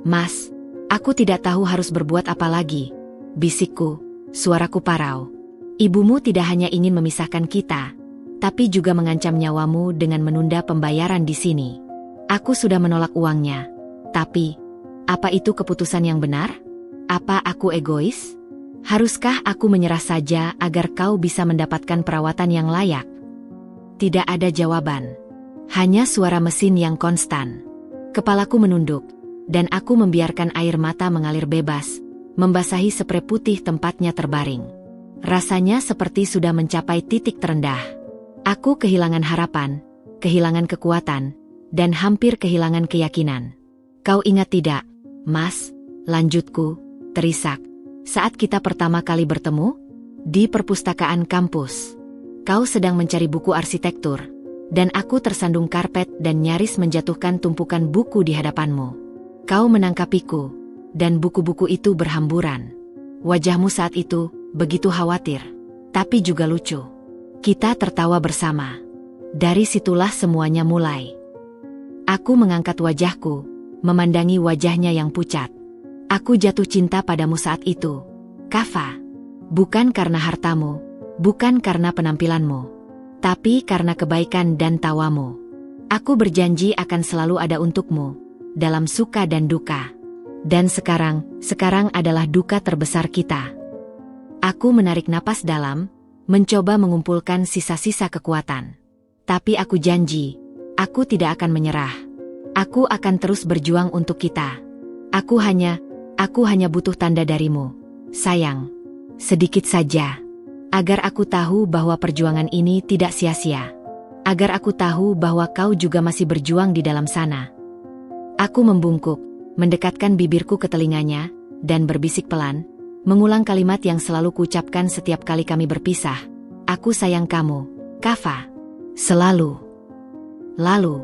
"Mas, aku tidak tahu harus berbuat apa lagi," bisikku, suaraku parau. "Ibumu tidak hanya ingin memisahkan kita, tapi juga mengancam nyawamu dengan menunda pembayaran di sini. Aku sudah menolak uangnya, tapi apa itu keputusan yang benar? Apa aku egois? Haruskah aku menyerah saja agar kau bisa mendapatkan perawatan yang layak?" Tidak ada jawaban. Hanya suara mesin yang konstan. Kepalaku menunduk, dan aku membiarkan air mata mengalir bebas, membasahi sprei putih tempatnya terbaring. Rasanya seperti sudah mencapai titik terendah. Aku kehilangan harapan, kehilangan kekuatan, dan hampir kehilangan keyakinan. "Kau ingat tidak, Mas?" lanjutku, terisak. "Saat kita pertama kali bertemu? Di perpustakaan kampus. Kau sedang mencari buku arsitektur, dan aku tersandung karpet dan nyaris menjatuhkan tumpukan buku di hadapanmu. Kau menangkapiku, dan buku-buku itu berhamburan. Wajahmu saat itu begitu khawatir, tapi juga lucu. Kita tertawa bersama. Dari situlah semuanya mulai." Aku mengangkat wajahku, memandangi wajahnya yang pucat. "Aku jatuh cinta padamu saat itu, Kava. Bukan karena hartamu, bukan karena penampilanmu, tapi karena kebaikan dan tawamu. Aku berjanji akan selalu ada untukmu, dalam suka dan duka. Dan sekarang adalah duka terbesar kita." Aku menarik napas dalam, mencoba mengumpulkan sisa-sisa kekuatan. Tapi aku janji, aku tidak akan menyerah. Aku akan terus berjuang untuk kita. Aku hanya butuh tanda darimu, sayang. Sedikit saja. Agar aku tahu bahwa perjuangan ini tidak sia-sia. Agar aku tahu bahwa kau juga masih berjuang di dalam sana. Aku membungkuk, mendekatkan bibirku ke telinganya, dan berbisik pelan, mengulang kalimat yang selalu kuucapkan setiap kali kami berpisah. "Aku sayang kamu, Kava. Selalu." Lalu,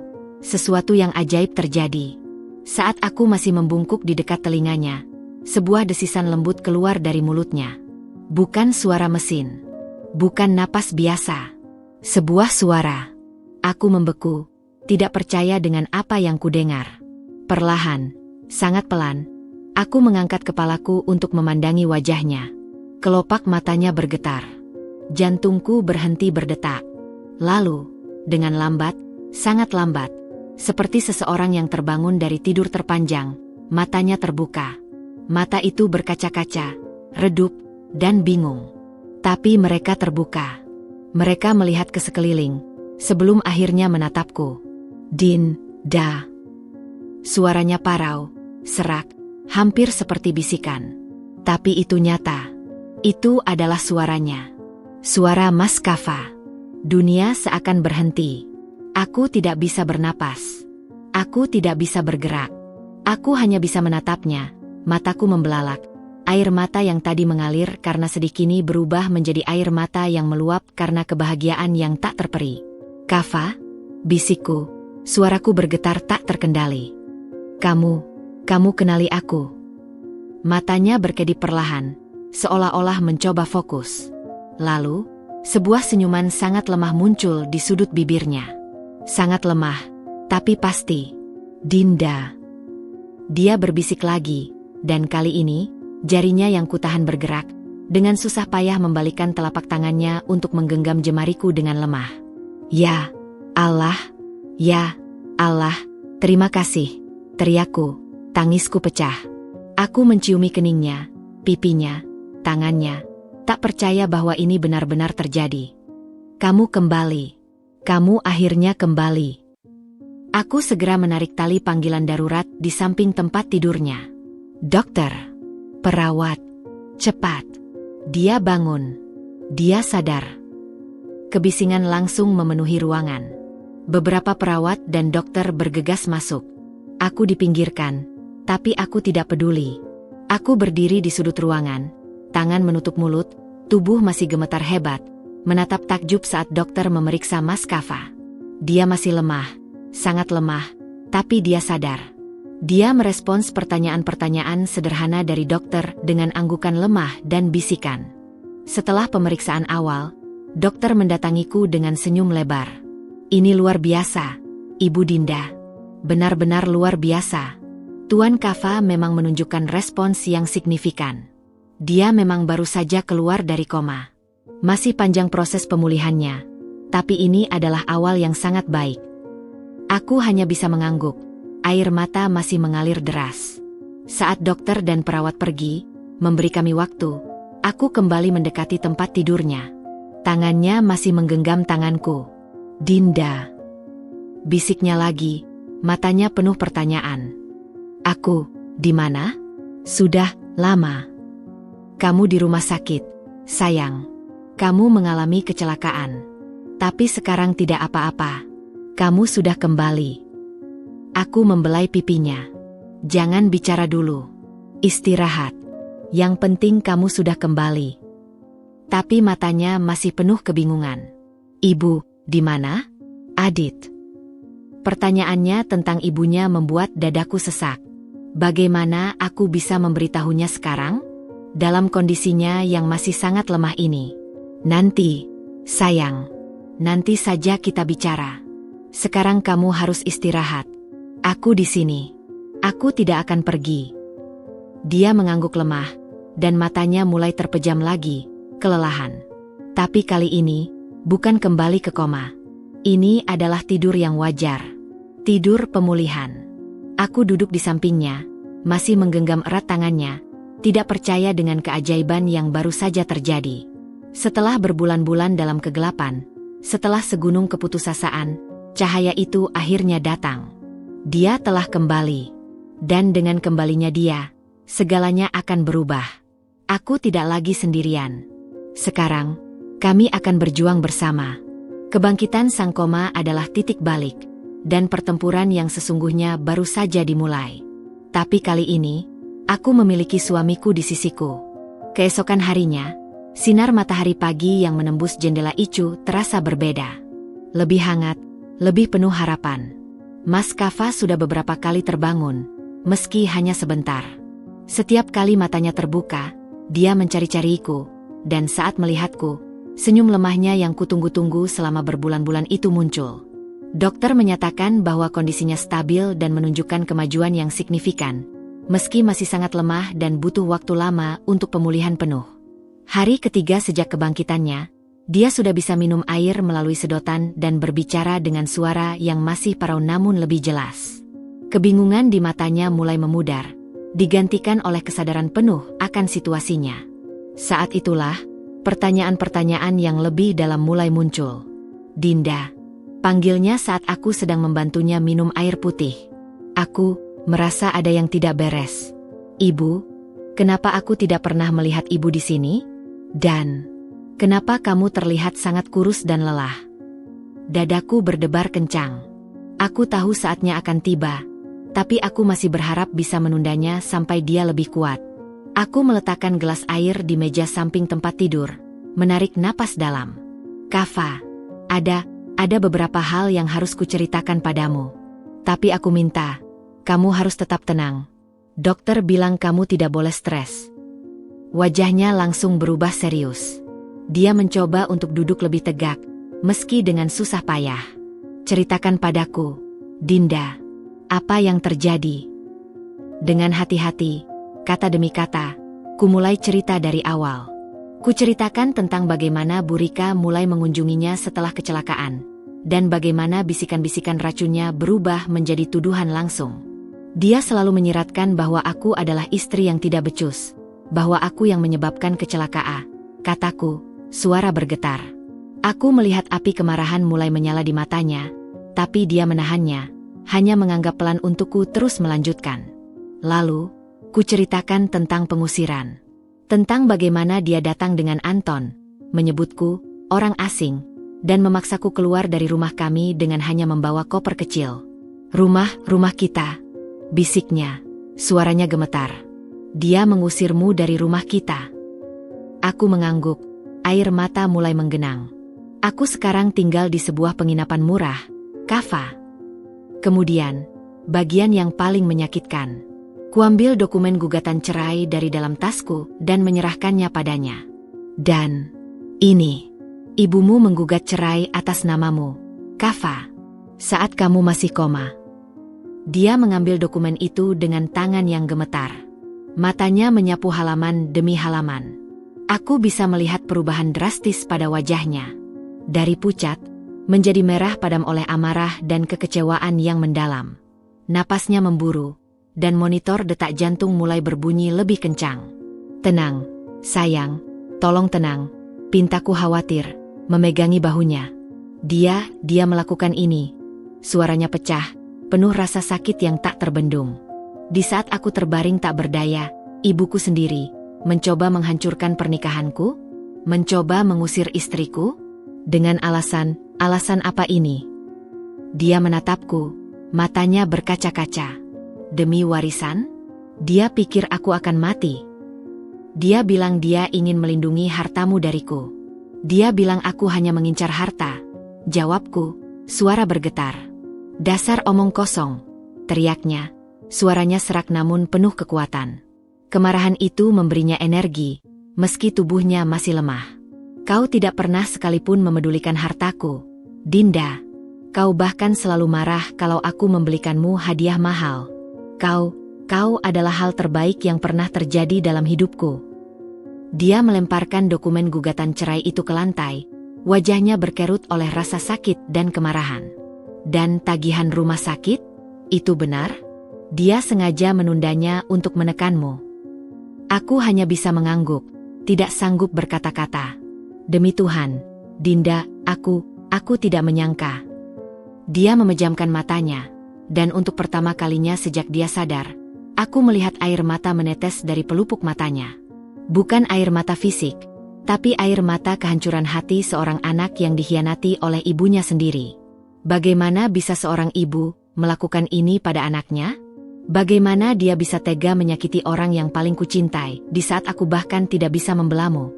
sesuatu yang ajaib terjadi. Saat aku masih membungkuk di dekat telinganya, sebuah desisan lembut keluar dari mulutnya. Bukan suara mesin. Bukan napas biasa. Sebuah suara. Aku membeku, tidak percaya dengan apa yang kudengar. Perlahan, sangat pelan, aku mengangkat kepalaku untuk memandangi wajahnya. Kelopak matanya bergetar. Jantungku berhenti berdetak. Lalu, dengan lambat, sangat lambat, seperti seseorang yang terbangun dari tidur terpanjang, matanya terbuka. Mata itu berkaca-kaca, redup, dan bingung. Tapi mereka terbuka. Mereka melihat ke sekeliling, sebelum akhirnya menatapku. "Dinda." Suaranya parau, serak, hampir seperti bisikan. Tapi itu nyata. Itu adalah suaranya. Suara Mas Kava. Dunia seakan berhenti. Aku tidak bisa bernapas. Aku tidak bisa bergerak. Aku hanya bisa menatapnya. Mataku membelalak. Air mata yang tadi mengalir karena sedih kini berubah menjadi air mata yang meluap karena kebahagiaan yang tak terperi. "Kava, bisikku. Suaraku bergetar tak terkendali. Kamu kenali aku. Matanya berkedip perlahan, seolah-olah mencoba fokus. Lalu, sebuah senyuman sangat lemah muncul di sudut bibirnya. Sangat lemah, tapi pasti. Dinda. Dia berbisik lagi, dan kali ini, jarinya yang kutahan bergerak, dengan susah payah membalikkan telapak tangannya untuk menggenggam jemariku dengan lemah. Ya Allah, terima kasih, teriakku. Tangisku pecah. Aku menciumi keningnya, pipinya, tangannya, tak percaya bahwa ini benar-benar terjadi. Kamu kembali. Kamu akhirnya kembali. Aku segera menarik tali panggilan darurat di samping tempat tidurnya. Dokter, perawat, cepat. Dia bangun. Dia sadar. Kebisingan langsung memenuhi ruangan. Beberapa perawat dan dokter bergegas masuk. Aku dipinggirkan, tapi aku tidak peduli. Aku berdiri di sudut ruangan, tangan menutup mulut, tubuh masih gemetar hebat, menatap takjub saat dokter memeriksa Mas Kava. Dia masih lemah, sangat lemah, tapi dia sadar. Dia merespons pertanyaan-pertanyaan sederhana dari dokter dengan anggukan lemah dan bisikan. Setelah pemeriksaan awal, dokter mendatangiku dengan senyum lebar. Ini luar biasa, Ibu Dinda. Benar-benar luar biasa. Tuan Kava memang menunjukkan respons yang signifikan. Dia memang baru saja keluar dari koma. Masih panjang proses pemulihannya, tapi ini adalah awal yang sangat baik. Aku hanya bisa mengangguk, air mata masih mengalir deras. Saat dokter dan perawat pergi, memberi kami waktu, aku kembali mendekati tempat tidurnya. Tangannya masih menggenggam tanganku. Dinda. Bisiknya lagi, matanya penuh pertanyaan. Aku, di mana? Sudah lama. Kamu di rumah sakit, sayang. Kamu mengalami kecelakaan. Tapi sekarang tidak apa-apa. Kamu sudah kembali. Aku membelai pipinya. Jangan bicara dulu. Istirahat. Yang penting kamu sudah kembali. Tapi matanya masih penuh kebingungan. Ibu, di mana? Adit. Pertanyaannya tentang ibunya membuat dadaku sesak. Bagaimana aku bisa memberitahunya sekarang? Dalam kondisinya yang masih sangat lemah ini. Nanti, sayang. Nanti saja kita bicara. Sekarang kamu harus istirahat. Aku di sini. Aku tidak akan pergi. Dia mengangguk lemah, dan matanya mulai terpejam lagi, kelelahan. Tapi kali ini, bukan kembali ke koma. Ini adalah tidur yang wajar. Tidur pemulihan. Aku duduk di sampingnya, masih menggenggam erat tangannya, tidak percaya dengan keajaiban yang baru saja terjadi. Setelah berbulan-bulan dalam kegelapan, setelah segunung keputusasaan, cahaya itu akhirnya datang. Dia telah kembali. Dan dengan kembalinya dia, segalanya akan berubah. Aku tidak lagi sendirian. Sekarang, kami akan berjuang bersama. Kebangkitan sang koma adalah titik balik, dan pertempuran yang sesungguhnya baru saja dimulai. Tapi kali ini, aku memiliki suamiku di sisiku. Keesokan harinya, sinar matahari pagi yang menembus jendela Icu terasa berbeda. Lebih hangat, lebih penuh harapan. Mas Kava sudah beberapa kali terbangun, meski hanya sebentar. Setiap kali matanya terbuka, dia mencari-cariku, dan saat melihatku, senyum lemahnya yang kutunggu-tunggu selama berbulan-bulan itu muncul. Dokter menyatakan bahwa kondisinya stabil dan menunjukkan kemajuan yang signifikan, meski masih sangat lemah dan butuh waktu lama untuk pemulihan penuh. Hari ketiga sejak kebangkitannya, dia sudah bisa minum air melalui sedotan dan berbicara dengan suara yang masih parau namun lebih jelas. Kebingungan di matanya mulai memudar, digantikan oleh kesadaran penuh akan situasinya. Saat itulah, pertanyaan-pertanyaan yang lebih dalam mulai muncul. Dinda. Panggilnya saat aku sedang membantunya minum air putih. Aku merasa ada yang tidak beres. Ibu, kenapa aku tidak pernah melihat ibu di sini? Dan, kenapa kamu terlihat sangat kurus dan lelah? Dadaku berdebar kencang. Aku tahu saatnya akan tiba, tapi aku masih berharap bisa menundanya sampai dia lebih kuat. Aku meletakkan gelas air di meja samping tempat tidur, menarik napas dalam. Kava, ada beberapa hal yang harus kuceritakan padamu. Tapi aku minta, kamu harus tetap tenang. Dokter bilang kamu tidak boleh stres. Wajahnya langsung berubah serius. Dia mencoba untuk duduk lebih tegak, meski dengan susah payah. Ceritakan padaku, Dinda, apa yang terjadi? Dengan hati-hati, kata demi kata, ku mulai cerita dari awal. Ku ceritakan tentang bagaimana Bu Rika mulai mengunjunginya setelah kecelakaan, dan bagaimana bisikan-bisikan racunnya berubah menjadi tuduhan langsung. Dia selalu menyiratkan bahwa aku adalah istri yang tidak becus, bahwa aku yang menyebabkan kecelakaan. Kataku, suara bergetar. Aku melihat api kemarahan mulai menyala di matanya, tapi dia menahannya, hanya menganggap pelan untukku terus melanjutkan. Lalu, ku ceritakan tentang pengusiran. Tentang bagaimana dia datang dengan Anton, menyebutku, orang asing, dan memaksaku keluar dari rumah kami dengan hanya membawa koper kecil. Rumah kita, bisiknya, suaranya gemetar. Dia mengusirmu dari rumah kita. Aku mengangguk, air mata mulai menggenang. Aku sekarang tinggal di sebuah penginapan murah, Kava. Kemudian, bagian yang paling menyakitkan. Kuambil dokumen gugatan cerai dari dalam tasku dan menyerahkannya padanya. Dan, ini, ibumu menggugat cerai atas namamu, Kava, saat kamu masih koma. Dia mengambil dokumen itu dengan tangan yang gemetar. Matanya menyapu halaman demi halaman. Aku bisa melihat perubahan drastis pada wajahnya. Dari pucat, menjadi merah padam oleh amarah dan kekecewaan yang mendalam. Napasnya memburu, dan monitor detak jantung mulai berbunyi lebih kencang. Tenang, sayang, tolong tenang, pintaku khawatir, memegangi bahunya. Dia melakukan ini. Suaranya pecah, penuh rasa sakit yang tak terbendung. Di saat aku terbaring tak berdaya, ibuku sendiri, mencoba menghancurkan pernikahanku, mencoba mengusir istriku, dengan alasan apa ini? Dia menatapku, matanya berkaca-kaca. Demi warisan? Dia pikir aku akan mati. Dia bilang dia ingin melindungi hartamu dariku. Dia bilang aku hanya mengincar harta. Jawabku, suara bergetar. Dasar omong kosong, teriaknya. Suaranya serak namun penuh kekuatan. Kemarahan itu memberinya energi, meski tubuhnya masih lemah. Kau tidak pernah sekalipun memedulikan hartaku, Dinda. Kau bahkan selalu marah kalau aku membelikanmu hadiah mahal. Kau adalah hal terbaik yang pernah terjadi dalam hidupku. Dia melemparkan dokumen gugatan cerai itu ke lantai, wajahnya berkerut oleh rasa sakit dan kemarahan. Dan tagihan rumah sakit? Itu benar? Dia sengaja menundanya untuk menekanmu. Aku hanya bisa mengangguk, tidak sanggup berkata-kata. Demi Tuhan, Dinda, aku tidak menyangka. Dia memejamkan matanya. Dan untuk pertama kalinya sejak dia sadar, aku melihat air mata menetes dari pelupuk matanya. Bukan air mata fisik, tapi air mata kehancuran hati seorang anak yang dikhianati oleh ibunya sendiri. Bagaimana bisa seorang ibu melakukan ini pada anaknya? Bagaimana dia bisa tega menyakiti orang yang paling kucintai di saat aku bahkan tidak bisa membelamu?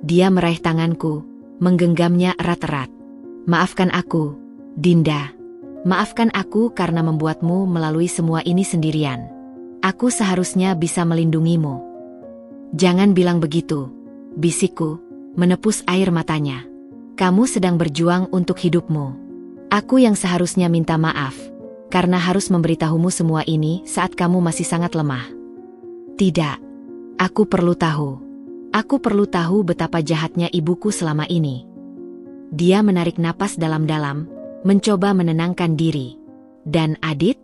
Dia meraih tanganku, menggenggamnya erat-erat. Maafkan aku, Dinda. Maafkan aku karena membuatmu melalui semua ini sendirian. Aku seharusnya bisa melindungimu. Jangan bilang begitu, bisikku, menepus air matanya. Kamu sedang berjuang untuk hidupmu. Aku yang seharusnya minta maaf, karena harus memberitahumu semua ini saat kamu masih sangat lemah. Tidak, aku perlu tahu. Aku perlu tahu betapa jahatnya ibuku selama ini. Dia menarik napas dalam-dalam, mencoba menenangkan diri. Dan Adit?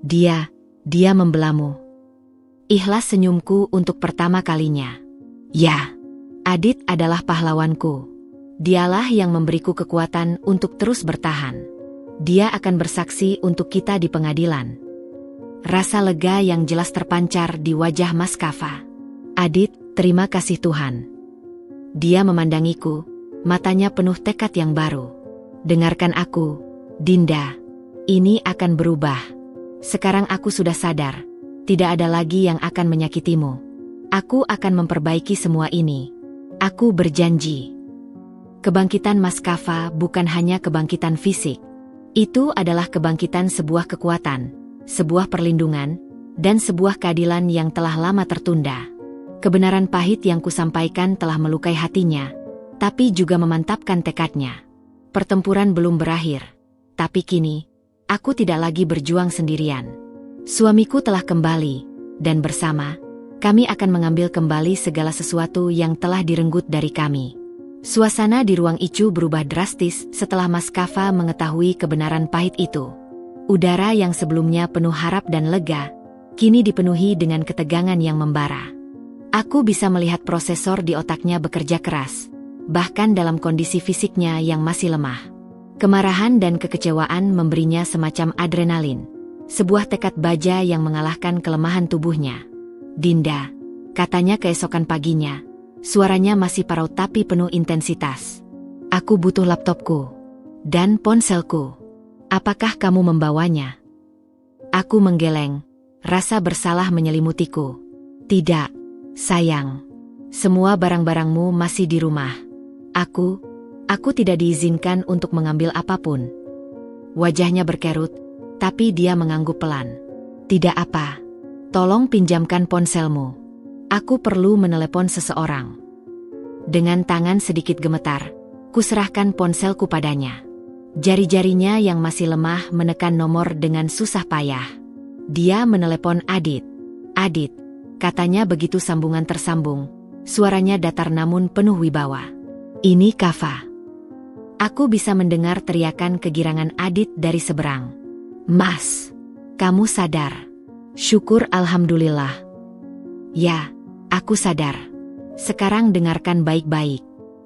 Dia membelamu. Ikhlas senyumku untuk pertama kalinya. Ya, Adit adalah pahlawanku. Dialah yang memberiku kekuatan untuk terus bertahan. Dia akan bersaksi untuk kita di pengadilan. Rasa lega yang jelas terpancar di wajah Mas Kava. Adit, terima kasih Tuhan. Dia memandangiku, matanya penuh tekad yang baru. Dengarkan aku, Dinda. Ini akan berubah. Sekarang aku sudah sadar, tidak ada lagi yang akan menyakitimu. Aku akan memperbaiki semua ini. Aku berjanji. Kebangkitan Maskafa bukan hanya kebangkitan fisik. Itu adalah kebangkitan sebuah kekuatan, sebuah perlindungan, dan sebuah keadilan yang telah lama tertunda. Kebenaran pahit yang kusampaikan telah melukai hatinya, tapi juga memantapkan tekadnya. Pertempuran belum berakhir, tapi kini, aku tidak lagi berjuang sendirian. Suamiku telah kembali, dan bersama, kami akan mengambil kembali segala sesuatu yang telah direnggut dari kami. Suasana di ruang Icu berubah drastis setelah Maskafa mengetahui kebenaran pahit itu. Udara yang sebelumnya penuh harap dan lega, kini dipenuhi dengan ketegangan yang membara. Aku bisa melihat prosesor di otaknya bekerja keras, bahkan dalam kondisi fisiknya yang masih lemah. Kemarahan dan kekecewaan memberinya semacam adrenalin, sebuah tekad baja yang mengalahkan kelemahan tubuhnya. "Dinda," katanya keesokan paginya. Suaranya masih parau tapi penuh intensitas. "Aku butuh laptopku. Dan ponselku. Apakah kamu membawanya?" Aku menggeleng. Rasa bersalah menyelimutiku. "Tidak, sayang. Semua barang-barangmu masih di rumah. Aku tidak diizinkan untuk mengambil apapun." Wajahnya berkerut, tapi dia mengangguk pelan. "Tidak apa. Tolong pinjamkan ponselmu. Aku perlu menelepon seseorang." Dengan tangan sedikit gemetar, kuserahkan ponselku padanya. Jari-jarinya yang masih lemah menekan nomor dengan susah payah. Dia menelepon Adit. "Adit," katanya begitu sambungan tersambung. Suaranya datar namun penuh wibawa. "Ini Kava." Aku bisa mendengar teriakan kegirangan Adit dari seberang. "Mas, kamu sadar?" "Syukur alhamdulillah." "Ya, aku sadar. Sekarang dengarkan baik-baik.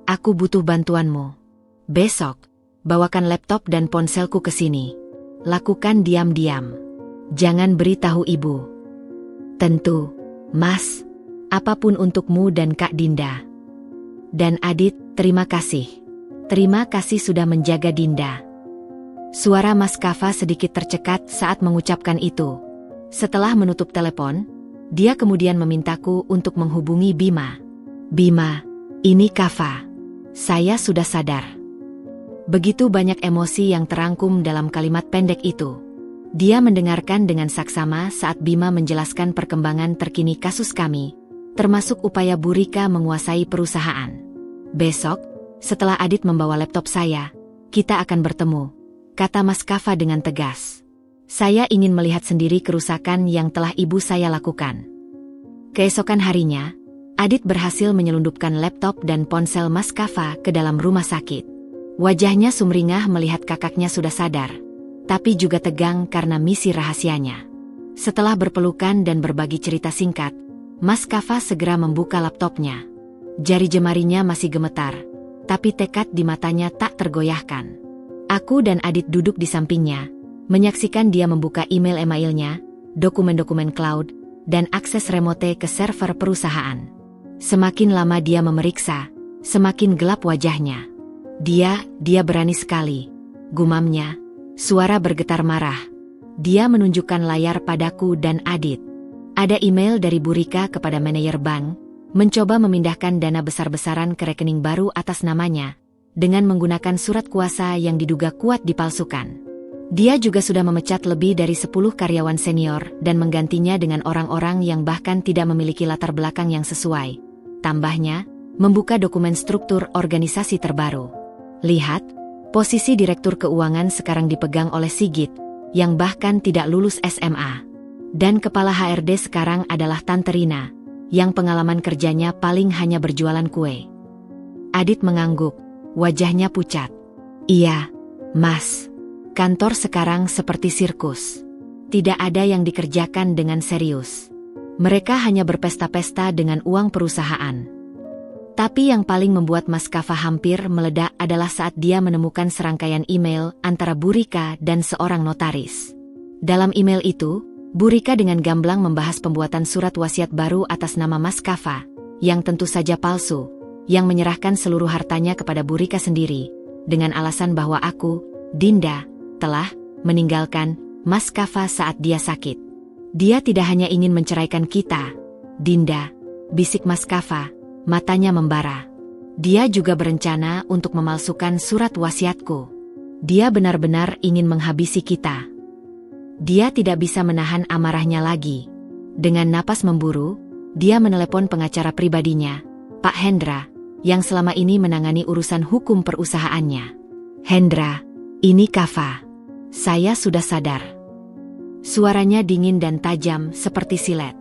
Aku butuh bantuanmu. Besok, bawakan laptop dan ponselku ke sini. Lakukan diam-diam. Jangan beritahu ibu." "Tentu, Mas. Apapun untukmu dan Kak Dinda." "Dan Adit, terima kasih. Terima kasih sudah menjaga Dinda." Suara Maskafa sedikit tercekat saat mengucapkan itu. Setelah menutup telepon, dia kemudian memintaku untuk menghubungi Bima. "Bima, ini Kava. Saya sudah sadar." Begitu banyak emosi yang terangkum dalam kalimat pendek itu. Dia mendengarkan dengan saksama saat Bima menjelaskan perkembangan terkini kasus kami, termasuk upaya Bu Rika menguasai perusahaan. "Besok, setelah Adit membawa laptop saya, kita akan bertemu," kata Maskafa dengan tegas. "Saya ingin melihat sendiri kerusakan yang telah ibu saya lakukan." Keesokan harinya, Adit berhasil menyelundupkan laptop dan ponsel Maskafa ke dalam rumah sakit. Wajahnya sumringah melihat kakaknya sudah sadar, tapi juga tegang karena misi rahasianya. Setelah berpelukan dan berbagi cerita singkat, Maskafa segera membuka laptopnya. Jari jemarinya masih gemetar, tapi tekad di matanya tak tergoyahkan. Aku dan Adit duduk di sampingnya, menyaksikan dia membuka email-emailnya, dokumen-dokumen cloud, dan akses remote ke server perusahaan. Semakin lama dia memeriksa, semakin gelap wajahnya. Dia berani sekali," gumamnya. Suara bergetar marah. Dia menunjukkan layar padaku dan Adit. Ada email dari Bu Rika kepada manajer bank, mencoba memindahkan dana besar-besaran ke rekening baru atas namanya, dengan menggunakan surat kuasa yang diduga kuat dipalsukan. Dia juga sudah memecat lebih dari 10 karyawan senior dan menggantinya dengan orang-orang yang bahkan tidak memiliki latar belakang yang sesuai. Tambahnya, membuka dokumen struktur organisasi terbaru. "Lihat, posisi direktur keuangan sekarang dipegang oleh Sigit, yang bahkan tidak lulus SMA. Dan kepala HRD sekarang adalah Tante Rina, yang pengalaman kerjanya paling hanya berjualan kue." Adit mengangguk, wajahnya pucat. "Iya, Mas. Kantor sekarang seperti sirkus. Tidak ada yang dikerjakan dengan serius. Mereka hanya berpesta-pesta dengan uang perusahaan." Tapi yang paling membuat Maskafa hampir meledak adalah saat dia menemukan serangkaian email antara Bu Rika dan seorang notaris. Dalam email itu, Bu Rika dengan gamblang membahas pembuatan surat wasiat baru atas nama Maskafa, yang tentu saja palsu, yang menyerahkan seluruh hartanya kepada Bu Rika sendiri, dengan alasan bahwa aku, Dinda, telah meninggalkan Maskafa saat dia sakit. "Dia tidak hanya ingin menceraikan kita, Dinda," bisik Maskafa, matanya membara. Dia juga berencana untuk memalsukan surat wasiatku. Dia benar-benar ingin menghabisi kita. Dia tidak bisa menahan amarahnya lagi. Dengan napas memburu, dia menelepon pengacara pribadinya, Pak Hendra, yang selama ini menangani urusan hukum perusahaannya. Hendra, ini Kava. Saya sudah sadar. Suaranya dingin dan tajam seperti silet.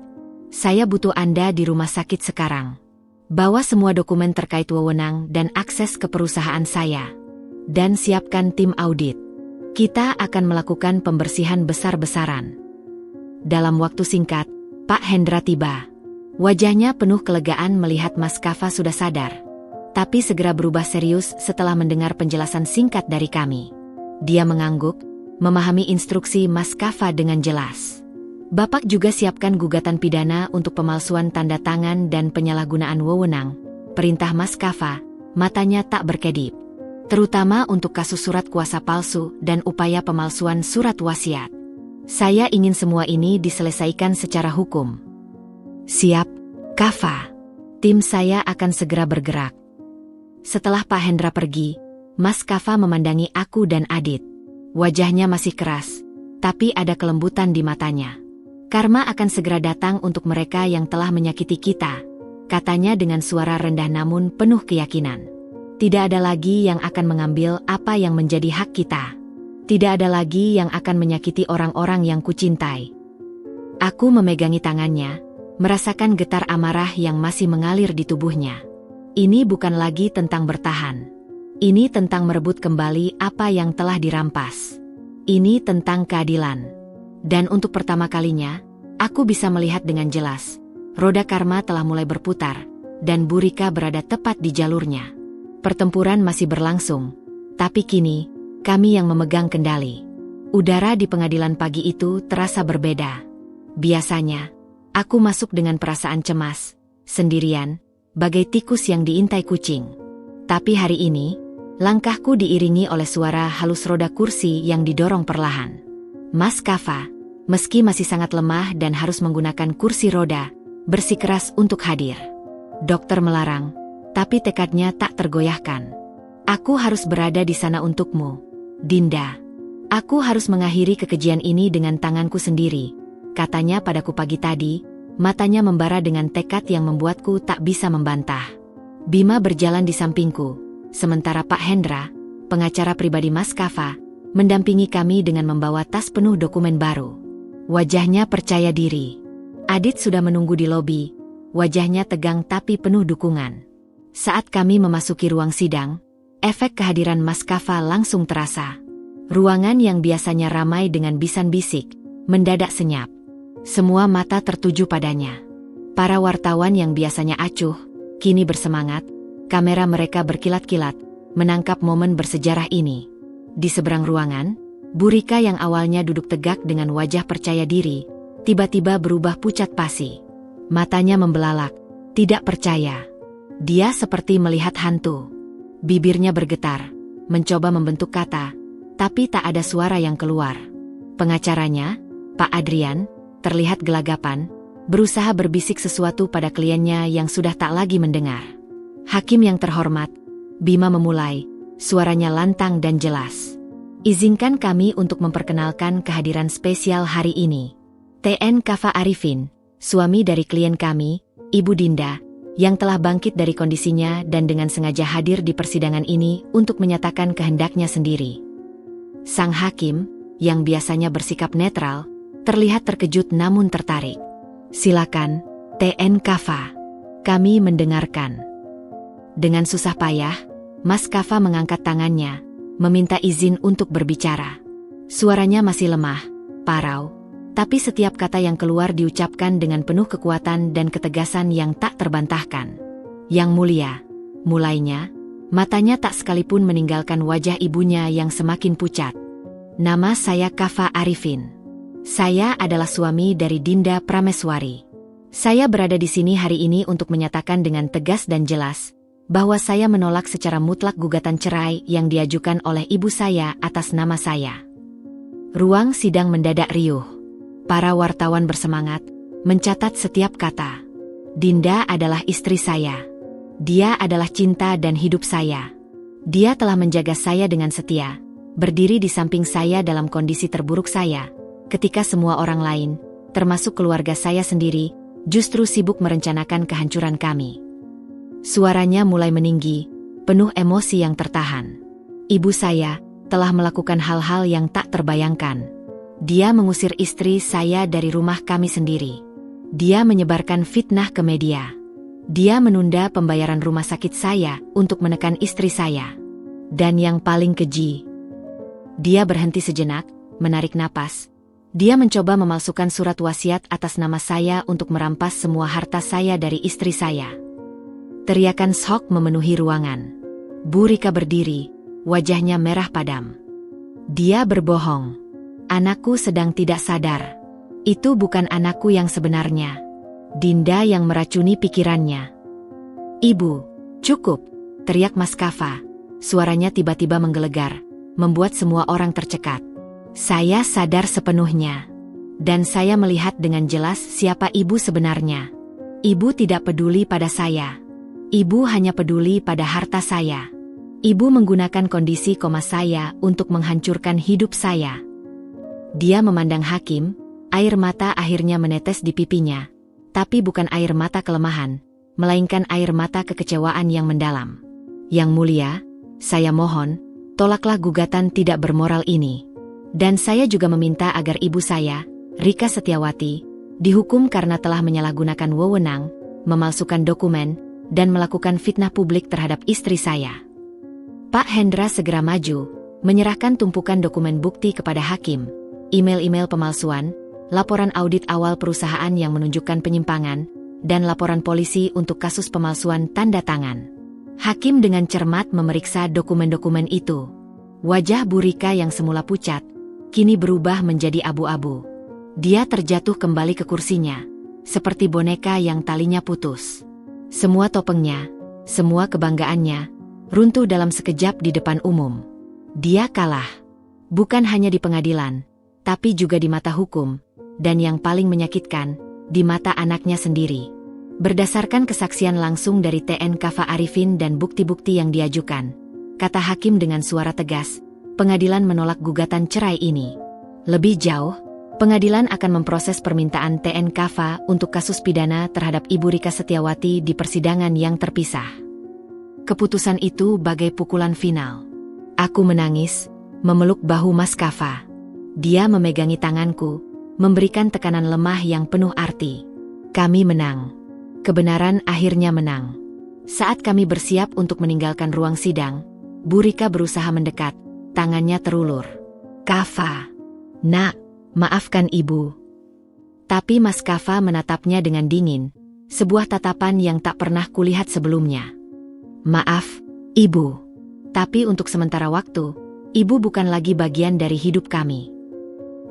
Saya butuh Anda di rumah sakit sekarang. Bawa semua dokumen terkait wewenang dan akses ke perusahaan saya. Dan siapkan tim audit. Kita akan melakukan pembersihan besar-besaran. Dalam waktu singkat, Pak Hendra tiba. Wajahnya penuh kelegaan melihat Mas Kava sudah sadar. Tapi segera berubah serius setelah mendengar penjelasan singkat dari kami. Dia mengangguk, memahami instruksi Mas Kava dengan jelas. Bapak juga siapkan gugatan pidana untuk pemalsuan tanda tangan dan penyalahgunaan wewenang. Perintah Mas Kava, matanya tak berkedip. Terutama untuk kasus surat kuasa palsu dan upaya pemalsuan surat wasiat. Saya ingin semua ini diselesaikan secara hukum. Siap, Kava. Tim saya akan segera bergerak. Setelah Pak Hendra pergi, Mas Kava memandangi aku dan Adit. Wajahnya masih keras, tapi ada kelembutan di matanya. Karma akan segera datang untuk mereka yang telah menyakiti kita, katanya dengan suara rendah namun penuh keyakinan. Tidak ada lagi yang akan mengambil apa yang menjadi hak kita. Tidak ada lagi yang akan menyakiti orang-orang yang kucintai. Aku memegangi tangannya, merasakan getar amarah yang masih mengalir di tubuhnya. Ini bukan lagi tentang bertahan. Ini tentang merebut kembali apa yang telah dirampas. Ini tentang keadilan. Dan untuk pertama kalinya, aku bisa melihat dengan jelas. Roda karma telah mulai berputar, dan Burika berada tepat di jalurnya. Pertempuran masih berlangsung, tapi kini, kami yang memegang kendali. Udara di pengadilan pagi itu terasa berbeda. Biasanya, aku masuk dengan perasaan cemas, sendirian, bagai tikus yang diintai kucing. Tapi hari ini, langkahku diiringi oleh suara halus roda kursi yang didorong perlahan. Mas Kava, meski masih sangat lemah dan harus menggunakan kursi roda, bersikeras untuk hadir. Dokter melarang, tapi tekadnya tak tergoyahkan. Aku harus berada di sana untukmu, Dinda. Aku harus mengakhiri kekejian ini dengan tanganku sendiri, katanya padaku pagi tadi, matanya membara dengan tekad yang membuatku tak bisa membantah. Bima berjalan di sampingku, sementara Pak Hendra, pengacara pribadi Mas Kava, mendampingi kami dengan membawa tas penuh dokumen baru. Wajahnya percaya diri. Adit sudah menunggu di lobi, wajahnya tegang tapi penuh dukungan. Saat kami memasuki ruang sidang, efek kehadiran Mas Kava langsung terasa. Ruangan yang biasanya ramai dengan bisan-bisik, mendadak senyap. Semua mata tertuju padanya. Para wartawan yang biasanya acuh, kini bersemangat, kamera mereka berkilat-kilat, menangkap momen bersejarah ini. Di seberang ruangan, Burika yang awalnya duduk tegak dengan wajah percaya diri, tiba-tiba berubah pucat pasi. Matanya membelalak, tidak percaya. Dia seperti melihat hantu. Bibirnya bergetar, mencoba membentuk kata, tapi tak ada suara yang keluar. Pengacaranya, Pak Adrian, terlihat gelagapan, berusaha berbisik sesuatu pada kliennya yang sudah tak lagi mendengar. Hakim yang terhormat, Bima memulai, suaranya lantang dan jelas. Izinkan kami untuk memperkenalkan kehadiran spesial hari ini. TN Kava Arifin, suami dari klien kami, Ibu Dinda, yang telah bangkit dari kondisinya dan dengan sengaja hadir di persidangan ini untuk menyatakan kehendaknya sendiri. Sang hakim, yang biasanya bersikap netral, terlihat terkejut namun tertarik. Silakan, TN Kava. Kami mendengarkan. Dengan susah payah, Mas Kava mengangkat tangannya, meminta izin untuk berbicara. Suaranya masih lemah, parau, tapi setiap kata yang keluar diucapkan dengan penuh kekuatan dan ketegasan yang tak terbantahkan. Yang mulia, mulainya, matanya tak sekalipun meninggalkan wajah ibunya yang semakin pucat. Nama saya Kava Arifin. Saya adalah suami dari Dinda Prameswari. Saya berada di sini hari ini untuk menyatakan dengan tegas dan jelas, bahwa saya menolak secara mutlak gugatan cerai yang diajukan oleh ibu saya atas nama saya. Ruang sidang mendadak riuh. Para wartawan bersemangat, mencatat setiap kata. Dinda adalah istri saya. Dia adalah cinta dan hidup saya. Dia telah menjaga saya dengan setia, berdiri di samping saya dalam kondisi terburuk saya, ketika semua orang lain, termasuk keluarga saya sendiri, justru sibuk merencanakan kehancuran kami. Suaranya mulai meninggi, penuh emosi yang tertahan. Ibu saya telah melakukan hal-hal yang tak terbayangkan. Dia mengusir istri saya dari rumah kami sendiri. Dia menyebarkan fitnah ke media. Dia menunda pembayaran rumah sakit saya untuk menekan istri saya. Dan yang paling keji, dia berhenti sejenak, menarik napas. Dia mencoba memalsukan surat wasiat atas nama saya untuk merampas semua harta saya dari istri saya. Teriakan shock memenuhi ruangan. Bu Rika berdiri, wajahnya merah padam. Dia berbohong. Anakku sedang tidak sadar. Itu bukan anakku yang sebenarnya. Dinda yang meracuni pikirannya. Ibu, cukup, teriak Mas Kafa. Suaranya tiba-tiba menggelegar, membuat semua orang tercekat. Saya sadar sepenuhnya. Dan saya melihat dengan jelas siapa ibu sebenarnya. Ibu tidak peduli pada saya. Ibu hanya peduli pada harta saya. Ibu menggunakan kondisi koma saya untuk menghancurkan hidup saya. Dia memandang hakim, air mata akhirnya menetes di pipinya. Tapi bukan air mata kelemahan, melainkan air mata kekecewaan yang mendalam. Yang mulia, saya mohon, tolaklah gugatan tidak bermoral ini. Dan saya juga meminta agar ibu saya, Rika Setiawati, dihukum karena telah menyalahgunakan wewenang, memalsukan dokumen, dan melakukan fitnah publik terhadap istri saya. Pak Hendra segera maju, menyerahkan tumpukan dokumen bukti kepada hakim, email-email pemalsuan, laporan audit awal perusahaan yang menunjukkan penyimpangan, dan laporan polisi untuk kasus pemalsuan tanda tangan. Hakim dengan cermat memeriksa dokumen-dokumen itu. Wajah Bu Rika yang semula pucat, kini berubah menjadi abu-abu. Dia terjatuh kembali ke kursinya, seperti boneka yang talinya putus. Semua topengnya, semua kebanggaannya, runtuh dalam sekejap di depan umum. Dia kalah. Bukan hanya di pengadilan, tapi juga di mata hukum, dan yang paling menyakitkan, di mata anaknya sendiri. Berdasarkan kesaksian langsung dari TN Kafa Arifin dan bukti-bukti yang diajukan, kata hakim dengan suara tegas, pengadilan menolak gugatan cerai ini. Lebih jauh, pengadilan akan memproses permintaan TN Kafa untuk kasus pidana terhadap Ibu Rika Setiawati di persidangan yang terpisah. Keputusan itu bagai pukulan final. Aku menangis, memeluk bahu Mas Kafa. Dia memegangi tanganku, memberikan tekanan lemah yang penuh arti. Kami menang. Kebenaran akhirnya menang. Saat kami bersiap untuk meninggalkan ruang sidang, Bu Rika berusaha mendekat, tangannya terulur. Kafa, nak, maafkan ibu. Tapi Mas Kafa menatapnya dengan dingin, sebuah tatapan yang tak pernah kulihat sebelumnya. Maaf, ibu. Tapi untuk sementara waktu, ibu bukan lagi bagian dari hidup kami.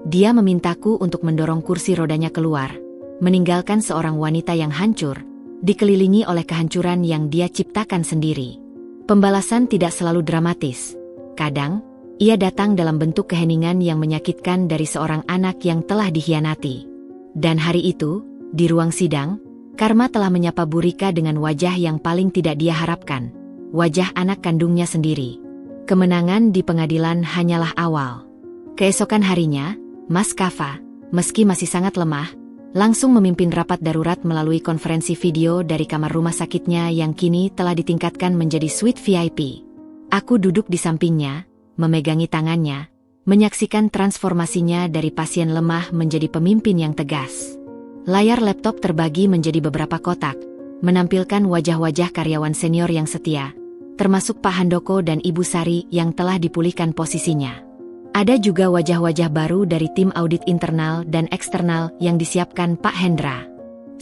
Dia memintaku untuk mendorong kursi rodanya keluar, meninggalkan seorang wanita yang hancur, dikelilingi oleh kehancuran yang dia ciptakan sendiri. Pembalasan tidak selalu dramatis. Kadang, ia datang dalam bentuk keheningan yang menyakitkan dari seorang anak yang telah dikhianati. Dan hari itu, di ruang sidang, Karma telah menyapa Bu Rika dengan wajah yang paling tidak dia harapkan. Wajah anak kandungnya sendiri. Kemenangan di pengadilan hanyalah awal. Keesokan harinya, Mas Kafa, meski masih sangat lemah, langsung memimpin rapat darurat melalui konferensi video dari kamar rumah sakitnya yang kini telah ditingkatkan menjadi suite VIP. Aku duduk di sampingnya, memegangi tangannya, menyaksikan transformasinya dari pasien lemah menjadi pemimpin yang tegas. Layar laptop terbagi menjadi beberapa kotak, menampilkan wajah-wajah karyawan senior yang setia, termasuk Pak Handoko dan Ibu Sari yang telah dipulihkan posisinya. Ada juga wajah-wajah baru dari tim audit internal dan eksternal yang disiapkan Pak Hendra.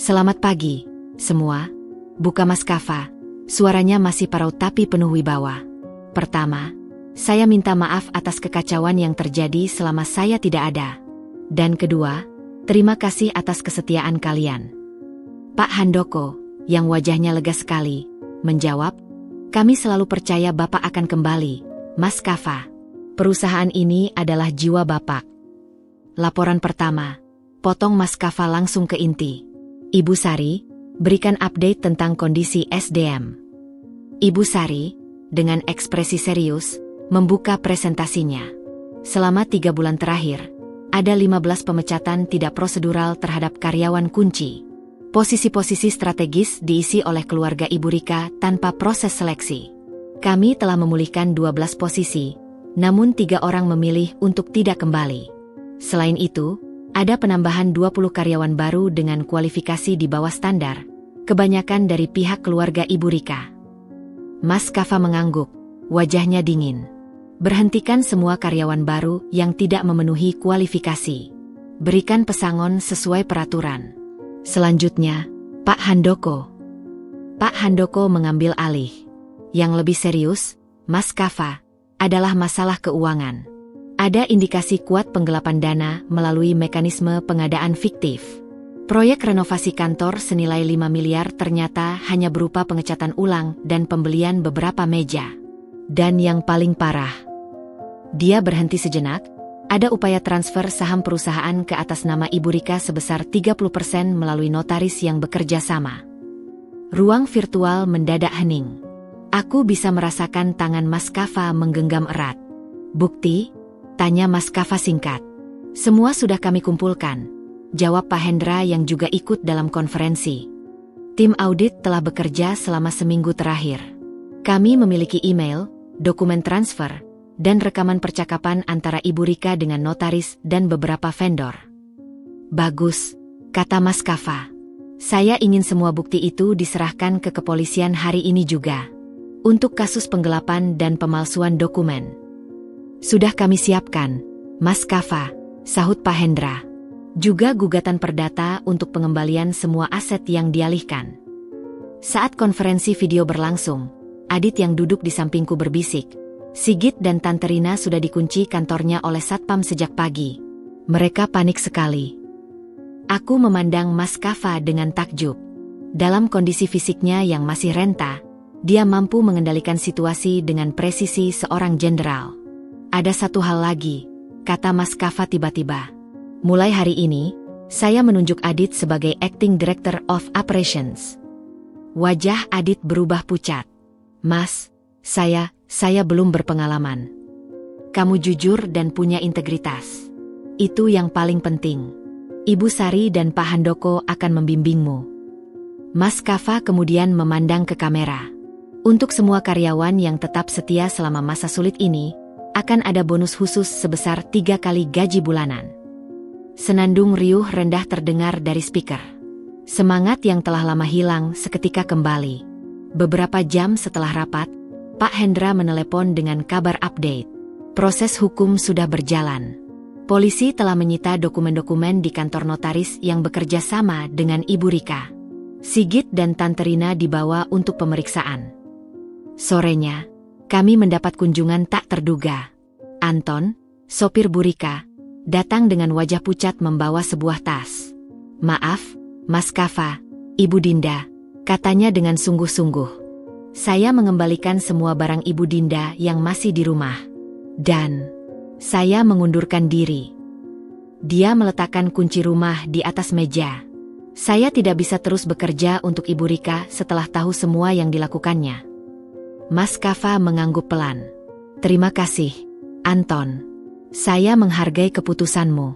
Selamat pagi, semua. Buka Mas Kafa. Suaranya masih parau tapi penuh wibawa. Pertama, saya minta maaf atas kekacauan yang terjadi selama saya tidak ada. Dan kedua, terima kasih atas kesetiaan kalian. Pak Handoko, yang wajahnya lega sekali, menjawab, kami selalu percaya Bapak akan kembali, Mas Kafa. Perusahaan ini adalah jiwa Bapak. Laporan pertama, potong Mas Kafa langsung ke inti. Ibu Sari, berikan update tentang kondisi SDM. Ibu Sari, dengan ekspresi serius, membuka presentasinya. Selama 3 bulan terakhir, ada 15 pemecatan tidak prosedural terhadap karyawan kunci. Posisi-posisi strategis diisi oleh keluarga Ibu Rika tanpa proses seleksi. Kami telah memulihkan 12 posisi, namun 3 orang memilih untuk tidak kembali. Selain itu, ada penambahan 20 karyawan baru dengan kualifikasi di bawah standar, kebanyakan dari pihak keluarga Ibu Rika. Mas Kafa mengangguk, wajahnya dingin. Berhentikan semua karyawan baru yang tidak memenuhi kualifikasi. Berikan pesangon sesuai peraturan. Selanjutnya, Pak Handoko. Pak Handoko mengambil alih. Yang lebih serius, Mas Kafa, adalah masalah keuangan. Ada indikasi kuat penggelapan dana melalui mekanisme pengadaan fiktif. Proyek renovasi kantor senilai 5 miliar ternyata hanya berupa pengecatan ulang dan pembelian beberapa meja. Dan yang paling parah, dia berhenti sejenak. Ada upaya transfer saham perusahaan ke atas nama Ibu Rika sebesar 30% melalui notaris yang bekerja sama. Ruang virtual mendadak hening. Aku bisa merasakan tangan Mas Kafa menggenggam erat. Bukti? Tanya Mas Kafa singkat. Semua sudah kami kumpulkan, jawab Pak Hendra yang juga ikut dalam konferensi. Tim audit telah bekerja selama seminggu terakhir. Kami memiliki email, dokumen transfer, dan rekaman percakapan antara Ibu Rika dengan notaris dan beberapa vendor. Bagus, kata Mas Kafa. Saya ingin semua bukti itu diserahkan ke kepolisian hari ini juga. Untuk kasus penggelapan dan pemalsuan dokumen. Sudah kami siapkan, Mas Kafa, sahut Pak Hendra. Juga gugatan perdata untuk pengembalian semua aset yang dialihkan. Saat konferensi video berlangsung, Adit yang duduk di sampingku berbisik, Sigit dan Tante Rina sudah dikunci kantornya oleh Satpam sejak pagi. Mereka panik sekali. Aku memandang Mas Kafa dengan takjub. Dalam kondisi fisiknya yang masih renta, dia mampu mengendalikan situasi dengan presisi seorang jenderal. Ada satu hal lagi, kata Mas Kafa tiba-tiba. Mulai hari ini, saya menunjuk Adit sebagai Acting Director of Operations. Wajah Adit berubah pucat. Mas, saya belum berpengalaman. Kamu jujur dan punya integritas. Itu yang paling penting. Ibu Sari dan Pak Handoko akan membimbingmu. Mas Kafa kemudian memandang ke kamera. Untuk semua karyawan yang tetap setia selama masa sulit ini, akan ada bonus khusus sebesar 3 kali gaji bulanan. Senandung riuh rendah terdengar dari speaker. Semangat yang telah lama hilang seketika kembali. Beberapa jam setelah rapat, Pak Hendra menelepon dengan kabar update. Proses hukum sudah berjalan. Polisi telah menyita dokumen-dokumen di kantor notaris yang bekerja sama dengan Ibu Rika. Sigit dan Tante Rina dibawa untuk pemeriksaan. Sorenya, kami mendapat kunjungan tak terduga. Anton, sopir Bu Rika, datang dengan wajah pucat membawa sebuah tas. Maaf, Mas Kafa, Ibu Dinda, katanya dengan sungguh-sungguh. Saya mengembalikan semua barang Ibu Dinda yang masih di rumah. Dan saya mengundurkan diri. Dia meletakkan kunci rumah di atas meja. Saya tidak bisa terus bekerja untuk Ibu Rika setelah tahu semua yang dilakukannya. Mas Kafa mengangguk pelan. Terima kasih, Anton. Saya menghargai keputusanmu.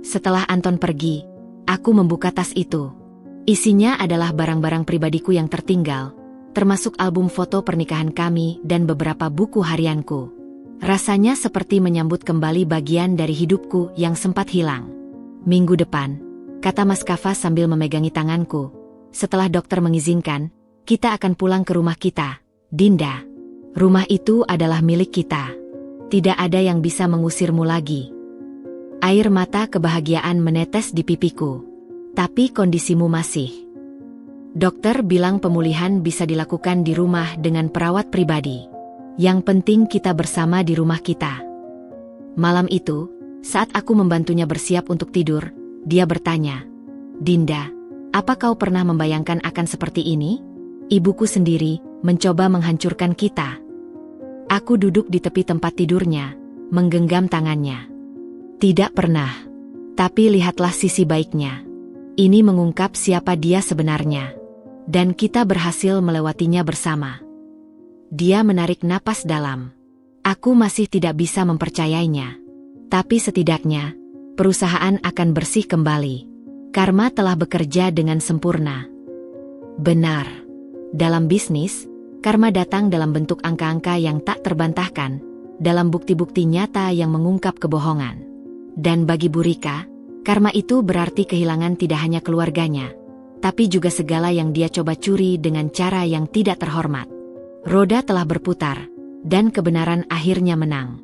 Setelah Anton pergi, aku membuka tas itu. Isinya adalah barang-barang pribadiku yang tertinggal, termasuk album foto pernikahan kami dan beberapa buku harianku. Rasanya seperti menyambut kembali bagian dari hidupku yang sempat hilang. Minggu depan, kata Mas Kafa sambil memegangi tanganku, setelah dokter mengizinkan, kita akan pulang ke rumah kita, Dinda. Rumah itu adalah milik kita. Tidak ada yang bisa mengusirmu lagi. Air mata kebahagiaan menetes di pipiku. Tapi kondisimu masih. Dokter bilang pemulihan bisa dilakukan di rumah dengan perawat pribadi. Yang penting kita bersama di rumah kita. Malam itu, saat aku membantunya bersiap untuk tidur, dia bertanya, Dinda, apa kau pernah membayangkan akan seperti ini? Ibuku sendiri mencoba menghancurkan kita. Aku duduk di tepi tempat tidurnya, menggenggam tangannya. Tidak pernah. Tapi lihatlah sisi baiknya. Ini mengungkap siapa dia sebenarnya. Dan kita berhasil melewatinya bersama. Dia menarik napas dalam. Aku masih tidak bisa mempercayainya. Tapi setidaknya, perusahaan akan bersih kembali. Karma telah bekerja dengan sempurna. Benar. Dalam bisnis, karma datang dalam bentuk angka-angka yang tak terbantahkan, dalam bukti-bukti nyata yang mengungkap kebohongan. Dan bagi Bu Rika, karma itu berarti kehilangan tidak hanya keluarganya, tapi juga segala yang dia coba curi dengan cara yang tidak terhormat. Roda telah berputar, dan kebenaran akhirnya menang.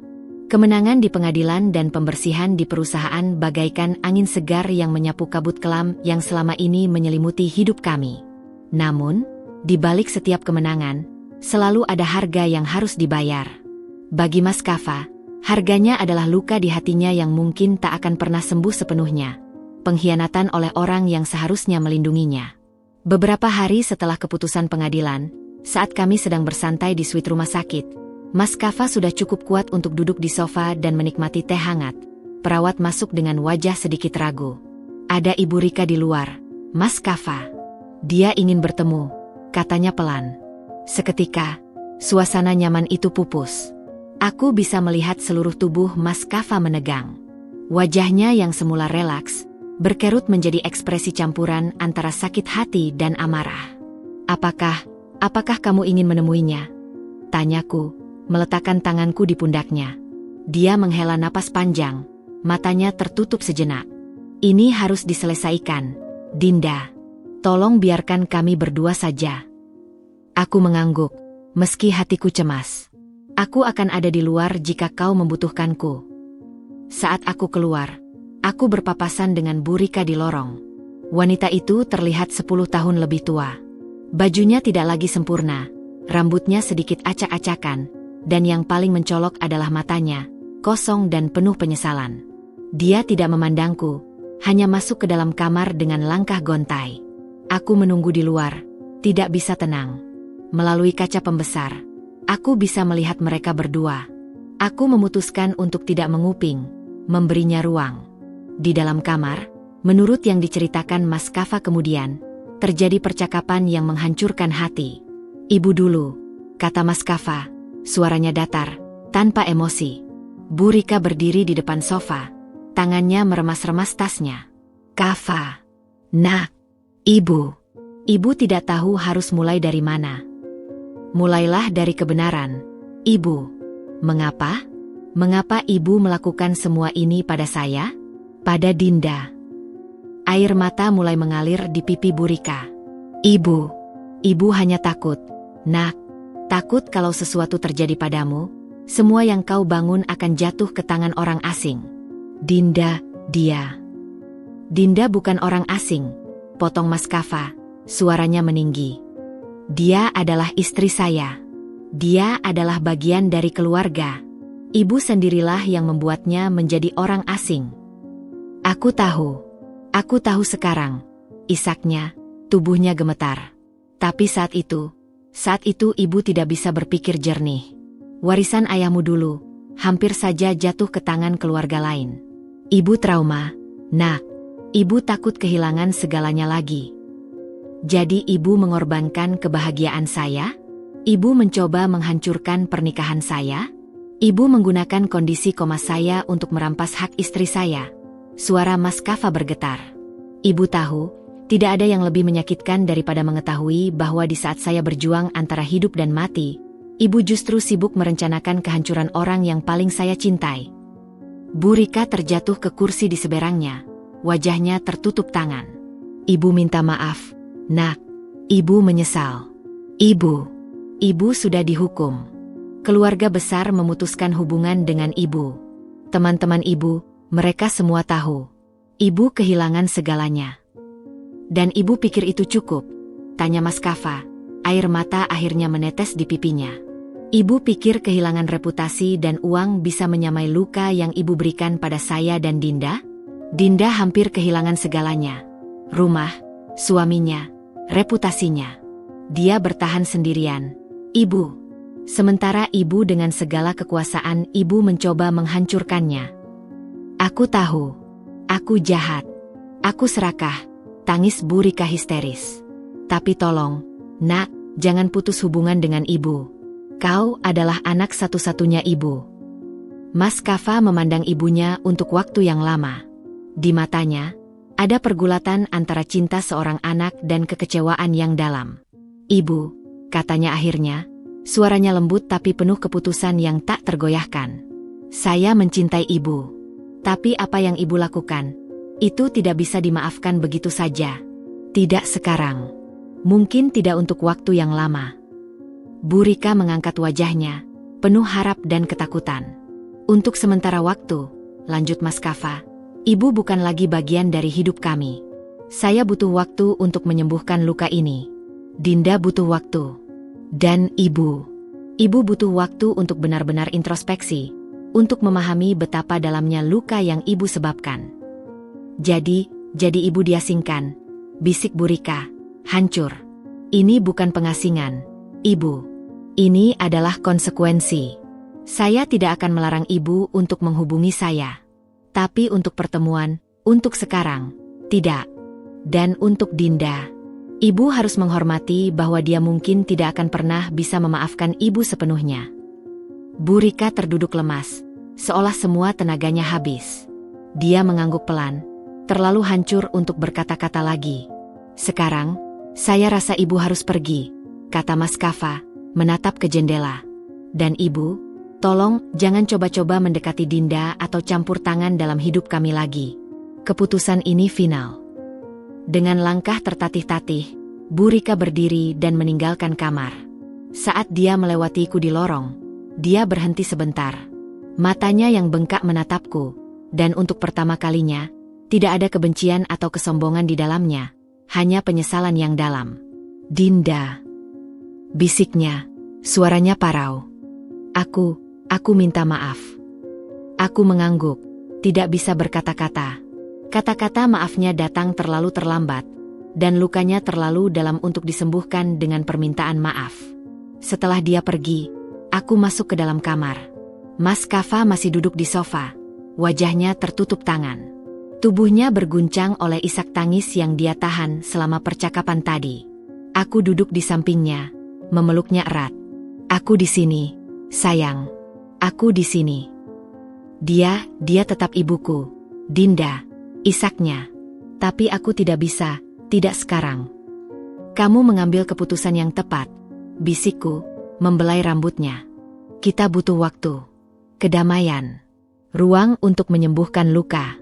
Kemenangan di pengadilan dan pembersihan di perusahaan bagaikan angin segar yang menyapu kabut kelam yang selama ini menyelimuti hidup kami. Namun, di balik setiap kemenangan, selalu ada harga yang harus dibayar. Bagi Mas Kaffa, harganya adalah luka di hatinya yang mungkin tak akan pernah sembuh sepenuhnya. Pengkhianatan oleh orang yang seharusnya melindunginya. Beberapa hari setelah keputusan pengadilan, saat kami sedang bersantai di suite rumah sakit, Mas Kaffa sudah cukup kuat untuk duduk di sofa dan menikmati teh hangat. Perawat masuk dengan wajah sedikit ragu. Ada Ibu Rika di luar, Mas Kaffa. Dia ingin bertemu, katanya pelan. Seketika, suasana nyaman itu pupus. Aku bisa melihat seluruh tubuh Mas Kaffa menegang. Wajahnya yang semula relaks, berkerut menjadi ekspresi campuran antara sakit hati dan amarah. Apakah kamu ingin menemuinya? Tanyaku, meletakkan tanganku di pundaknya. Dia menghela napas panjang, matanya tertutup sejenak. Ini harus diselesaikan, Dinda. Tolong biarkan kami berdua saja. Aku mengangguk, meski hatiku cemas. Aku akan ada di luar jika kau membutuhkanku. Saat aku keluar, aku berpapasan dengan Bu Rika di lorong. Wanita itu terlihat 10 tahun lebih tua. Bajunya tidak lagi sempurna, rambutnya sedikit acak-acakan, dan yang paling mencolok adalah matanya, kosong dan penuh penyesalan. Dia tidak memandangku, hanya masuk ke dalam kamar dengan langkah gontai. Aku menunggu di luar, tidak bisa tenang. Melalui kaca pembesar, aku bisa melihat mereka berdua. Aku memutuskan untuk tidak menguping, memberinya ruang. Di dalam kamar, menurut yang diceritakan Mas Kaffa kemudian, terjadi percakapan yang menghancurkan hati. Ibu dulu, kata Mas Kaffa, suaranya datar, tanpa emosi. Bu Rika berdiri di depan sofa, tangannya meremas-remas tasnya. Kaffa, nak, ibu tidak tahu harus mulai dari mana. Mulailah dari kebenaran, ibu. Mengapa? Mengapa ibu melakukan semua ini pada saya? Pada Dinda? Air mata mulai mengalir di pipi Bu Rika. Ibu hanya takut, nak. Takut kalau sesuatu terjadi padamu, semua yang kau bangun akan jatuh ke tangan orang asing. Dinda bukan orang asing, potong Mas Kaffa, suaranya meninggi. Dia adalah istri saya. Dia adalah bagian dari keluarga. Ibu sendirilah yang membuatnya menjadi orang asing. Aku tahu sekarang, isaknya, tubuhnya gemetar. Tapi saat itu ibu tidak bisa berpikir jernih. Warisan ayahmu dulu, hampir saja jatuh ke tangan keluarga lain. Ibu trauma, nak. Ibu takut kehilangan segalanya lagi. Jadi ibu mengorbankan kebahagiaan saya? Ibu mencoba menghancurkan pernikahan saya? Ibu menggunakan kondisi koma saya untuk merampas hak istri saya. Suara Mas Kaffa bergetar. Ibu tahu, tidak ada yang lebih menyakitkan daripada mengetahui bahwa di saat saya berjuang antara hidup dan mati, ibu justru sibuk merencanakan kehancuran orang yang paling saya cintai. Bu Rika terjatuh ke kursi di seberangnya, wajahnya tertutup tangan. Ibu minta maaf, nak. Ibu menyesal. Ibu sudah dihukum. Keluarga besar memutuskan hubungan dengan ibu. Teman-teman ibu, mereka semua tahu. Ibu kehilangan segalanya. Dan ibu pikir itu cukup? Tanya Mas Kaffa. Air mata akhirnya menetes di pipinya. Ibu pikir kehilangan reputasi dan uang bisa menyamai luka yang ibu berikan pada saya dan Dinda? Dinda hampir kehilangan segalanya. Rumah, suaminya, reputasinya. Dia bertahan sendirian. Ibu. Sementara ibu dengan segala kekuasaan ibu mencoba menghancurkannya. Aku tahu. Aku jahat. Aku serakah. Tangis Bu Rika histeris. Tapi tolong, nak, jangan putus hubungan dengan ibu. Kau adalah anak satu-satunya ibu. Mas Kava memandang ibunya untuk waktu yang lama. Di matanya, ada pergulatan antara cinta seorang anak dan kekecewaan yang dalam. Ibu, katanya akhirnya, suaranya lembut tapi penuh keputusan yang tak tergoyahkan. Saya mencintai ibu. Tapi apa yang ibu lakukan, itu tidak bisa dimaafkan begitu saja. Tidak sekarang. Mungkin tidak untuk waktu yang lama. Bu Rika mengangkat wajahnya, penuh harap dan ketakutan. Untuk sementara waktu, lanjut Mas Kava, ibu bukan lagi bagian dari hidup kami. Saya butuh waktu untuk menyembuhkan luka ini. Dinda butuh waktu. Dan ibu butuh waktu untuk benar-benar introspeksi, untuk memahami betapa dalamnya luka yang ibu sebabkan. Jadi ibu diasingkan, bisik Bu Rika, hancur. Ini bukan pengasingan, ibu. Ini adalah konsekuensi. Saya tidak akan melarang ibu untuk menghubungi saya. Tapi untuk pertemuan, untuk sekarang, tidak. Dan untuk Dinda, ibu harus menghormati bahwa dia mungkin tidak akan pernah bisa memaafkan ibu sepenuhnya. Bu Rika terduduk lemas, seolah semua tenaganya habis. Dia mengangguk pelan, terlalu hancur untuk berkata-kata lagi. Sekarang, saya rasa ibu harus pergi, kata Mas Kava, menatap ke jendela. Dan ibu, tolong jangan coba-coba mendekati Dinda atau campur tangan dalam hidup kami lagi. Keputusan ini final. Dengan langkah tertatih-tatih, Bu Rika berdiri dan meninggalkan kamar. Saat dia melewatiku di lorong, dia berhenti sebentar. Matanya yang bengkak menatapku, dan untuk pertama kalinya, tidak ada kebencian atau kesombongan di dalamnya, hanya penyesalan yang dalam. Dinda, bisiknya, suaranya parau. Aku minta maaf. Aku mengangguk, tidak bisa berkata-kata. Kata-kata maafnya datang terlalu terlambat, dan lukanya terlalu dalam untuk disembuhkan dengan permintaan maaf. Setelah dia pergi, aku masuk ke dalam kamar. Mas Kava masih duduk di sofa, wajahnya tertutup tangan. Tubuhnya berguncang oleh isak tangis yang dia tahan selama percakapan tadi. Aku duduk di sampingnya, memeluknya erat. Aku di sini, sayang. Aku di sini. Dia tetap ibuku, Dinda, isaknya. Tapi aku tidak bisa, tidak sekarang. Kamu mengambil keputusan yang tepat, bisikku, membelai rambutnya. Kita butuh waktu, kedamaian, ruang untuk menyembuhkan luka.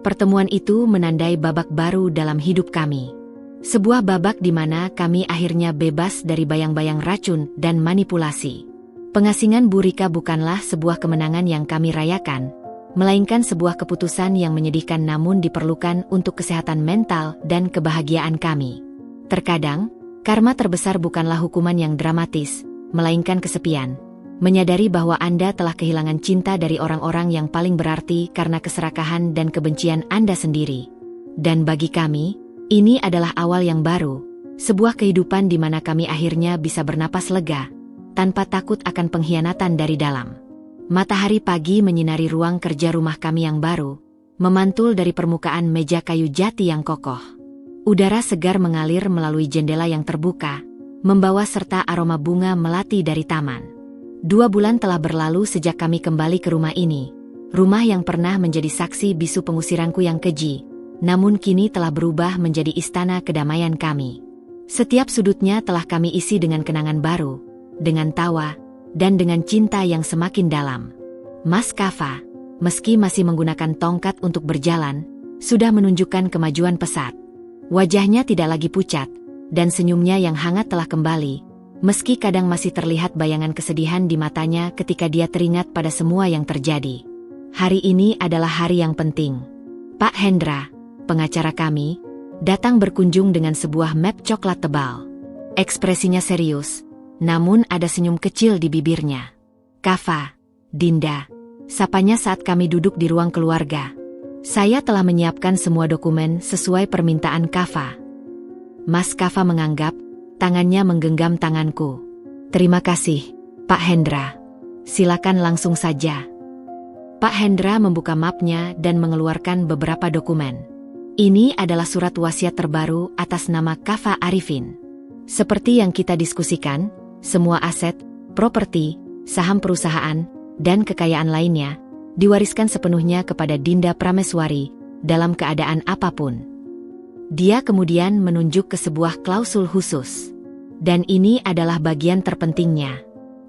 Pertemuan itu menandai babak baru dalam hidup kami. Sebuah babak di mana kami akhirnya bebas dari bayang-bayang racun dan manipulasi. Pengasingan Bu Rika bukanlah sebuah kemenangan yang kami rayakan, melainkan sebuah keputusan yang menyedihkan namun diperlukan untuk kesehatan mental dan kebahagiaan kami. Terkadang, karma terbesar bukanlah hukuman yang dramatis, melainkan kesepian. Menyadari bahwa Anda telah kehilangan cinta dari orang-orang yang paling berarti karena keserakahan dan kebencian Anda sendiri. Dan bagi kami, ini adalah awal yang baru, sebuah kehidupan di mana kami akhirnya bisa bernapas lega, tanpa takut akan pengkhianatan dari dalam. Matahari pagi menyinari ruang kerja rumah kami yang baru, memantul dari permukaan meja kayu jati yang kokoh. Udara segar mengalir melalui jendela yang terbuka, membawa serta aroma bunga melati dari taman. 2 bulan telah berlalu sejak kami kembali ke rumah ini, rumah yang pernah menjadi saksi bisu pengusiranku yang keji, namun kini telah berubah menjadi istana kedamaian kami. Setiap sudutnya telah kami isi dengan kenangan baru, dengan tawa, dan dengan cinta yang semakin dalam. Mas Kava, meski masih menggunakan tongkat untuk berjalan, sudah menunjukkan kemajuan pesat. Wajahnya tidak lagi pucat, dan senyumnya yang hangat telah kembali, meski kadang masih terlihat bayangan kesedihan di matanya ketika dia teringat pada semua yang terjadi. Hari ini adalah hari yang penting. Pak Hendra, pengacara kami, datang berkunjung dengan sebuah map coklat tebal. Ekspresinya serius, namun ada senyum kecil di bibirnya. Kava, Dinda, sapanya saat kami duduk di ruang keluarga. Saya telah menyiapkan semua dokumen sesuai permintaan Kava. Mas Kava menganggap, tangannya menggenggam tanganku. Terima kasih, Pak Hendra. Silakan langsung saja. Pak Hendra membuka mapnya dan mengeluarkan beberapa dokumen. Ini adalah surat wasiat terbaru atas nama Kava Arifin. Seperti yang kita diskusikan, semua aset, properti, saham perusahaan, dan kekayaan lainnya, diwariskan sepenuhnya kepada Dinda Prameswari, dalam keadaan apapun. Dia kemudian menunjuk ke sebuah klausul khusus. Dan ini adalah bagian terpentingnya.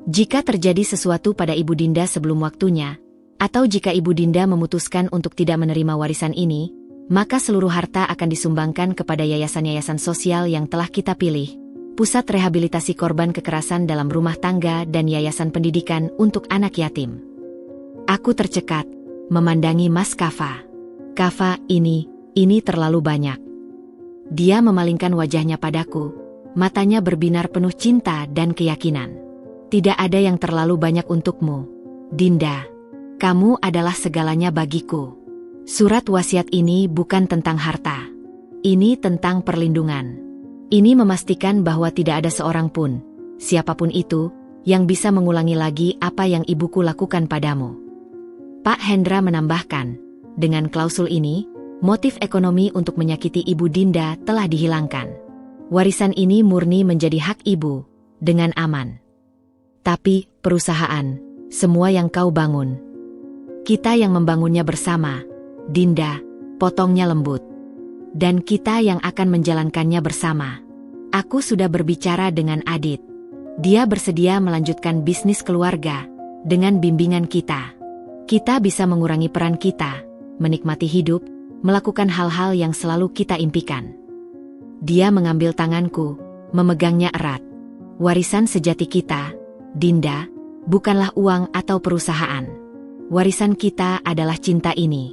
Jika terjadi sesuatu pada Ibu Dinda sebelum waktunya, atau jika Ibu Dinda memutuskan untuk tidak menerima warisan ini, maka seluruh harta akan disumbangkan kepada yayasan-yayasan sosial yang telah kita pilih, Pusat Rehabilitasi Korban Kekerasan dalam Rumah Tangga dan Yayasan Pendidikan untuk Anak Yatim. Aku tercekat, memandangi Mas Kava. Kava, ini terlalu banyak. Dia memalingkan wajahnya padaku, matanya berbinar penuh cinta dan keyakinan. Tidak ada yang terlalu banyak untukmu, Dinda. Kamu adalah segalanya bagiku. Surat wasiat ini bukan tentang harta. Ini tentang perlindungan. Ini memastikan bahwa tidak ada seorang pun, siapapun itu, yang bisa mengulangi lagi apa yang ibuku lakukan padamu. Pak Hendra menambahkan, dengan klausul ini, motif ekonomi untuk menyakiti Ibu Dinda telah dihilangkan. Warisan ini murni menjadi hak ibu, dengan aman. Tapi, perusahaan, semua yang kau bangun, kita yang membangunnya bersama, Dinda, potongnya lembut. Dan kita yang akan menjalankannya bersama. Aku sudah berbicara dengan Adit. Dia bersedia melanjutkan bisnis keluarga, dengan bimbingan kita. Kita bisa mengurangi peran kita, menikmati hidup, melakukan hal-hal yang selalu kita impikan. Dia mengambil tanganku, memegangnya erat. Warisan sejati kita, Dinda, bukanlah uang atau perusahaan. Warisan kita adalah cinta ini.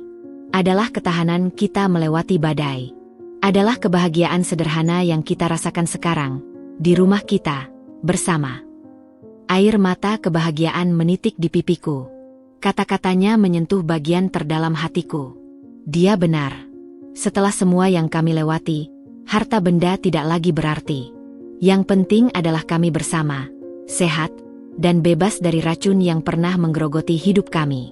Adalah ketahanan kita melewati badai. Adalah kebahagiaan sederhana yang kita rasakan sekarang, di rumah kita, bersama. Air mata kebahagiaan menitik di pipiku. Kata-katanya menyentuh bagian terdalam hatiku. Dia benar. Setelah semua yang kami lewati, harta benda tidak lagi berarti. Yang penting adalah kami bersama, sehat, dan bebas dari racun yang pernah menggerogoti hidup kami.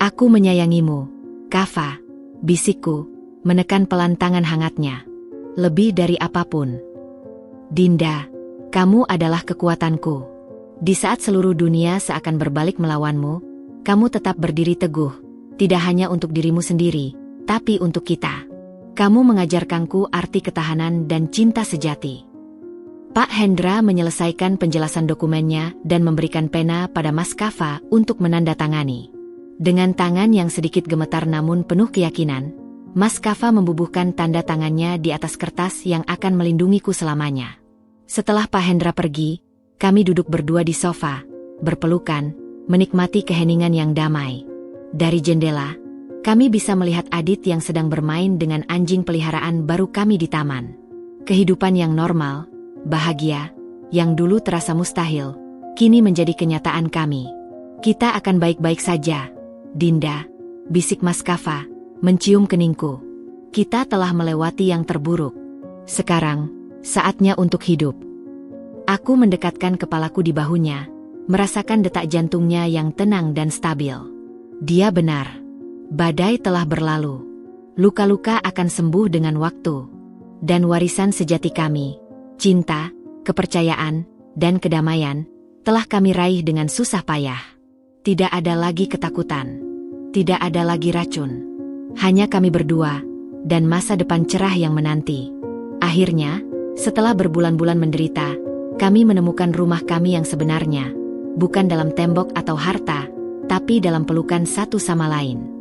Aku menyayangimu, Kava, bisikku, menekan pelan tangan hangatnya. Lebih dari apapun. Dinda, kamu adalah kekuatanku. Di saat seluruh dunia seakan berbalik melawanmu, kamu tetap berdiri teguh, tidak hanya untuk dirimu sendiri, tapi untuk kita. Kamu mengajarkanku arti ketahanan dan cinta sejati. Pak Hendra menyelesaikan penjelasan dokumennya dan memberikan pena pada Mas Kava untuk menandatangani. Dengan tangan yang sedikit gemetar namun penuh keyakinan, Mas Kava membubuhkan tanda tangannya di atas kertas yang akan melindungiku selamanya. Setelah Pak Hendra pergi, kami duduk berdua di sofa, berpelukan, menikmati keheningan yang damai. Dari jendela, kami bisa melihat Adit yang sedang bermain dengan anjing peliharaan baru kami di taman. Kehidupan yang normal, bahagia, yang dulu terasa mustahil, kini menjadi kenyataan kami. Kita akan baik-baik saja, Dinda, bisik Mas Kava, mencium keningku. Kita telah melewati yang terburuk. Sekarang, saatnya untuk hidup. Aku mendekatkan kepalaku di bahunya, merasakan detak jantungnya yang tenang dan stabil. Dia benar. Badai telah berlalu. Luka-luka akan sembuh dengan waktu. Dan warisan sejati kami, cinta, kepercayaan, dan kedamaian, telah kami raih dengan susah payah. Tidak ada lagi ketakutan. Tidak ada lagi racun. Hanya kami berdua, dan masa depan cerah yang menanti. Akhirnya, setelah berbulan-bulan menderita, kami menemukan rumah kami yang sebenarnya, bukan dalam tembok atau harta, tapi dalam pelukan satu sama lain.